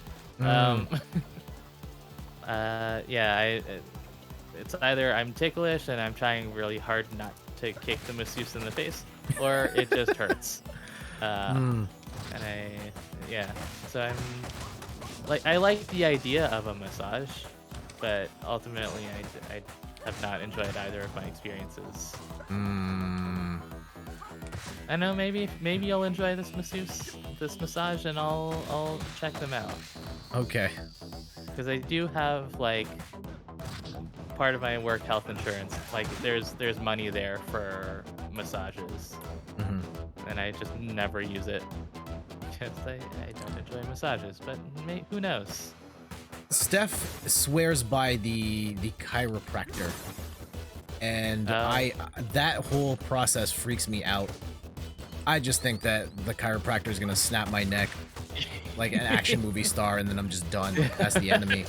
It's either I'm ticklish and I'm trying really hard not to kick the masseuse in the face, or it just hurts. And yeah. So I like the idea of a massage, but ultimately I have not enjoyed either of my experiences. I know maybe you'll enjoy this massage, and I'll check them out. Okay. Because I do have like part of my work health insurance. Like there's money there for massages, and I just never use it because I don't enjoy massages. But who knows? Steph swears by the chiropractor, and that whole process freaks me out. I just think that the chiropractor is gonna snap my neck like an action movie star, and then I'm just done. That's the enemy.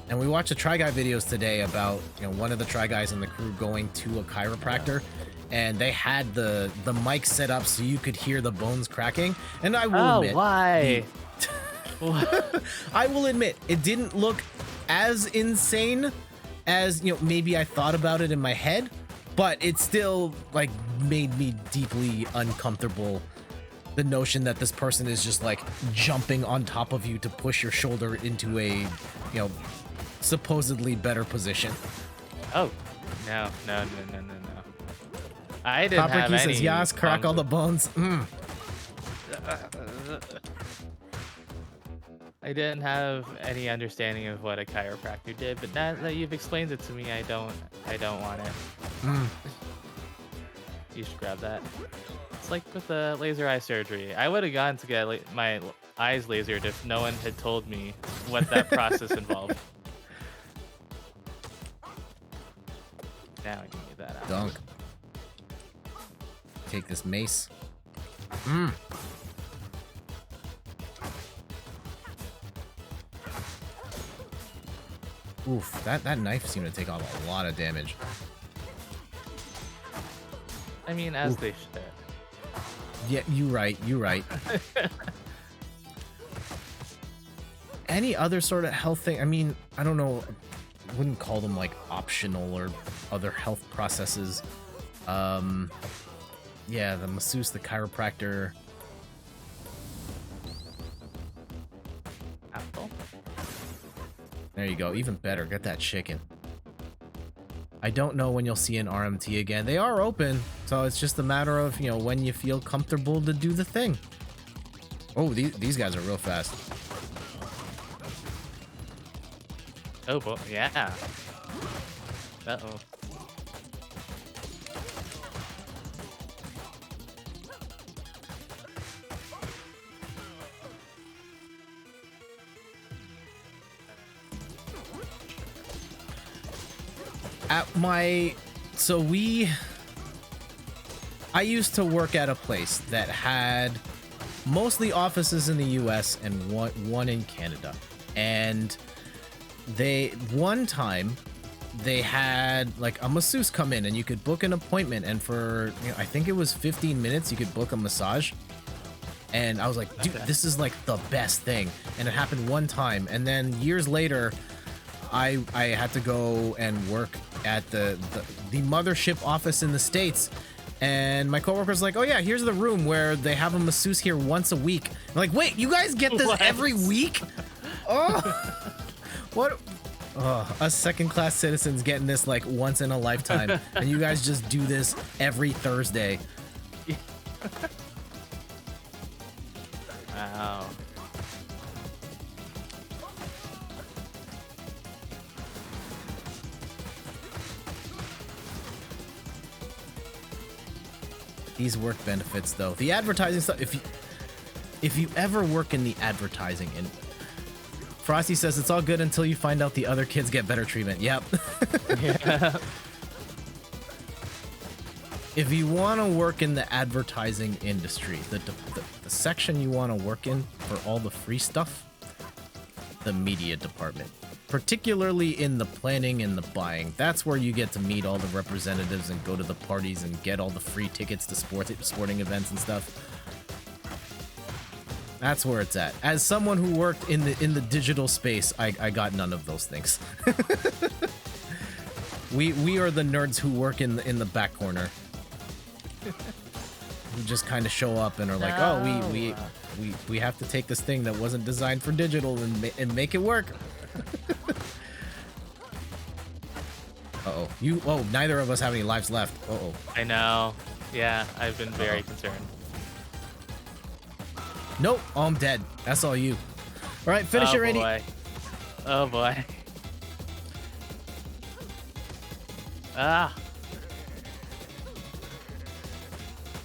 And we watched the Try Guy videos today about, you know, one of the Try Guys in the crew going to a chiropractor, and they had the mic set up so you could hear the bones cracking. And I will admit, why? I will admit, it didn't look as insane as, you know, maybe I thought about it in my head, but it still like made me deeply uncomfortable. The notion that this person is just like jumping on top of you to push your shoulder into a, you know, supposedly better position. Oh, no. I didn't have any. Says, yes, crack all the bones. I didn't have any understanding of what a chiropractor did, but now that you've explained it to me, I don't want it. You should grab that. It's like with the laser eye surgery. I would have gone to get my eyes lasered if no one had told me what that process involved. Now I can get that out. Dunk. Take this mace. Oof, that knife seemed to take off a lot of damage. I mean, as they should. Yeah, you're right. Any other sort of health thing? I mean, I don't know. I wouldn't call them like optional or other health processes. Yeah, the masseuse, the chiropractor. Apple. There you go. Even better. Get that chicken. I don't know when you'll see an RMT again. They are open, so it's just a matter of, you know, when you feel comfortable to do the thing. Oh, these guys are real fast. Oh, boy. Yeah. Uh-oh. I used to work at a place that had mostly offices in the US and one in Canada. And one time they had like a masseuse come in, and you could book an appointment, and for, you know, I think it was 15 minutes you could book a massage. And I was like, dude, this is like the best thing. And it happened one time, and then years later I had to go and work at the mothership office in the States, and my coworker's like, oh yeah, here's the room where they have a masseuse here once a week. I'm like, wait, you guys get this every week? Oh, what? Us second-class citizens getting this like once in a lifetime, and you guys just do this every Thursday. Wow. These work benefits, though. The advertising stuff, if you ever work in the advertising, and Frosty says it's all good until you find out the other kids get better treatment. Yep. Yeah. If you want to work in the advertising industry, the section you want to work in for all the free stuff, the media department. Particularly in the planning and the buying. That's where you get to meet all the representatives and go to the parties and get all the free tickets to sporting events and stuff. That's where it's at. As someone who worked in the digital space, I got none of those things. We are the nerds who work in the back corner. who just kind of show up and are like, oh, we have to take this thing that wasn't designed for digital and make it work. Uh-oh. Neither of us have any lives left. Uh-oh. I know. Yeah, I've been very concerned. Nope. Oh, I'm dead. That's all you. All right, finish it, Randy. Boy. Oh, boy. Ah.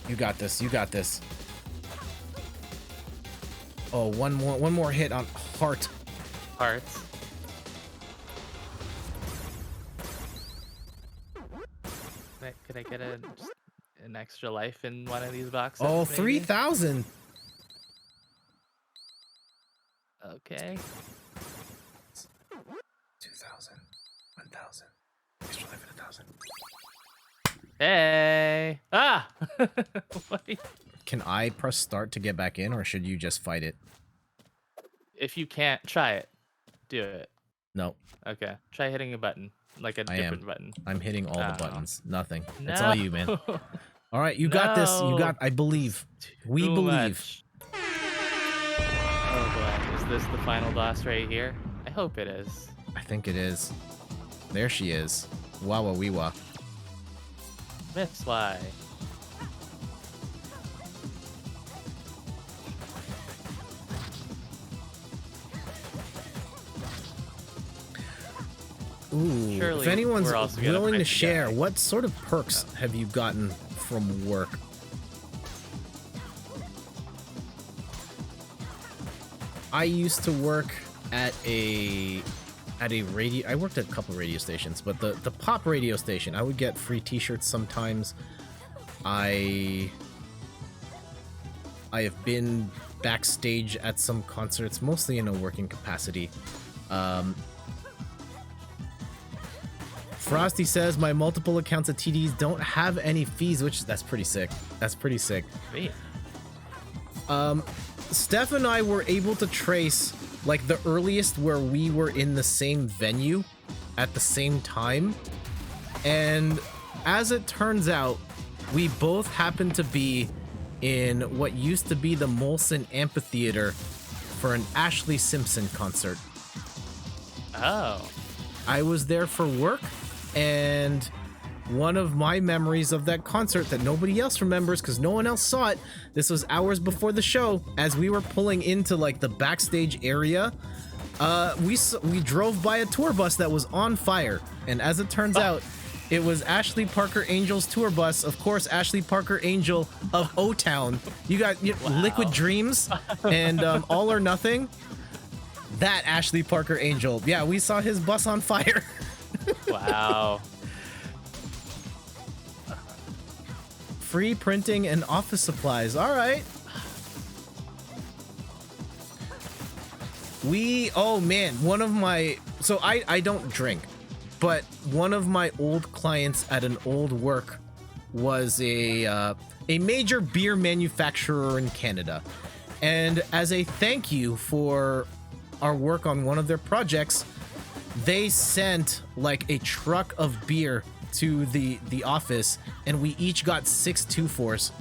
You got this. You got this. Oh, one more hit on heart. Hearts. Could I get an extra life in one of these boxes? Oh, maybe? 3,000. Okay. 2,000. 1,000. Extra life at 1,000. Hey! Ah! What are you- Can I press start to get back in, or should you just fight it? If you can't, try it. Do it. No, Okay. Try hitting a button. Like a different button. I'm hitting all the Oh. buttons. Nothing. No. It's all you, man. All right, you got this. You got. I believe. We Too believe. much. Oh boy. Is this the final boss right here? I hope it is. I think it is. There she is. Wawa weewa. Miss Y. Ooh. Surely If anyone's we're also gonna willing to fight share, together. what sort of perks have you gotten from work? I used to work at a radio. I worked at a couple radio stations, but the pop radio station, I would get free T-shirts sometimes. I have been backstage at some concerts, mostly in a working capacity. Frosty says my multiple accounts of TDs don't have any fees, which that's pretty sick. That's pretty sick. Wait. Steph and I were able to trace like the earliest where we were in the same venue at the same time. And as it turns out, we both happened to be in what used to be the Molson Amphitheater for an Ashley Simpson concert. Oh. I was there for work, and one of my memories of that concert that nobody else remembers because no one else saw it, this was hours before the show, as we were pulling into like the backstage area, we drove by a tour bus that was on fire, and as it turns out, it was Ashley Parker Angel's tour bus. Of course, Ashley Parker Angel of O-Town. You got Liquid Dreams and All or Nothing. That Ashley Parker Angel. Yeah, we saw his bus on fire. Wow. Free printing and office supplies. All right. Oh man, one of my, so I don't drink, but one of my old clients at an old work was a major beer manufacturer in Canada. And as a thank you for our work on one of their projects, they sent like a truck of beer to the office, and we each got 6 2-4s.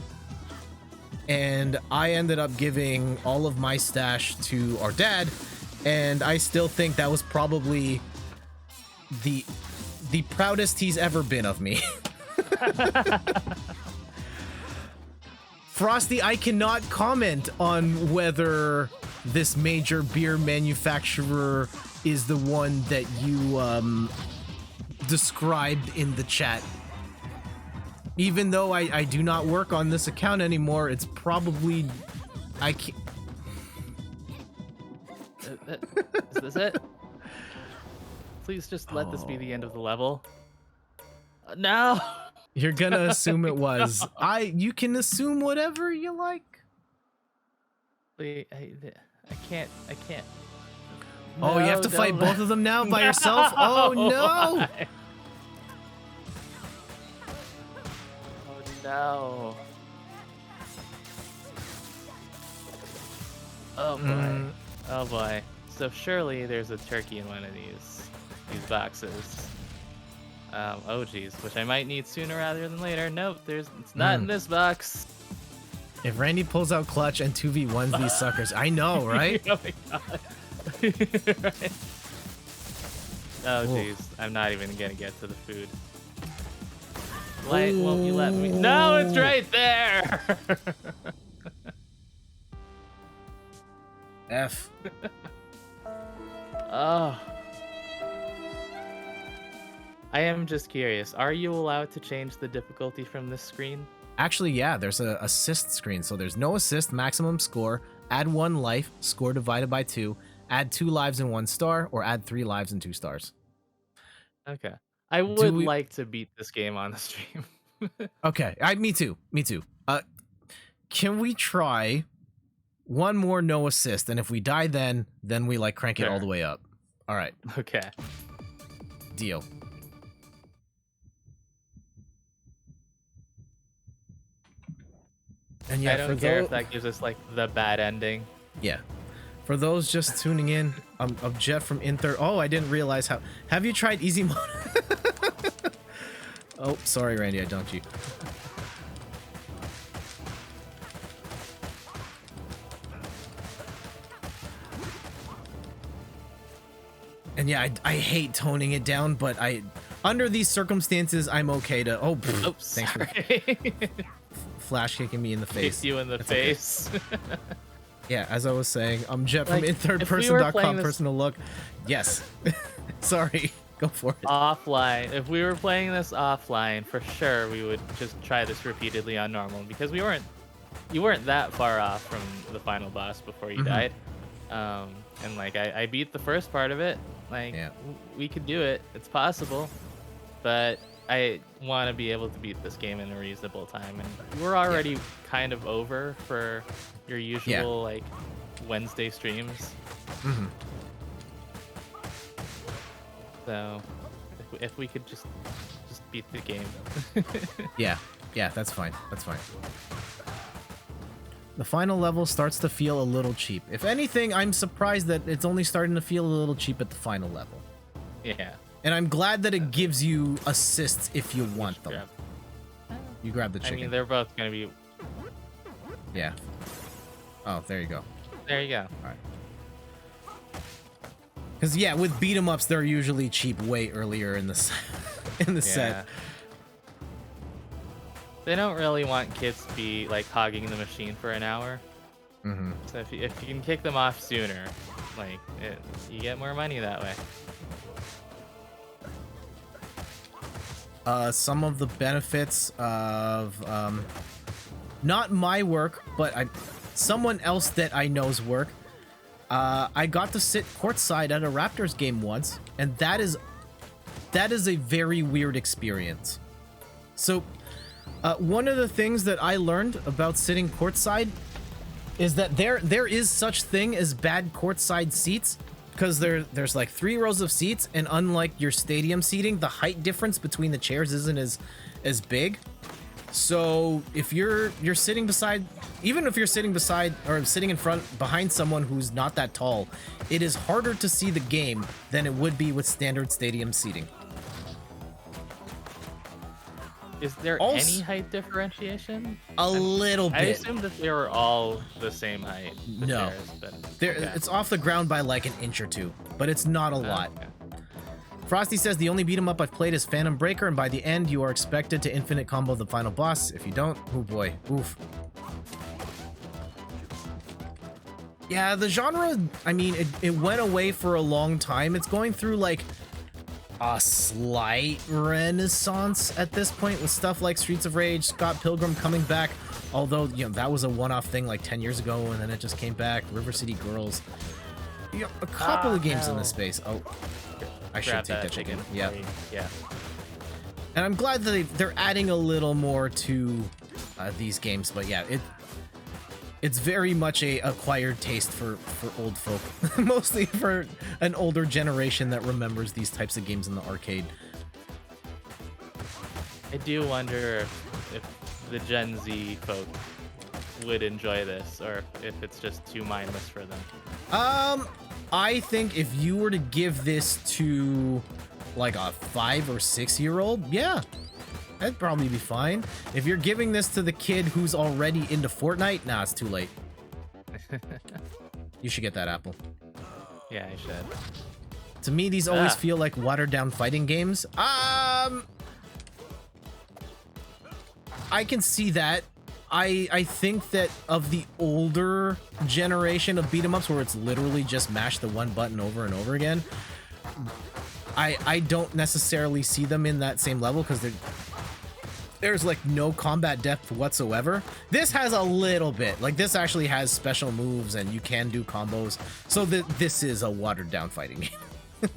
And I ended up giving all of my stash to our dad, and I still think that was probably the proudest he's ever been of me. Frosty, I cannot comment on whether this major beer manufacturer is the one that you described in the chat. Even though I do not work on this account anymore, it's probably... I can't... Is this it? Please just let this be the end of the level. No! You're gonna assume it was. You can assume whatever you like. Wait, I can't. Oh, you have to fight both of them now by yourself? Oh, no! Oh, no. Oh, boy. Oh, boy. So surely there's a turkey in one of these boxes. Oh, geez. Which I might need sooner rather than later. Nope, it's not in this box. If Randy pulls out clutch and 2v1s these suckers, I know, right? Oh my god. Right. Oh jeez, I'm not even gonna get to the food. Light, won't you let me? No, it's right there. F. Oh. I am just curious. Are you allowed to change the difficulty from this screen? Actually, yeah, there's a assist screen. So there's no assist, maximum score, add 1 life, score divided by 2, add 2 lives and 1 star, or add 3 lives and 2 stars. Okay. I would like to beat this game on the stream. Okay, me too. Can we try one more no assist? And if we die then we like crank it all the way up. All right. Okay. Deal. And yeah, I don't care if that gives us like the bad ending. Yeah. For those just tuning in, I'm Jeff from Inter. Oh, I didn't realize how. Have you tried easy mode? Oh, sorry, Randy, I dunked you. And yeah, I hate toning it down, but under these circumstances, I'm okay to. Oh, oops, thanks for flash kicking me in the face. Kicked you in the face. Okay. Yeah, as I was saying, I'm Jet Like, from inthirdperson.com. Personal look. Yes. Sorry. Go for it. Offline. If we were playing this offline, for sure we would just try this repeatedly on normal because you weren't that far off from the final boss before you died. And like I beat the first part of it. Like we could do it. It's possible. But I want to be able to beat this game in a reasonable time, and we're already kind of over for your usual like Wednesday streams. So if we could just beat the game. yeah, that's fine. That's fine. The final level starts to feel a little cheap. If anything, I'm surprised that it's only starting to feel a little cheap at the final level. Yeah. And I'm glad that it gives you assists if you want them. You grab the chicken. I mean, they're both gonna be. Yeah. Oh, there you go. There you go. All right. Because yeah, with beat 'em ups, they're usually cheap way earlier in the set. They don't really want kids to be like hogging the machine for an hour. So if you can kick them off sooner, like you get more money that way. Some of the benefits of not my work, but someone else that I know's work. I got to sit courtside at a Raptors game once, and that is a very weird experience. So, one of the things that I learned about sitting courtside is that there is such thing as bad courtside seats, because there's like 3 rows of seats, and unlike your stadium seating, the height difference between the chairs isn't as big. So if you're sitting beside, even if you're sitting beside or sitting in front behind someone who's not that tall, it is harder to see the game than it would be with standard stadium seating. Is there any height differentiation? A little bit. I assumed that they were all the same height. No. It's off the ground by like an inch or 2, but it's not a lot. Okay. Frosty says the only beat 'em up I've played is Phantom Breaker, and by the end you are expected to infinite combo the final boss. If you don't, oh boy, oof. Yeah, the genre, I mean, it went away for a long time. It's going through like a slight renaissance at this point with stuff like Streets of Rage, Scott Pilgrim coming back, although, you know, that was a one-off thing like 10 years ago, and then it just came back. River City Girls. You know, a couple of games in this space. Oh, I should take that chicken. Yeah. And I'm glad that they're adding a little more to these games, but yeah, it's very much a acquired taste for old folk, mostly for an older generation that remembers these types of games in the arcade. I do wonder if the Gen Z folk would enjoy this, or if it's just too mindless for them. I think if you were to give this to like a 5 or 6 year old, yeah, That'd probably be fine. If you're giving this to the kid who's already into Fortnite, nah, it's too late. You should get that apple. Yeah, I should. To me, these always feel like watered down fighting games. I can see that. I think that of the older generation of beat 'em ups where it's literally just mash the one button over and over again, I don't necessarily see them in that same level because there's like no combat depth whatsoever. This has a little bit. Like this actually has special moves and you can do combos. So this is a watered down fighting game.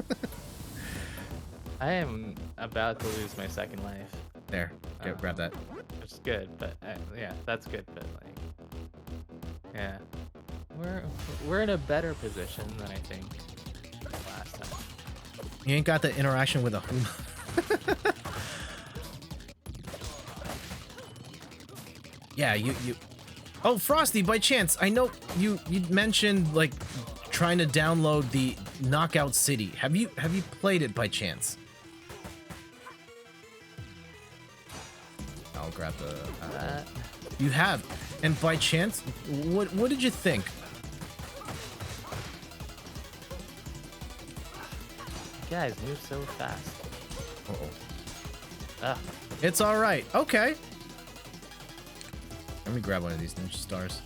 I am about to lose my second life. There, grab that. Which is good, but yeah, that's good. But like, yeah, we're in a better position than I think last time. You ain't got the interaction with a Huma. Yeah, you. Oh, Frosty, by chance, I know you mentioned like trying to download the Knockout City. Have you played it by chance? I'll grab the. You have, and by chance, what did you think? Guys, move so fast. Uh-oh. It's all right. Okay. Let me grab one of these ninja stars.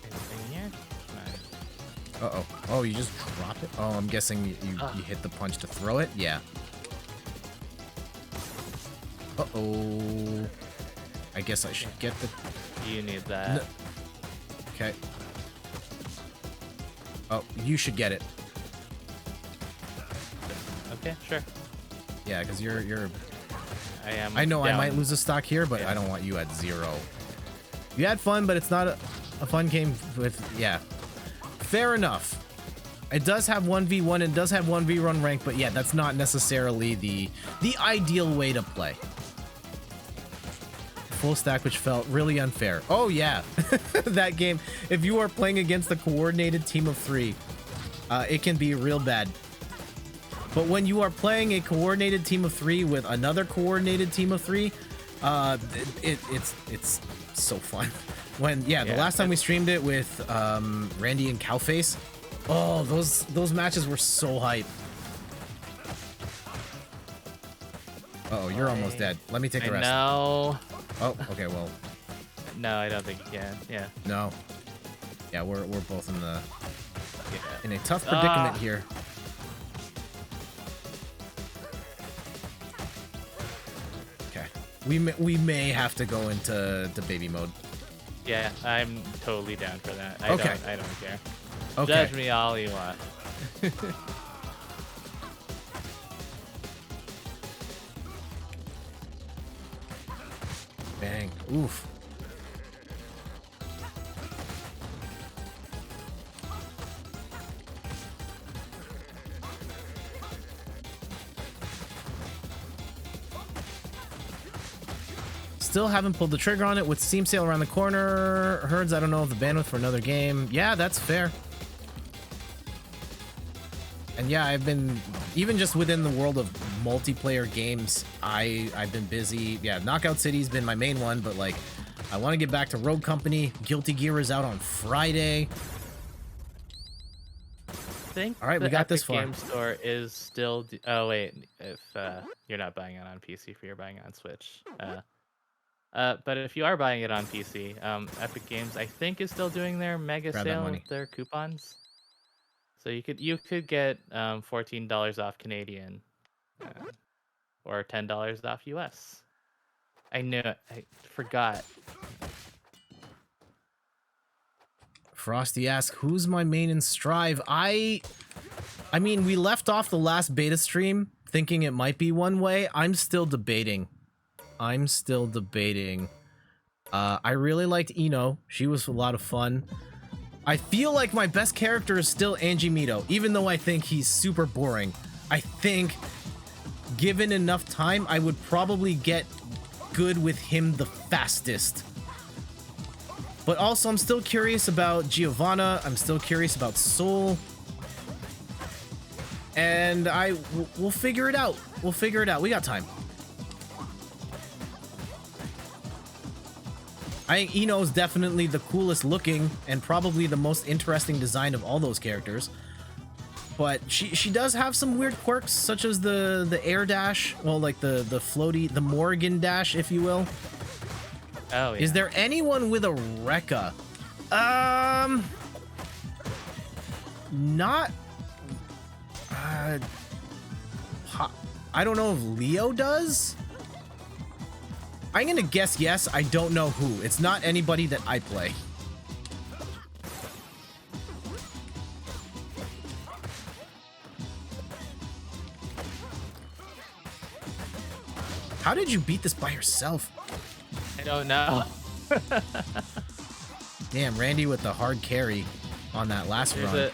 Anything here? Nice. Uh-oh. Oh, you just dropped it? Oh, I'm guessing you hit the punch to throw it? Yeah. Uh-oh. I guess I should get the... You need that. No. Okay. Oh, you should get it. Okay, sure. Yeah, because you're... I am. I know down. I might lose a stock here, but I don't want you at 0. You had fun, but it's not a fun game with... Yeah. Fair enough. It does have 1v1 and does have 1v1 rank, but yeah, that's not necessarily the ideal way to play. Full stack, which felt really unfair. Oh yeah, that game. If you are playing against a coordinated team of 3, it can be real bad. But when you are playing a coordinated team of 3 with another coordinated team of 3, it's so fun. When the last time we streamed it with Randy and Cowface, oh, those matches were so hype. Uh oh, you're almost dead. Let me take the rest. No. Oh, okay, well. No, I don't think you can. Yeah. No. Yeah, we're both in a tough predicament here. Okay. We may have to go into baby mode. Yeah, I'm totally down for that. I don't care. Okay. Judge me all you want. Bang. Oof. Still haven't pulled the trigger on it with Steam sale around the corner. Herds, I don't know if the bandwidth for another game. Yeah, that's fair. And yeah, I've been, even just within the world of multiplayer games, I've been busy. Yeah, Knockout City's been my main one, but like, I want to get back to Rogue Company. Guilty Gear is out on Friday. I think all right, we got this far. Game Store is still. Oh wait, if you're not buying it on PC, if you're buying it on Switch. But if you are buying it on PC, Epic Games I think is still doing their mega sale with their coupons. So you could get $14 off Canadian, or $10 off US. I knew it. I forgot. Frosty asks, who's my main in Strive? I mean, we left off the last beta stream thinking it might be one way. I'm still debating. I really liked Ino. She was a lot of fun. I feel like my best character is still Angie Mito, even though I think he's super boring. I think, given enough time, I would probably get good with him the fastest. But also, I'm still curious about Giovanna. I'm still curious about Soul. And we'll figure it out. We got time. I think Ino's definitely the coolest looking and probably the most interesting design of all those characters. But she does have some weird quirks, such as the air dash, well, like the floaty, the Morrigan dash, if you will. Oh, yeah. Is there anyone with a Rekka? Not. I don't know if Leo does. I'm gonna guess yes. I don't know who. It's not anybody that I play. How did you beat this by yourself? I don't know. Damn, Randy with the hard carry on that last run.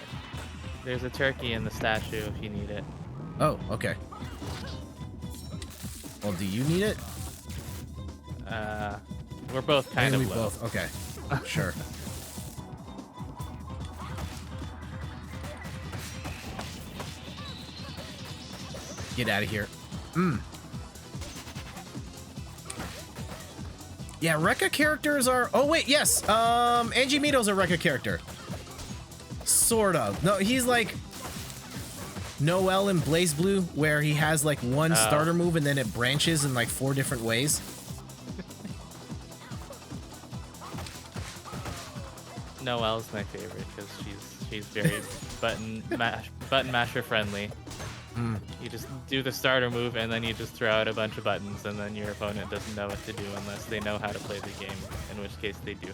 There's a turkey in the statue if you need it. Oh, okay. Well, do you need it? We're both kind Maybe of we low. both. Okay, sure. Get out of here. Yeah, Rekka characters are... Oh, wait, yes. Angie Mito's a Rekka character. Sort of. No, he's like Noel in Blaze Blue, where he has like one starter move and then it branches in like 4 different ways. Noelle's my favorite because she's very button masher friendly. You just do the starter move and then you just throw out a bunch of buttons and then your opponent doesn't know what to do unless they know how to play the game, in which case they do.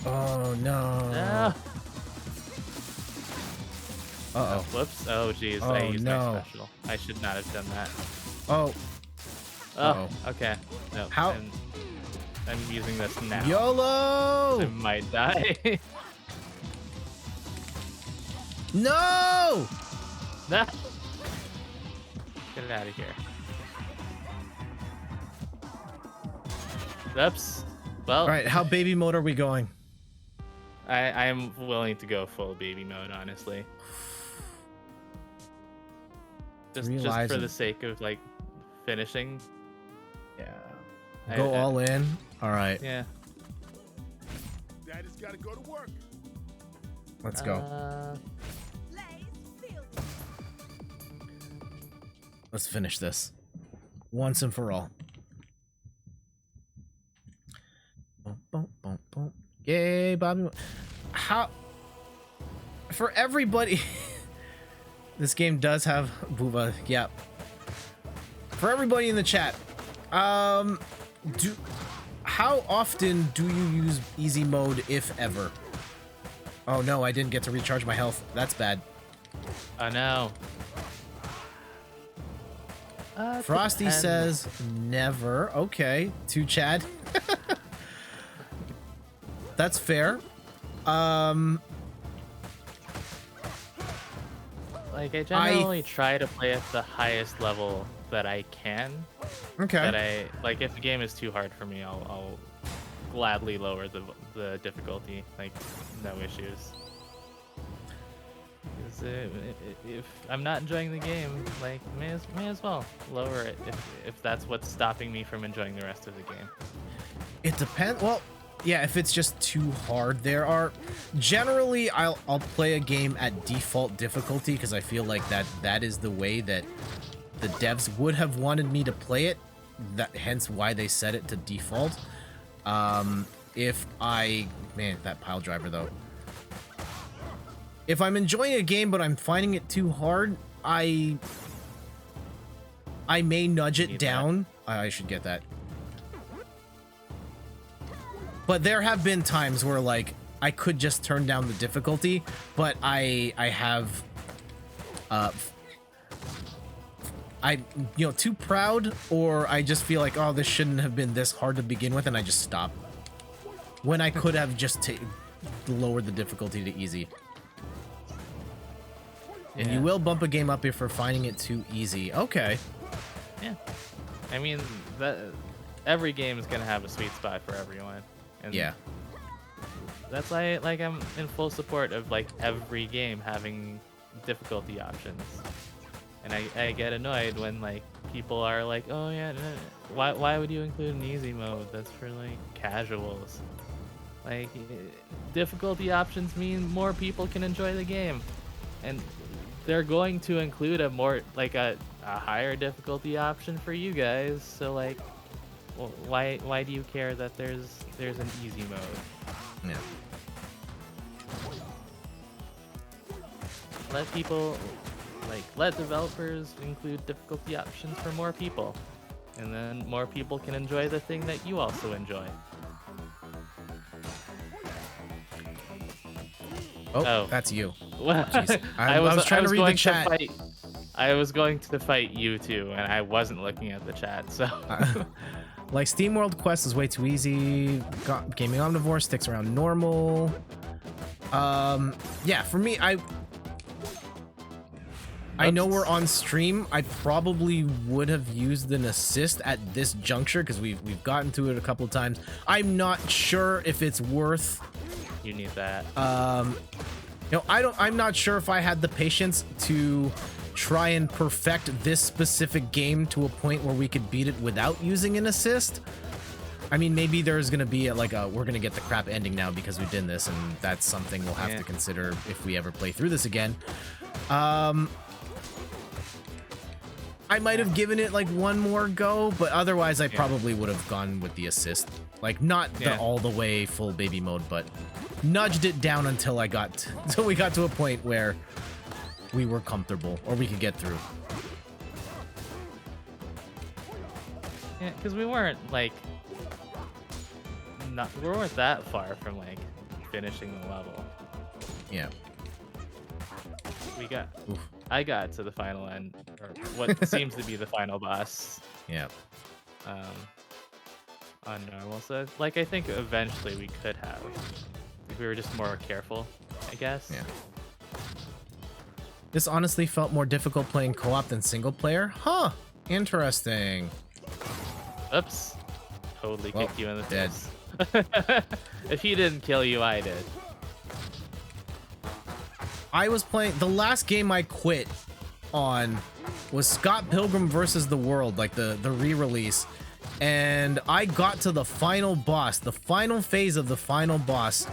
Oh, no. No. Uh-oh. Whoops. Oh, jeez. Oh, I used no. my special. I should not have done that. Oh. Oh, Uh-oh. okay. No, How- I'm using this now. I YOLO! might die. No! No! Get it out of here. Oops. Well, All right, how baby mode are we going? I'm willing to go full baby mode, honestly. Just for Realizing- the sake of like finishing. Yeah. I- Go all in? All right, Yeah. Daddy's gotta go to work. let's go. Let's finish this once and for all. Boom, boom, boom, boom. Yay, Bobby. How? For everybody, this game does have Booba. Yeah. For everybody in the chat, how often do you use easy mode, if ever? Oh no, I didn't get to recharge my health. That's bad. Oh no. Frosty depends. says never. Okay, to Chad. That's fair. Like I generally try to play at the highest level that I can. Okay. But like if the game is too hard for me, I'll gladly lower the difficulty. Like no issues. 'Cause if I'm not enjoying the game, like may as well lower it if that's what's stopping me from enjoying the rest of the game. It depends. Well, yeah, if it's just too hard, there are generally I'll play a game at default difficulty because I feel like that is the way that the devs would have wanted me to play it. That hence why they set it to default. If that pile driver though. If I'm enjoying a game but I'm finding it too hard, I may nudge it down. I should get that. But there have been times where like I could just turn down the difficulty, but I'm too proud, or I just feel like, oh, this shouldn't have been this hard to begin with, and I just stop. When I could have just lowered the difficulty to easy. And you will bump a game up if you're finding it too easy. Okay. Yeah. I mean, every game is gonna have a sweet spot for everyone. And Yeah. That's why like I'm in full support of like every game having difficulty options. And I get annoyed when like people are like, oh yeah, why would you include an easy mode? That's for like casuals. Like difficulty options mean more people can enjoy the game, and they're going to include a more like a higher difficulty option for you guys. So like, well, why do you care that there's an easy mode? Yeah. Let people, like, let developers include difficulty options for more people, and then more people can enjoy the thing that you also enjoy. Oh, that's you. Well, Jeez. I was trying to read the chat. I was going to fight you two, and I wasn't looking at the chat, so. Like SteamWorld Quest is way too easy. Gaming Omnivore sticks around normal. Yeah, for me, I know we're on stream. I probably would have used an assist at this juncture because we've gotten to it a couple of times. I'm not sure if it's worth. You need that. You know, I'm not sure if I had the patience to try and perfect this specific game to a point where we could beat it without using an assist. I mean, maybe there's gonna be we're gonna get the crap ending now because we did this, and that's something we'll have to consider if we ever play through this again. I might have given it like one more go, but otherwise I probably would have gone with the assist. Like not the all the way full baby mode, but nudged it down until we got to a point where we were comfortable or we could get through. Yeah, because we weren't like we weren't that far from like finishing the level. Yeah. I got to the final end, or what seems to be the final boss. Yeah. On normal, so like I think eventually we could have, if we were just more careful, I guess. Yeah. This honestly felt more difficult playing co-op than single player. Huh. Interesting. Oops. Totally kicked you in the dead. face. If he didn't kill you, I did. I was playing the last game I quit on was Scott Pilgrim versus the World, like the re-release, and I got to the final boss, the final phase of the final boss,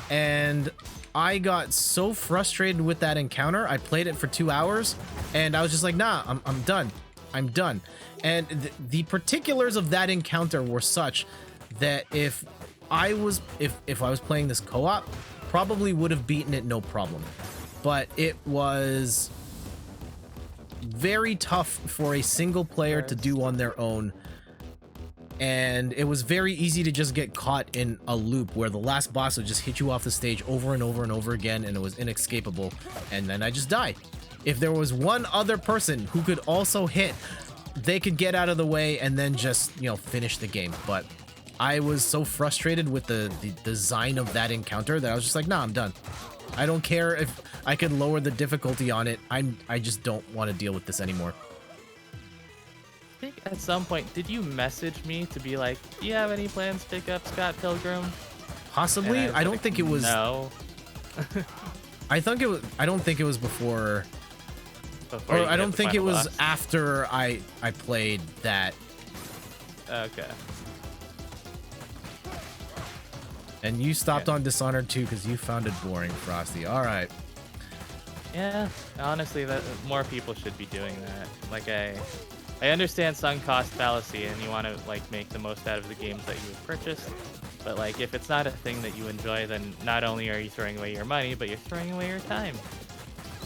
and I got so frustrated with that encounter. I played it for 2 hours and I was just like, nah, I'm done. I'm done. And the particulars of that encounter were such that if I was playing this co-op, probably would have beaten it no problem. But it was very tough for a single player to do on their own. And it was very easy to just get caught in a loop where the last boss would just hit you off the stage over and over and over again, and it was inescapable. And then I just died. If there was one other person who could also hit, they could get out of the way and then just, you know, finish the game. But I was so frustrated with the design of that encounter that I was just like, nah, I'm done. I don't care if I could lower the difficulty on it. I just don't want to deal with this anymore. I think at some point, did you message me to be like, do you have any plans to pick up Scott Pilgrim? Possibly. I don't think it was. No. I don't think it was before. Or I don't think it was after I played that. Okay. And you stopped on Dishonored 2 because you found it boring, Frosty. All right. Yeah, honestly, that more people should be doing that. Like I understand sunk cost fallacy, and you want to like make the most out of the games that you have purchased. But like, if it's not a thing that you enjoy, then not only are you throwing away your money, but you're throwing away your time.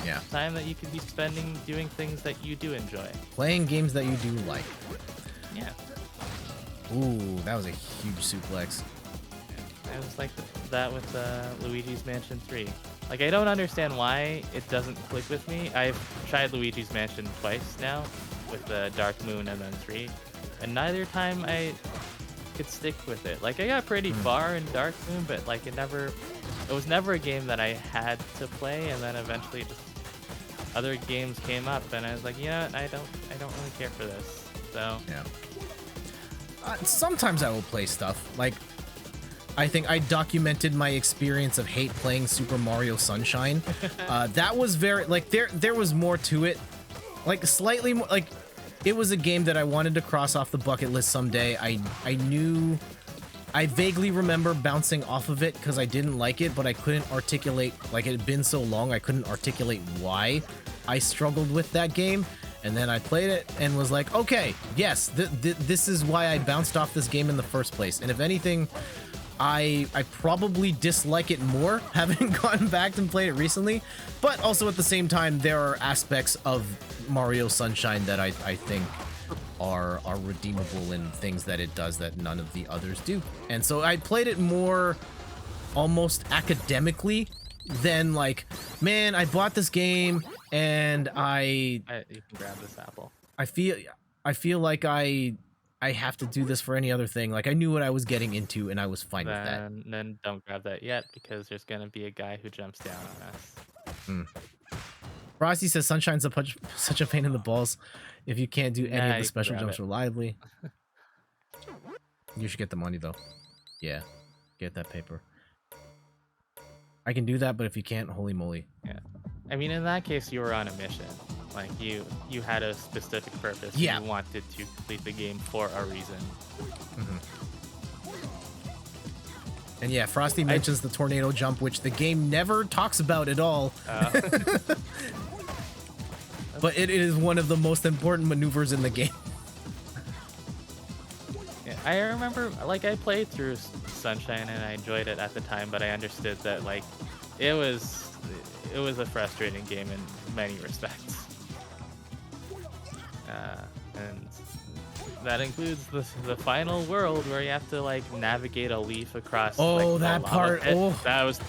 Yeah. Time that you could be spending doing things that you do enjoy. Playing games that you do like. Yeah. Ooh, that was a huge suplex. I was like that with Luigi's Mansion 3. Like, I don't understand why it doesn't click with me. I've tried Luigi's Mansion twice now with the Dark Moon and then 3, and neither time I could stick with it. Like, I got pretty far in Dark Moon, but like it was never a game that I had to play, and then eventually just other games came up and I was like, yeah, I don't really care for this. So yeah. Sometimes I will play stuff like I think I documented my experience of hate playing Super Mario Sunshine. That was very, like, there was more to it. Like, slightly more, like, it was a game that I wanted to cross off the bucket list someday. I vaguely remember bouncing off of it because I didn't like it, but I couldn't articulate, like, it had been so long, I couldn't articulate why I struggled with that game. And then I played it and was like, okay, yes, this is why I bounced off this game in the first place. And if anything, I probably dislike it more having gone back and played it recently. But also at the same time, there are aspects of Mario Sunshine that I think are redeemable in things that it does that none of the others do. And so I played it more almost academically than like, man, I bought this game and You can grab this apple. I feel like I have to do this for any other thing. Like I knew what I was getting into and I was fine with that. Then don't grab that yet because there's gonna be a guy who jumps down on us. Frosty says Sunshine's such a pain in the balls if you can't do any of the You special can grab jumps it. reliably. You should get the money though. Yeah, get that paper. I can do that, but if you can't, holy moly. Yeah, I mean, in that case, you were on a mission. Like you had a specific purpose. Yeah. You wanted to complete the game for a reason. And yeah, Frosty mentions the tornado jump, which the game never talks about at all. But it is one of the most important maneuvers in the game. Yeah, I remember, like, I played through Sunshine and I enjoyed it at the time, but I understood that, like, it was a frustrating game in many respects. And that includes the final world where you have to, like, navigate a leaf across. Oh, like, that the lava part. pit. Oh. That was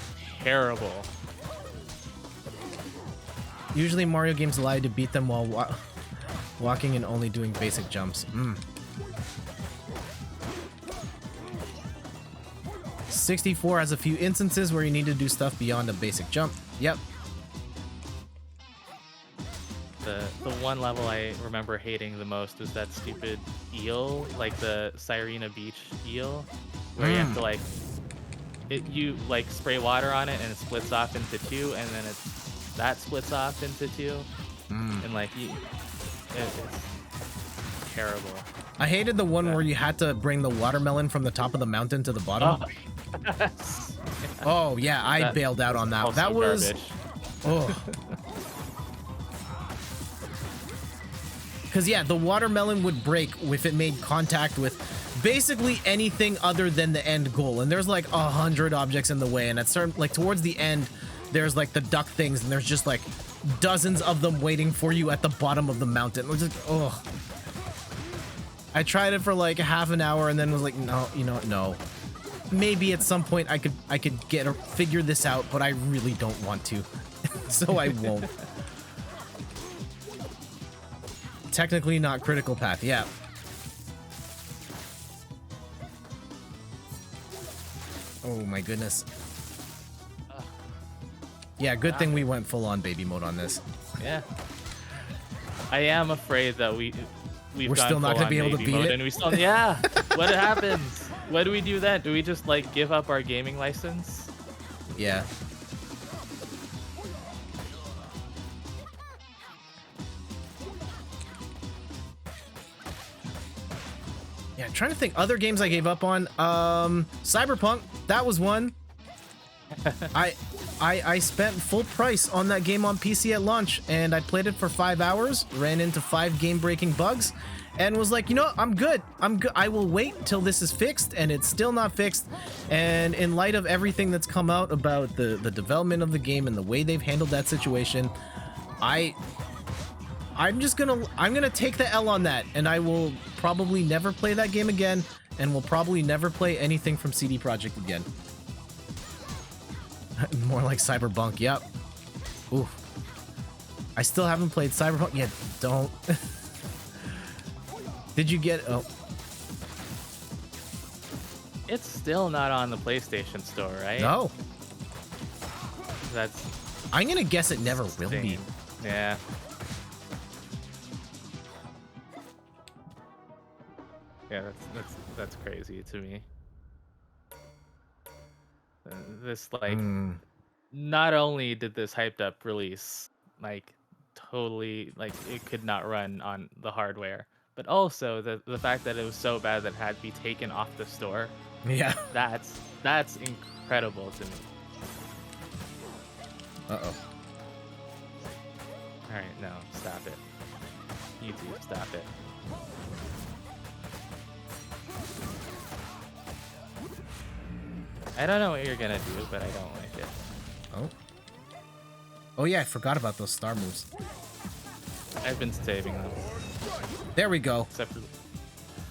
terrible. Usually Mario games allow you to beat them while walking and only doing basic jumps. 64 has a few instances where you need to do stuff beyond a basic jump. Yep. The one level I remember hating the most was that stupid eel, like the Sirena Beach eel, where you have to like you like spray water on it and it splits off into two, and then that splits off into two, and like it's terrible. I hated the one where you had to bring the watermelon from the top of the mountain to the bottom. Oh yeah, I bailed out on that. Also That was garbage. oh. Because yeah, the watermelon would break if it made contact with basically anything other than the end goal. And there's like 100 objects in the way, and at certain, like towards the end, there's like the duck things, and there's just like dozens of them waiting for you at the bottom of the mountain. It was just, oh. I tried it for like half an hour and then was like, no, you know, no. Maybe at some point I could figure this out, but I really don't want to, so I won't. Technically not critical path, yeah. Oh my goodness. Yeah, good thing we went full on baby mode on this. Yeah. I am afraid that we're still not gonna be able to beat it. And we still, yeah. What happens? What do we do then? Do we just like give up our gaming license? Yeah. Yeah, trying to think other games I gave up on. Cyberpunk, that was one. I spent full price on that game on PC at launch, and I played it for 5 hours, ran into 5 game-breaking bugs, and was like, you know what, I'm good. I will wait till this is fixed, and it's still not fixed. And in light of everything that's come out about the development of the game and the way they've handled that situation, I'm gonna take the L on that, and I will probably never play that game again, and will probably never play anything from CD Projekt again. More like Cyberpunk, yep. Ooh. I still haven't played Cyberpunk yet. Don't. Did you get? Oh. It's still not on the PlayStation Store, right? No. That's. I'm gonna guess it never will be. insane. Yeah. Yeah, that's crazy to me. this like not only did this hyped up release like totally like it could not run on the hardware, but also the fact that it was so bad that it had to be taken off the store. Yeah. That's incredible to me. Uh-oh. All right, no, stop it. YouTube, stop it. I don't know what you're gonna do, but I don't like it. Oh. Oh yeah, I forgot about those star moves. I've been saving them, There we go. except for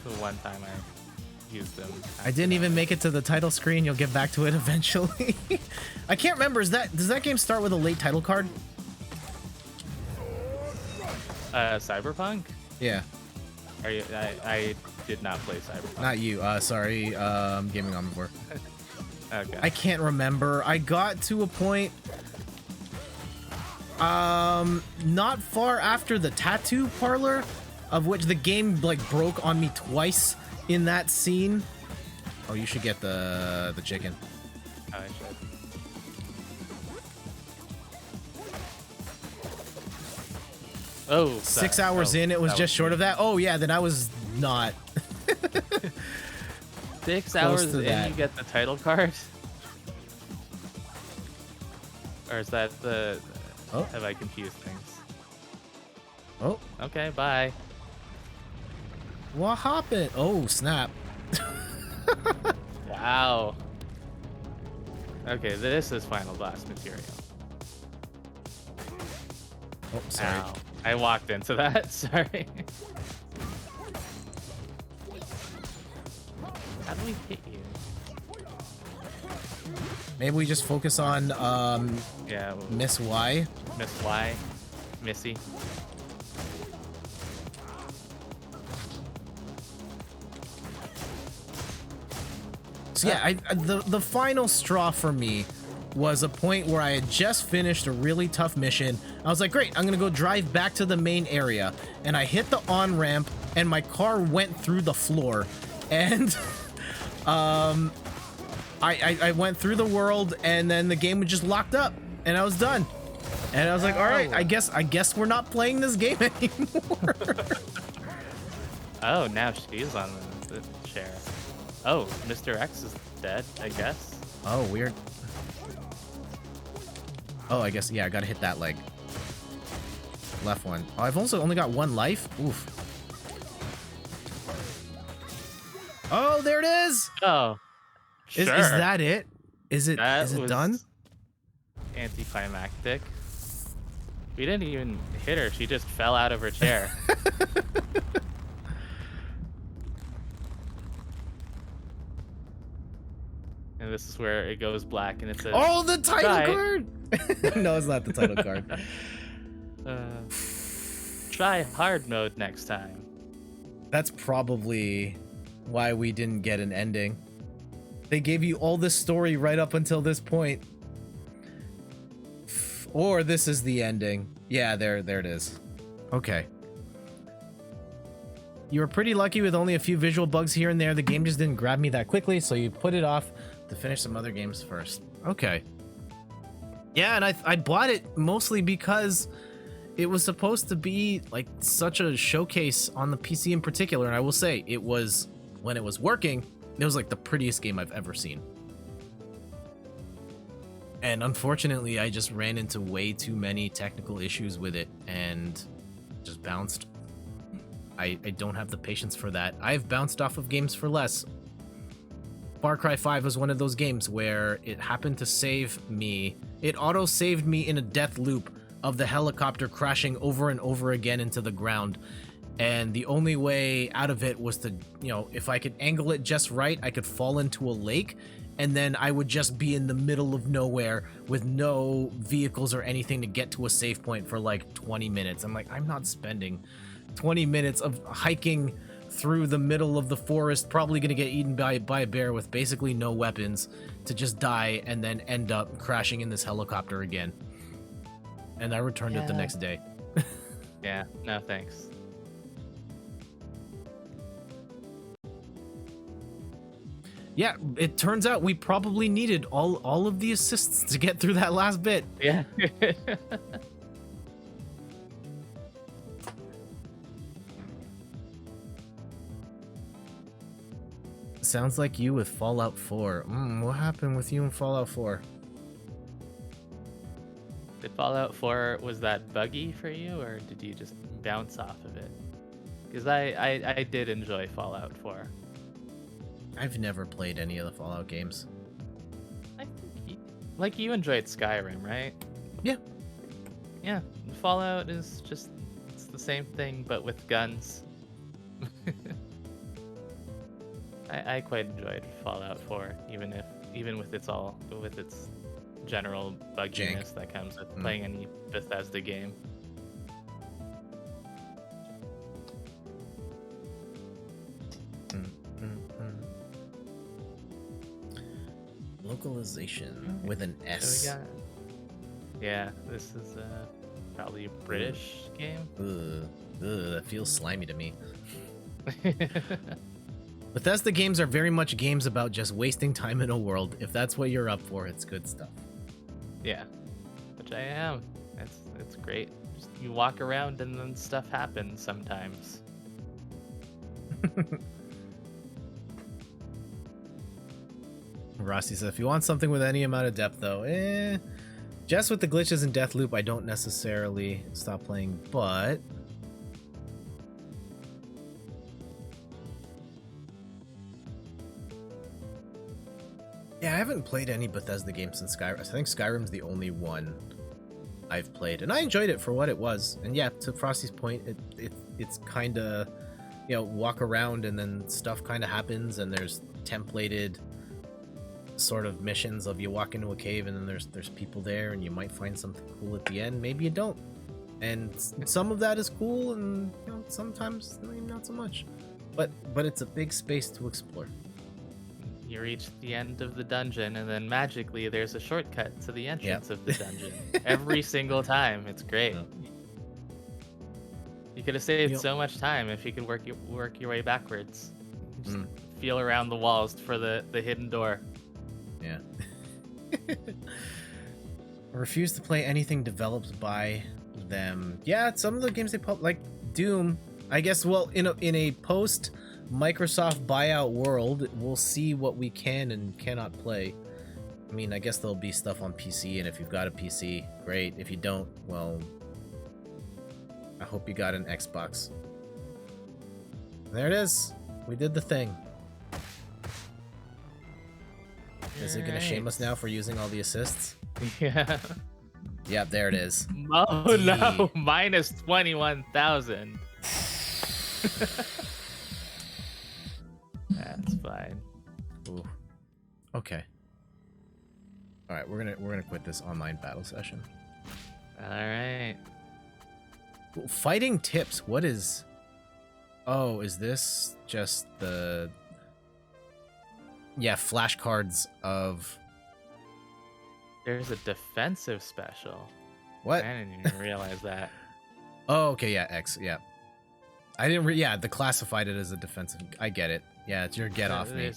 the one time I used them. I didn't even make it to the title screen. You'll get back to it eventually. I can't remember. Does that game start with a late title card? Cyberpunk? Yeah. Are you? I did not play Cyberpunk. Not you. Sorry. Gaming on before. Okay. I can't remember. I got to a point not far after the tattoo parlor, of which the game like broke on me twice in that scene. Oh, you should get the chicken. Oh, I should. Oh, 6 hours in, it was just short of that. Oh yeah, then I was not. 6 hours to in, that. you get the title card? Or is that the... Oh. Have I confused things? Oh, Okay, bye. what happened? Oh snap. Wow. Okay, this is Final Boss material. Oh, sorry. Ow. I walked into that, sorry. How do we hit you? Maybe we just focus on Yeah, Miss Y. Miss Y. Missy. So yeah, the final straw for me was a point where I had just finished a really tough mission. I was like, great, I'm gonna go drive back to the main area. And I hit the on-ramp and my car went through the floor. And I went through the world and then the game was just locked up and I was done. And I was like, all right, I guess we're not playing this game anymore. Oh, now she's on the chair. Oh, Mr. X is dead, I guess. Oh, weird. Oh, I guess, yeah, I gotta hit that leg. Left one. Oh, I've also only got one life? Oof. Oh, there it is! Oh, Is sure. that it? Is it That is it was done? Anticlimactic. We didn't even hit her. She just fell out of her chair. And this is where it goes black and it says, Oh, the title Try. card! No, it's not the title card. Try hard mode next time. That's probably why we didn't get an ending. They gave you all this story right up until this point. Or this is the ending. Yeah, there it is. Okay. You were pretty lucky with only a few visual bugs here and there. The game just didn't grab me that quickly, so you put it off to finish some other games first. Okay. Yeah, and I bought it mostly because it was supposed to be like such a showcase on the PC in particular, and I will say it was, when it was working, it was like the prettiest game I've ever seen. And unfortunately, I just ran into way too many technical issues with it and just bounced. I don't have the patience for that. I've bounced off of games for less. Far Cry 5 was one of those games where it happened to save me. It auto-saved me in a death loop of the helicopter crashing over and over again into the ground. And the only way out of it was to, you know, if I could angle it just right, I could fall into a lake, and then I would just be in the middle of nowhere with no vehicles or anything to get to a safe point for like 20 minutes. I'm like, I'm not spending 20 minutes of hiking through the middle of the forest, probably gonna get eaten by a bear with basically no weapons, to just die and then end up crashing in this helicopter again. And I returned it the next day. Yeah, no thanks. Yeah, it turns out we probably needed all of the assists to get through that last bit. Yeah. Sounds like you with Fallout 4. What happened with you in Fallout 4? Did Fallout 4, was that buggy for you, or did you just bounce off of it? Because I did enjoy Fallout 4. I've never played any of the Fallout games. I think you enjoyed Skyrim, right? Yeah. Yeah, Fallout is just, it's the same thing, but with guns. I quite enjoyed Fallout 4, even with its general bugginess that comes with playing any Bethesda game. Localization with an S. So yeah, this is probably a British game. That feels slimy to me. Bethesda games are very much games about just wasting time in a world. If that's what you're up for, it's good stuff. Yeah, which I am. It's great. Just, you walk around and then stuff happens sometimes. Rossi says, if you want something with any amount of depth, though, just with the glitches and Deathloop, I don't necessarily stop playing, but yeah, I haven't played any Bethesda games since Skyrim. I think Skyrim's the only one I've played, and I enjoyed it for what it was. And yeah, to Frosty's point, it's kind of, walk around and then stuff kind of happens, and there's templated sort of missions of you walk into a cave and then there's people there and you might find something cool at the end. Maybe you don't, and some of that is cool, and sometimes not so much. But it's a big space to explore. You reach the end of the dungeon, and then magically there's a shortcut to the entrance of the dungeon. Every single time. It's great. You could have saved so much time if you could work your way backwards. Just feel around the walls for the hidden door. Yeah. I refuse to play anything developed by them. Yeah, some of the games they like Doom. I guess, well, in a post Microsoft buyout world, we'll see what we can and cannot play. I mean, I guess there'll be stuff on PC, and if you've got a PC, great. If you don't, well, I hope you got an Xbox. There it is. We did the thing. Is it gonna shame us now for using all the assists? Yeah. Yep, there it is. Oh no, minus 21,000. That's fine. Ooh. Okay. All right, we're gonna quit this online battle session. All right. Fighting tips. What is? Oh, is this just the? Yeah, flashcards of. There's a defensive special. What? I didn't even realize that. Oh, okay, yeah, X, yeah. I didn't. Yeah, the classified it as a defensive. I get it. Yeah, it's your get off me.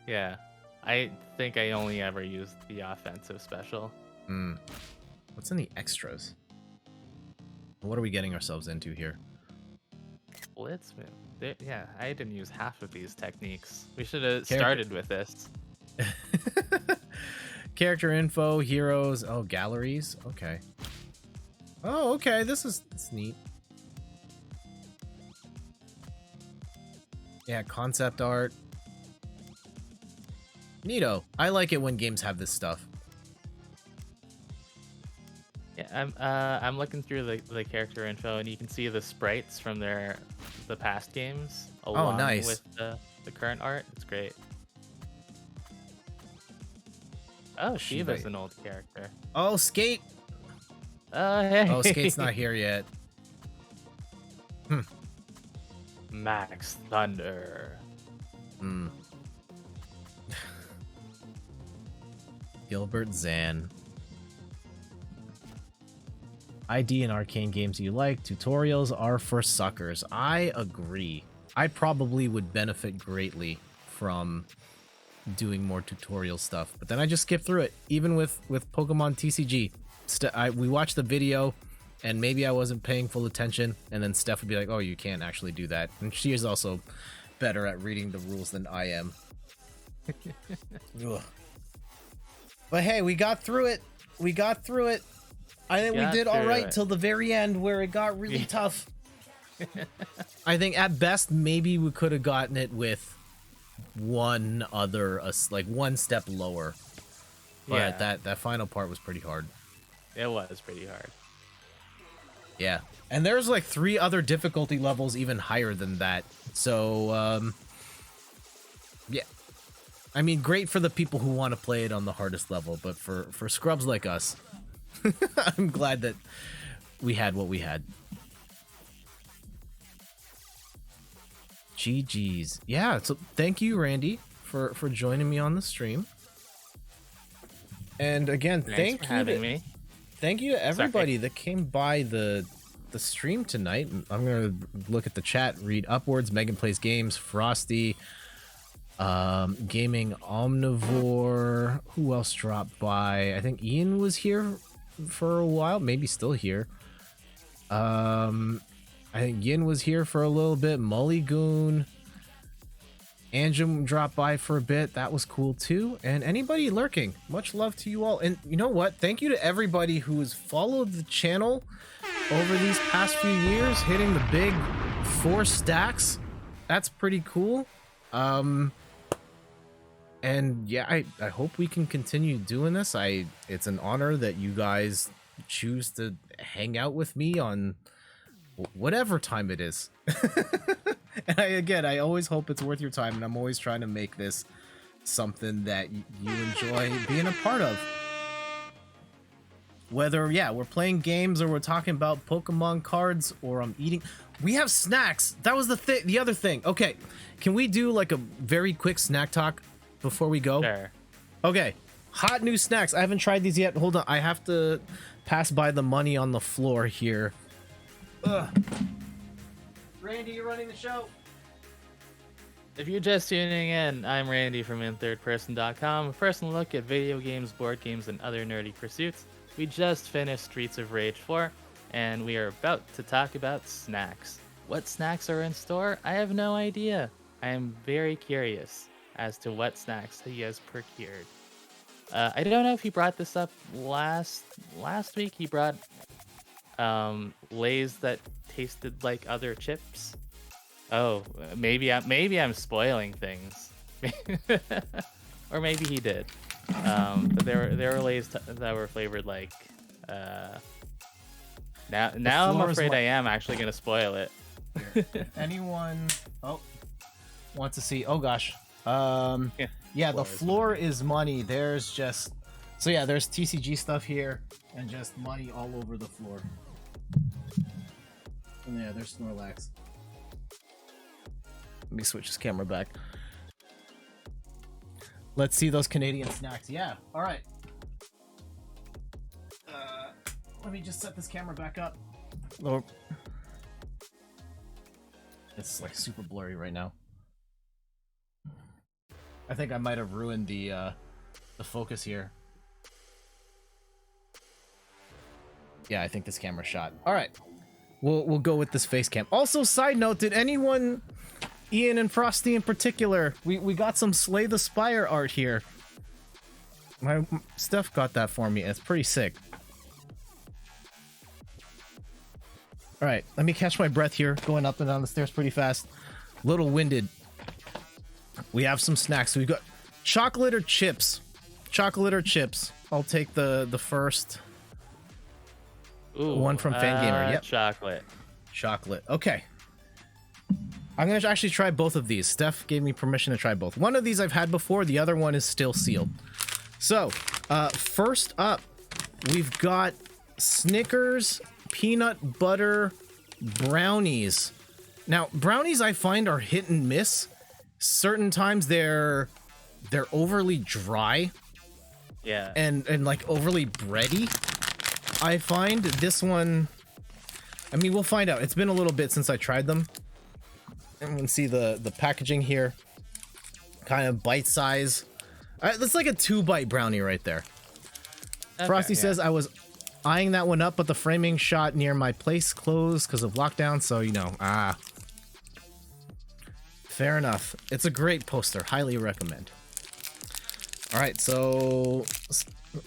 Yeah, I think I only ever used the offensive special. What's in the extras? What are we getting ourselves into here? Blitz move. Yeah, I didn't use half of these techniques. We should have started with this. Character info, heroes, galleries. Okay. Oh, okay. That's neat. Yeah, concept art. Neato. I like it when games have this stuff. Yeah, I'm looking through the character info, and you can see the sprites from the past games along with the current art. It's great. Oh, Shiva's an old character. Oh, Skate. Hey. Oh, Skate's not here yet. Max Thunder. Gilbert Zan. ID and arcane games you like. Tutorials are for suckers. I agree. I probably would benefit greatly from doing more tutorial stuff. But then I just skip through it, even with Pokemon TCG. We watched the video, and maybe I wasn't paying full attention, and then Steph would be like, "Oh, you can't actually do that." And she is also better at reading the rules than I am. Ugh. But hey, we got through it. We got through it. I think we did all right till the very end, where it got really tough. I think at best maybe we could have gotten it with one step lower. But that final part was pretty hard. It was pretty hard. Yeah. And there's like 3 other difficulty levels even higher than that. So yeah. I mean, great for the people who want to play it on the hardest level, but for scrubs like us, I'm glad that we had what we had. GG's. Yeah, so thank you, Randy, for joining me on the stream. And again, Thanks for having me. Thank you to everybody that came by the stream tonight. I'm gonna look at the chat, read Upwards, Megan Plays Games, Frosty, Gaming Omnivore. Who else dropped by? I think Ian was here for a while, maybe still here. I think Yin was here for a little bit. Mullygoon. Anjum dropped by for a bit. That was cool too. And anybody lurking, much love to you all. And you know what? Thank you to everybody who's followed the channel over these past few years, hitting the big 4 stacks. That's pretty cool. And yeah, I hope we can continue doing this. It's an honor that you guys choose to hang out with me on whatever time it is. And I always hope it's worth your time, and I'm always trying to make this something that you enjoy being a part of. Whether, we're playing games or we're talking about Pokemon cards or I'm eating. We have snacks. That was the other thing. Okay, can we do like a very quick snack talk before we go? Sure. Okay, hot new snacks. I haven't tried these yet. Hold on, I have to pass by the money on the floor here. Ugh. Randy, you're running the show. If you're just tuning in, I'm Randy from InThirdPerson.com, a personal look at video games, board games, and other nerdy pursuits. We just finished Streets of Rage 4, and we are about to talk about snacks. What snacks are in store? I have no idea. I am very curious as to what snacks he has procured. I don't know if he brought this up last week. He brought Lays that tasted like other chips. Oh, maybe I'm spoiling things, or maybe he did. But there were Lays that were flavored like. Now I'm afraid I am actually gonna spoil it. Anyone wants to see? Oh gosh. Yeah, the floor is money. There's just there's TCG stuff here and just money all over the floor. And yeah, there's Snorlax. Let me switch this camera back. Let's see those Canadian snacks. Yeah, all right. Let me just set this camera back up. It's like super blurry right now. I think I might have ruined the focus here. Yeah, I think this camera shot. All right, we'll go with this face cam. Also, side note, did anyone, Ian and Frosty in particular, we got some Slay the Spire art here. My Steph got that for me. It's pretty sick. All right, let me catch my breath here. Going up and down the stairs pretty fast. Little winded. We have some snacks. We've got chocolate or chips. Chocolate or chips. I'll take the first. Ooh, one from Fangamer. Yep. Chocolate. Chocolate. Okay. I'm going to actually try both of these. Steph gave me permission to try both. One of these I've had before. The other one is still sealed. So, first up, we've got Snickers peanut butter brownies. Now, brownies I find are hit and miss. Certain times they're overly dry. Yeah. And like overly bready. I find this one, I mean, we'll find out. It's been a little bit since I tried them. And we can see the packaging here. Kind of bite size. That's like a 2-bite brownie right there. Okay, Frosty yeah. says I was eyeing that one up, but the framing shot near my place closed because of lockdown, so you know, fair enough. It's a great poster. Highly recommend. All right, so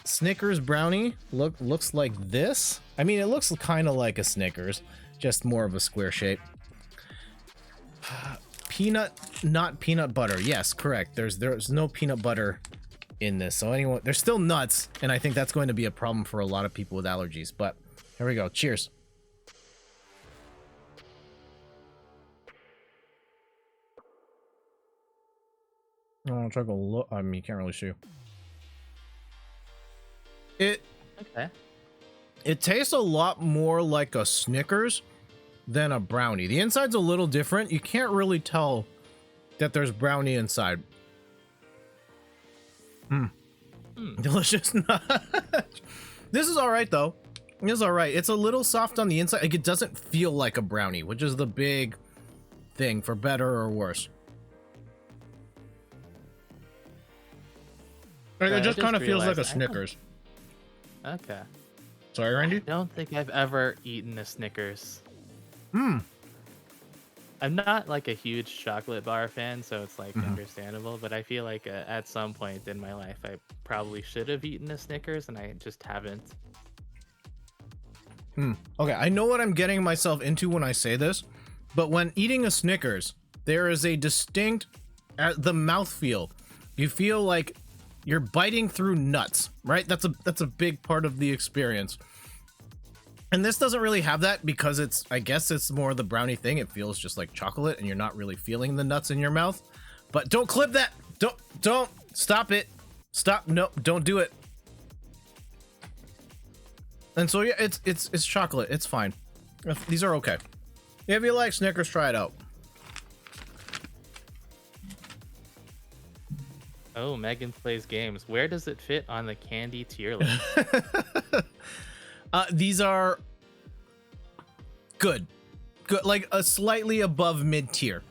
Snickers brownie looks like this. I mean, it looks kind of like a Snickers, just more of a square shape. Peanut, not peanut butter. Yes, correct. There's no peanut butter in this, so anyone, there's still nuts, and I think that's going to be a problem for a lot of people with allergies. But here we go. Cheers. I'll try to look. I mean, you can't really see. Okay. It tastes a lot more like a Snickers than a brownie. The inside's a little different. You can't really tell that there's brownie inside. Delicious. This is all right though. This is all right. It's a little soft on the inside. Like, it doesn't feel like a brownie, which is the big thing for better or worse. Like, it just kind of feels like a Snickers. Okay. Sorry, Randy? I don't think I've ever eaten a Snickers. I'm not like a huge chocolate bar fan, so it's like understandable, but I feel like at some point in my life I probably should have eaten a Snickers and I just haven't. Okay, I know what I'm getting myself into when I say this, but when eating a Snickers, there is a distinct the mouthfeel. You feel like you're biting through nuts, right? That's a big part of the experience. And this doesn't really have that because I guess it's more the brownie thing. It feels just like chocolate and you're not really feeling the nuts in your mouth. But don't clip that. Don't stop it. Stop. No, don't do it. And so yeah, it's chocolate. It's fine. These are okay. If you like Snickers, try it out. Oh, Megan plays games. Where does it fit on the candy tier list? These are good, like a slightly above mid-tier.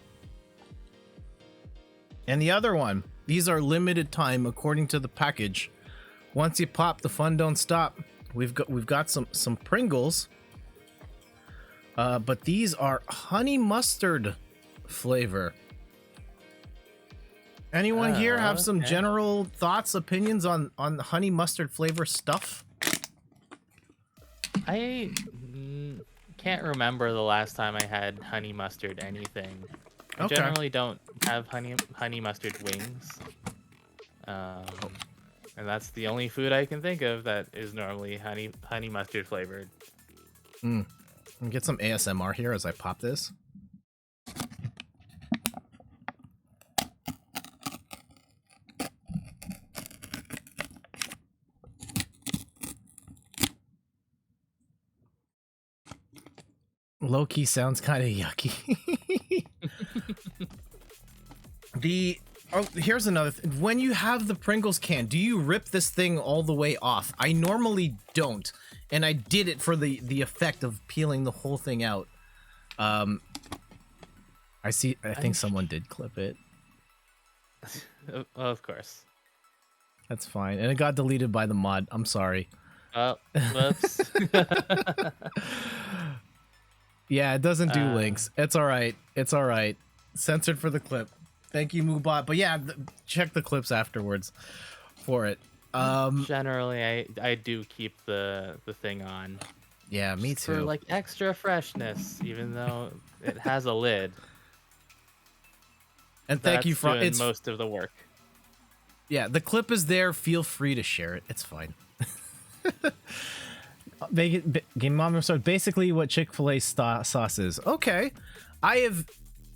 And the other one, these are limited time according to the package. Once you pop, the fun don't stop. We've got some Pringles, but these are honey mustard flavor. Anyone here have some general thoughts, opinions on honey mustard flavor stuff? I can't remember the last time I had honey mustard anything. I generally don't have honey mustard wings. And that's the only food I can think of that is normally honey mustard flavored. Get some ASMR here as I pop this. Low-key sounds kind of yucky. Here's another thing. When you have the Pringles can, do you rip this thing all the way off? I normally don't, and I did it for the effect of peeling the whole thing out. I think someone did clip it. Of course. That's fine, and it got deleted by the mod. I'm sorry. Oh, whoops. Yeah, it doesn't do links. It's all right. It's all right. Censored for the clip. Thank you, Moobot. But yeah, check the clips afterwards for it. Generally, I do keep the thing on. Yeah, me too. For like extra freshness, even though it has a lid. And thank you for doing most of the work. Yeah, the clip is there. Feel free to share it. It's fine. Game Mom, so basically what Chick-fil-A sauce is. Okay, I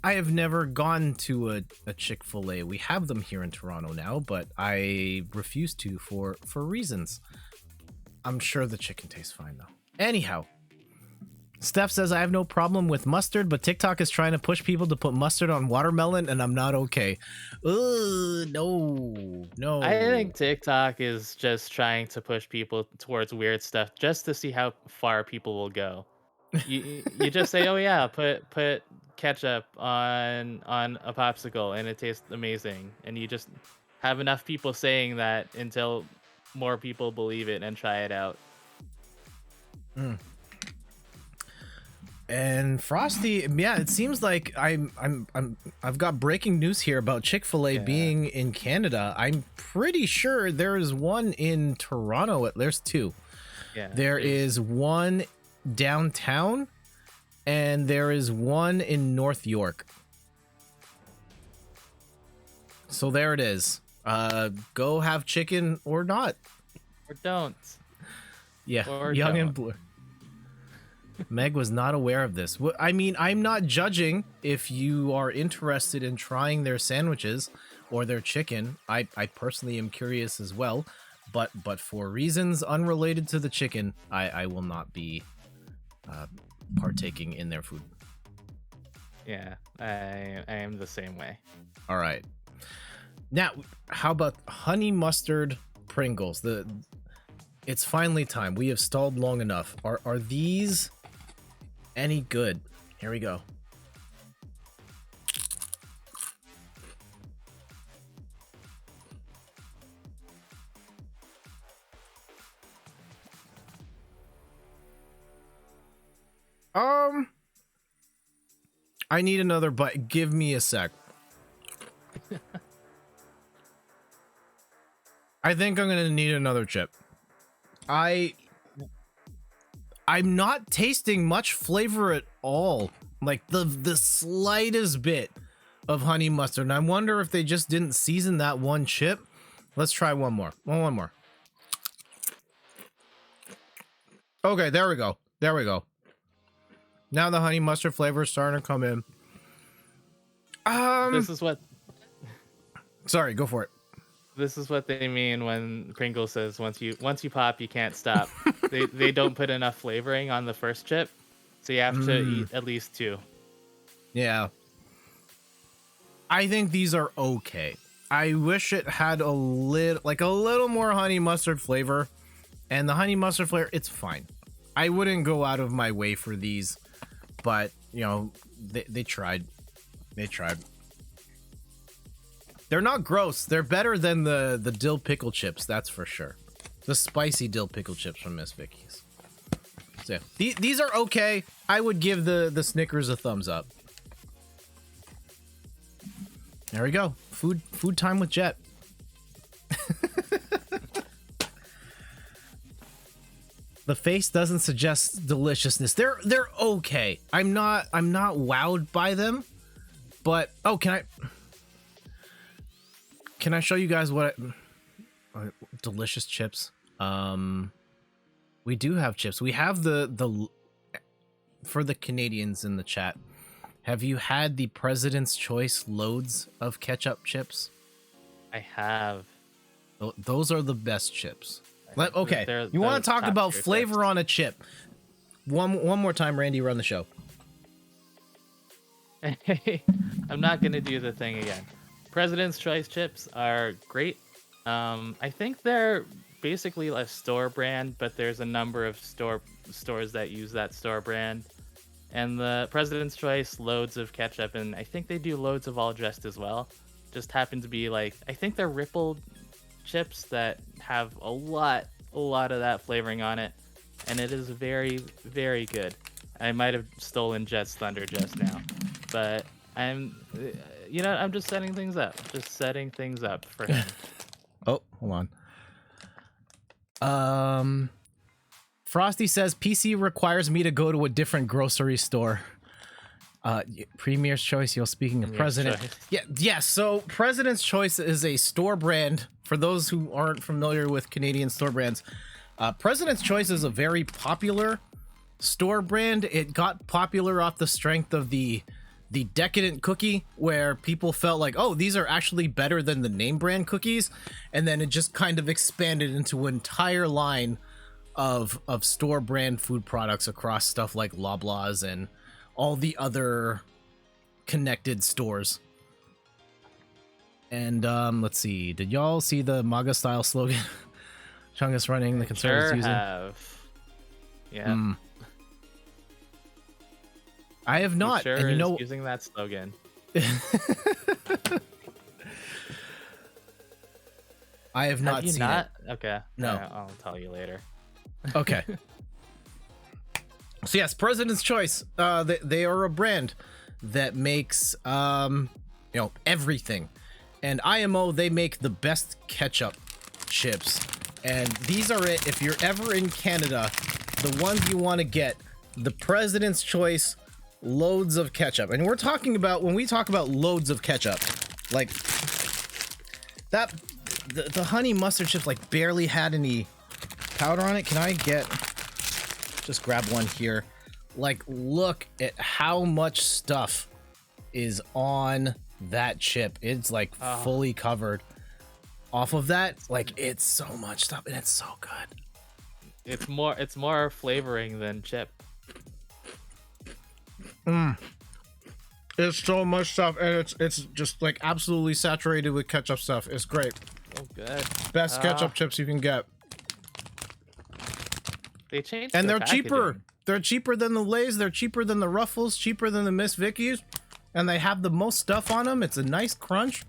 have never gone to a Chick-fil-A. We have them here in Toronto now, but I refuse to for reasons. I'm sure the chicken tastes fine though. Anyhow, Steph says I have no problem with mustard, but TikTok is trying to push people to put mustard on watermelon, and I'm not okay. No. I think TikTok is just trying to push people towards weird stuff just to see how far people will go. You just say, oh yeah, put ketchup on a popsicle and it tastes amazing, and you just have enough people saying that until more people believe it and try it out. And Frosty, yeah, it seems like I've got breaking news here about Chick-fil-A being in Canada. I'm pretty sure there is one in Toronto. There's two. Yeah. There is one downtown, and there is one in North York. So there it is. Go have chicken or not. Or don't. Yeah, Or young don't. and blue. Meg was not aware of this. I mean, I'm not judging if you are interested in trying their sandwiches or their chicken. I personally am curious as well, but for reasons unrelated to the chicken, I will not be partaking in their food. Yeah, I am the same way. All right. Now, how about honey mustard Pringles? It's finally time. We have stalled long enough. Are these any good? Here we go. I need another bite. Give me a sec. I think I'm gonna need another chip. I'm not tasting much flavor at all. Like the slightest bit of honey mustard. And I wonder if they just didn't season that one chip. Let's try one more. One more. Okay, there we go. There we go. Now the honey mustard flavor is starting to come in. This is what Sorry, go for it. This is what they mean when Pringles says once you pop, you can't stop. they don't put enough flavoring on the first chip, so you have to eat at least two. Yeah. I think these are okay. I wish it had a little more honey mustard flavor, and the honey mustard flavor, it's fine. I wouldn't go out of my way for these, but you know, they tried. They tried. They're not gross. They're better than the dill pickle chips, that's for sure. The spicy dill pickle chips from Miss Vicky's. So yeah, these are okay. I would give the Snickers a thumbs up. There we go. Food time with Jet. The face doesn't suggest deliciousness. They're okay. I'm not wowed by them, but oh, Can I show you guys what delicious chips? We do have chips. We have the for the Canadians in the chat. Have you had the President's Choice loads of ketchup chips? I have. Those are the best chips. Okay, They're you want to talk about top-tier flavor chips. on a chip? One more time, Randy, run the show. I'm not gonna do the thing again. President's Choice chips are great. I think they're basically a store brand, but there's a number of stores that use that store brand. And the President's Choice loads of ketchup, and I think they do loads of all dressed as well. Just happen to be like, I think they're rippled chips that have a lot of that flavoring on it, and it is very, very good. I might have stolen Jet's thunder just now, but I'm just setting things up. Just setting things up for him. Oh, hold on. Frosty says PC requires me to go to a different grocery store. Premier's Choice. You're speaking of President. Choice. Yeah. So President's Choice is a store brand. For those who aren't familiar with Canadian store brands, President's Choice is a very popular store brand. It got popular off the strength of the decadent cookie, where people felt like, oh, these are actually better than the name brand cookies, and then it just kind of expanded into an entire line of store brand food products across stuff like Loblaws and all the other connected stores. And let's see, did y'all see the MAGA style slogan Chungus running, the conservatives Sure using? have. Yeah. I have not. Sure And you is know, using that slogan. I have not you seen not? Okay. No. I'll tell you later. it. Okay. So yes, President's Choice. They are a brand that makes everything, and IMO, they make the best ketchup chips, and these are it. If you're ever in Canada, the ones you want to get, the President's Choice loads of ketchup. And we're talking about, when we talk about loads of ketchup, like that, the honey mustard chips like barely had any powder on it. Can I just grab one here? Like, look at how much stuff is on that chip. It's like fully covered off of that. Like, it's so much stuff, and it's so good. It's more flavoring than chip. It's so much stuff, and it's just like absolutely saturated with ketchup stuff. It's great. Oh, good. Best ketchup chips you can get. They changed, And their they're cheaper. packaging. They're cheaper than the Lay's. They're cheaper than the Ruffles. Cheaper than the Miss Vicky's. And they have the most stuff on them. It's a nice crunch.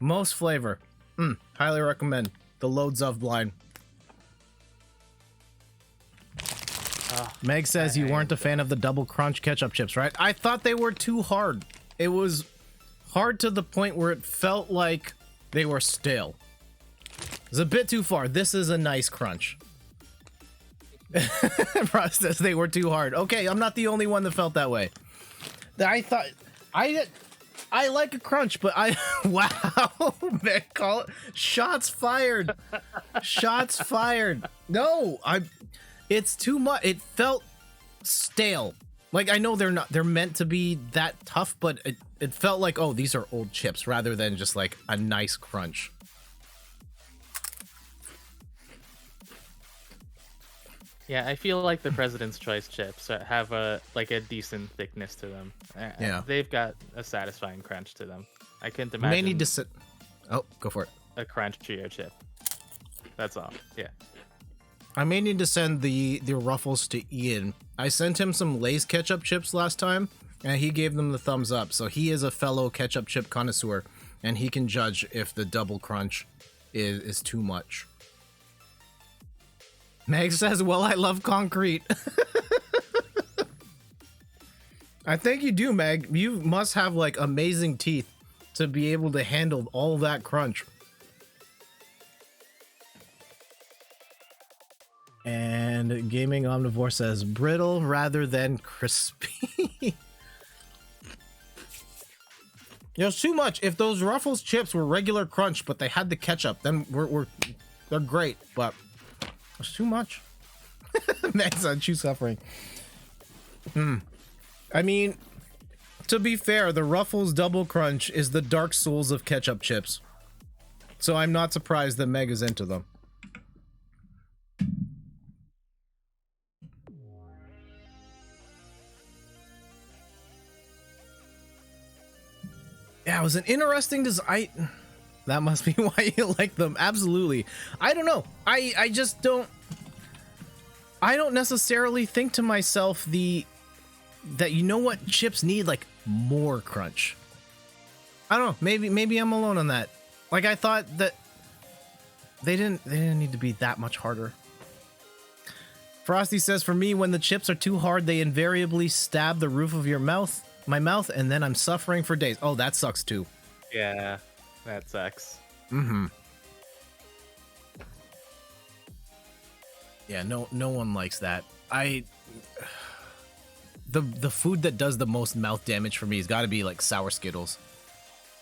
Most flavor. Highly recommend the loads of line. Meg says you weren't a fan of the double crunch ketchup chips, right? I thought they were too hard. It was hard to the point where it felt like they were stale. It's a bit too far. This is a nice crunch. Ross says they were too hard. Okay, I'm not the only one that felt that way. I thought I like a crunch, but wow, man, call it shots fired. Shots fired. No, it's too much. It felt stale. Like, I know they're meant to be that tough, but it felt like, oh, these are old chips rather than just like a nice crunch. Yeah, I feel like the President's Choice chips have a decent thickness to them. Yeah, they've got a satisfying crunch to them. I couldn't imagine. May need to sit. Oh, go for it. A crunchier chip. That's all. Yeah. I may need to send the Ruffles to Ian. I sent him some Lay's ketchup chips last time, and he gave them the thumbs up. So he is a fellow ketchup chip connoisseur, and he can judge if the double crunch is too much. Meg says, well, I love concrete. I think you do, Meg. You must have like amazing teeth to be able to handle all that crunch. And Gaming Omnivore says brittle rather than crispy. It's too much. If those Ruffles chips were regular crunch, but they had the ketchup, then they're great. But it's too much. Meg's on chew suffering. I mean, to be fair, the Ruffles Double Crunch is the Dark Souls of ketchup chips. So I'm not surprised that Meg is into them. Yeah, it was an interesting design. That must be why you like them. Absolutely. I don't know. I just don't. I don't necessarily think to myself that you know what chips need, like more crunch. I don't know. Maybe I'm alone on that. Like, I thought that they didn't need to be that much harder. Frosty says, for me, when the chips are too hard, they invariably stab the roof of my mouth, and then I'm suffering for days. Oh, that sucks too. Yeah, that sucks. Yeah, no one likes that. The food that does the most mouth damage for me has got to be like sour Skittles.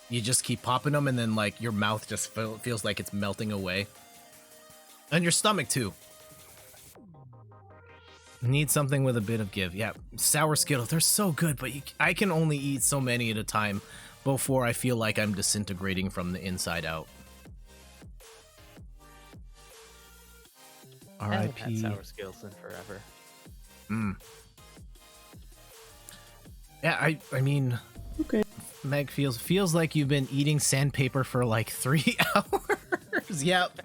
You just keep popping them, and then like your mouth just feels like it's melting away, and your stomach too. Need something with a bit of give. Yeah, sour Skittles, they're so good, but I can only eat so many at a time before I feel like I'm disintegrating from the inside out. I haven't had sour Skittles in forever. Yeah, I mean, okay. Meg feels like you've been eating sandpaper for like 3 hours. Yep.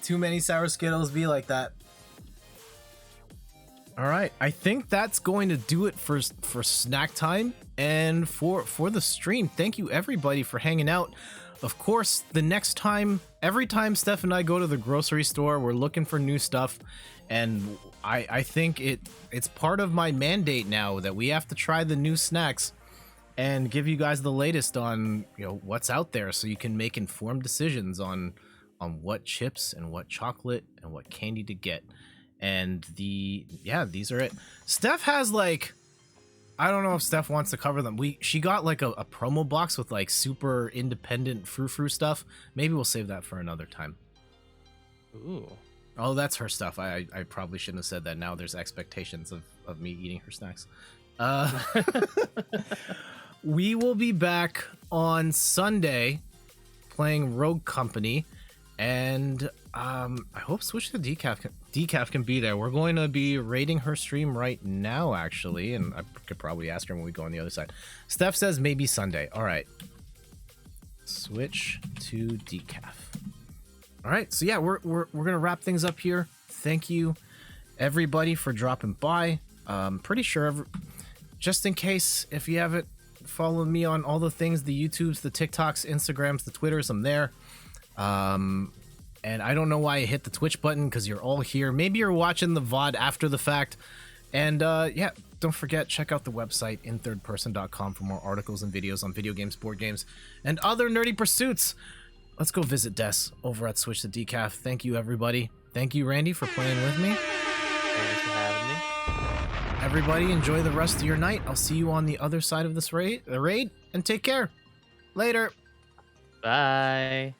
Too many sour Skittles be like that. All right, I think that's going to do it for snack time and for the stream. Thank you everybody for hanging out. Of course, the next time, every time Steph and I go to the grocery store, we're looking for new stuff, and I think it's part of my mandate now that we have to try the new snacks and give you guys the latest on, you know, what's out there, so you can make informed decisions on what chips and what chocolate and what candy to get. And these are it. Steph has, like, I don't know if Steph wants to cover them. She got like a promo box with like super independent frou-frou stuff. Maybe we'll save that for another time. Ooh. Oh, that's her stuff. I probably shouldn't have said that. Now there's expectations of me eating her snacks. We will be back on Sunday playing Rogue Company, and I hope Switch to Decaf can be there. We're going to be rating her stream right now, actually, and I could probably ask her when we go on the other side. Steph says maybe Sunday. All right. Switch to Decaf. All right, so yeah, we're gonna wrap things up here. Thank you, everybody, for dropping by. Pretty sure, just in case, if you haven't followed me on all the things, the YouTubes, the TikToks, Instagrams, the Twitters, I'm there. And I don't know why I hit the Twitch button, because you're all here. Maybe you're watching the VOD after the fact. And yeah, don't forget, check out the website, inthirdperson.com, for more articles and videos on video games, board games, and other nerdy pursuits. Let's go visit Des over at Switch to Decaf. Thank you, everybody. Thank you, Randy, for playing with me. Thanks for having me. Everybody, enjoy the rest of your night. I'll see you on the other side of this raid, and take care. Later. Bye.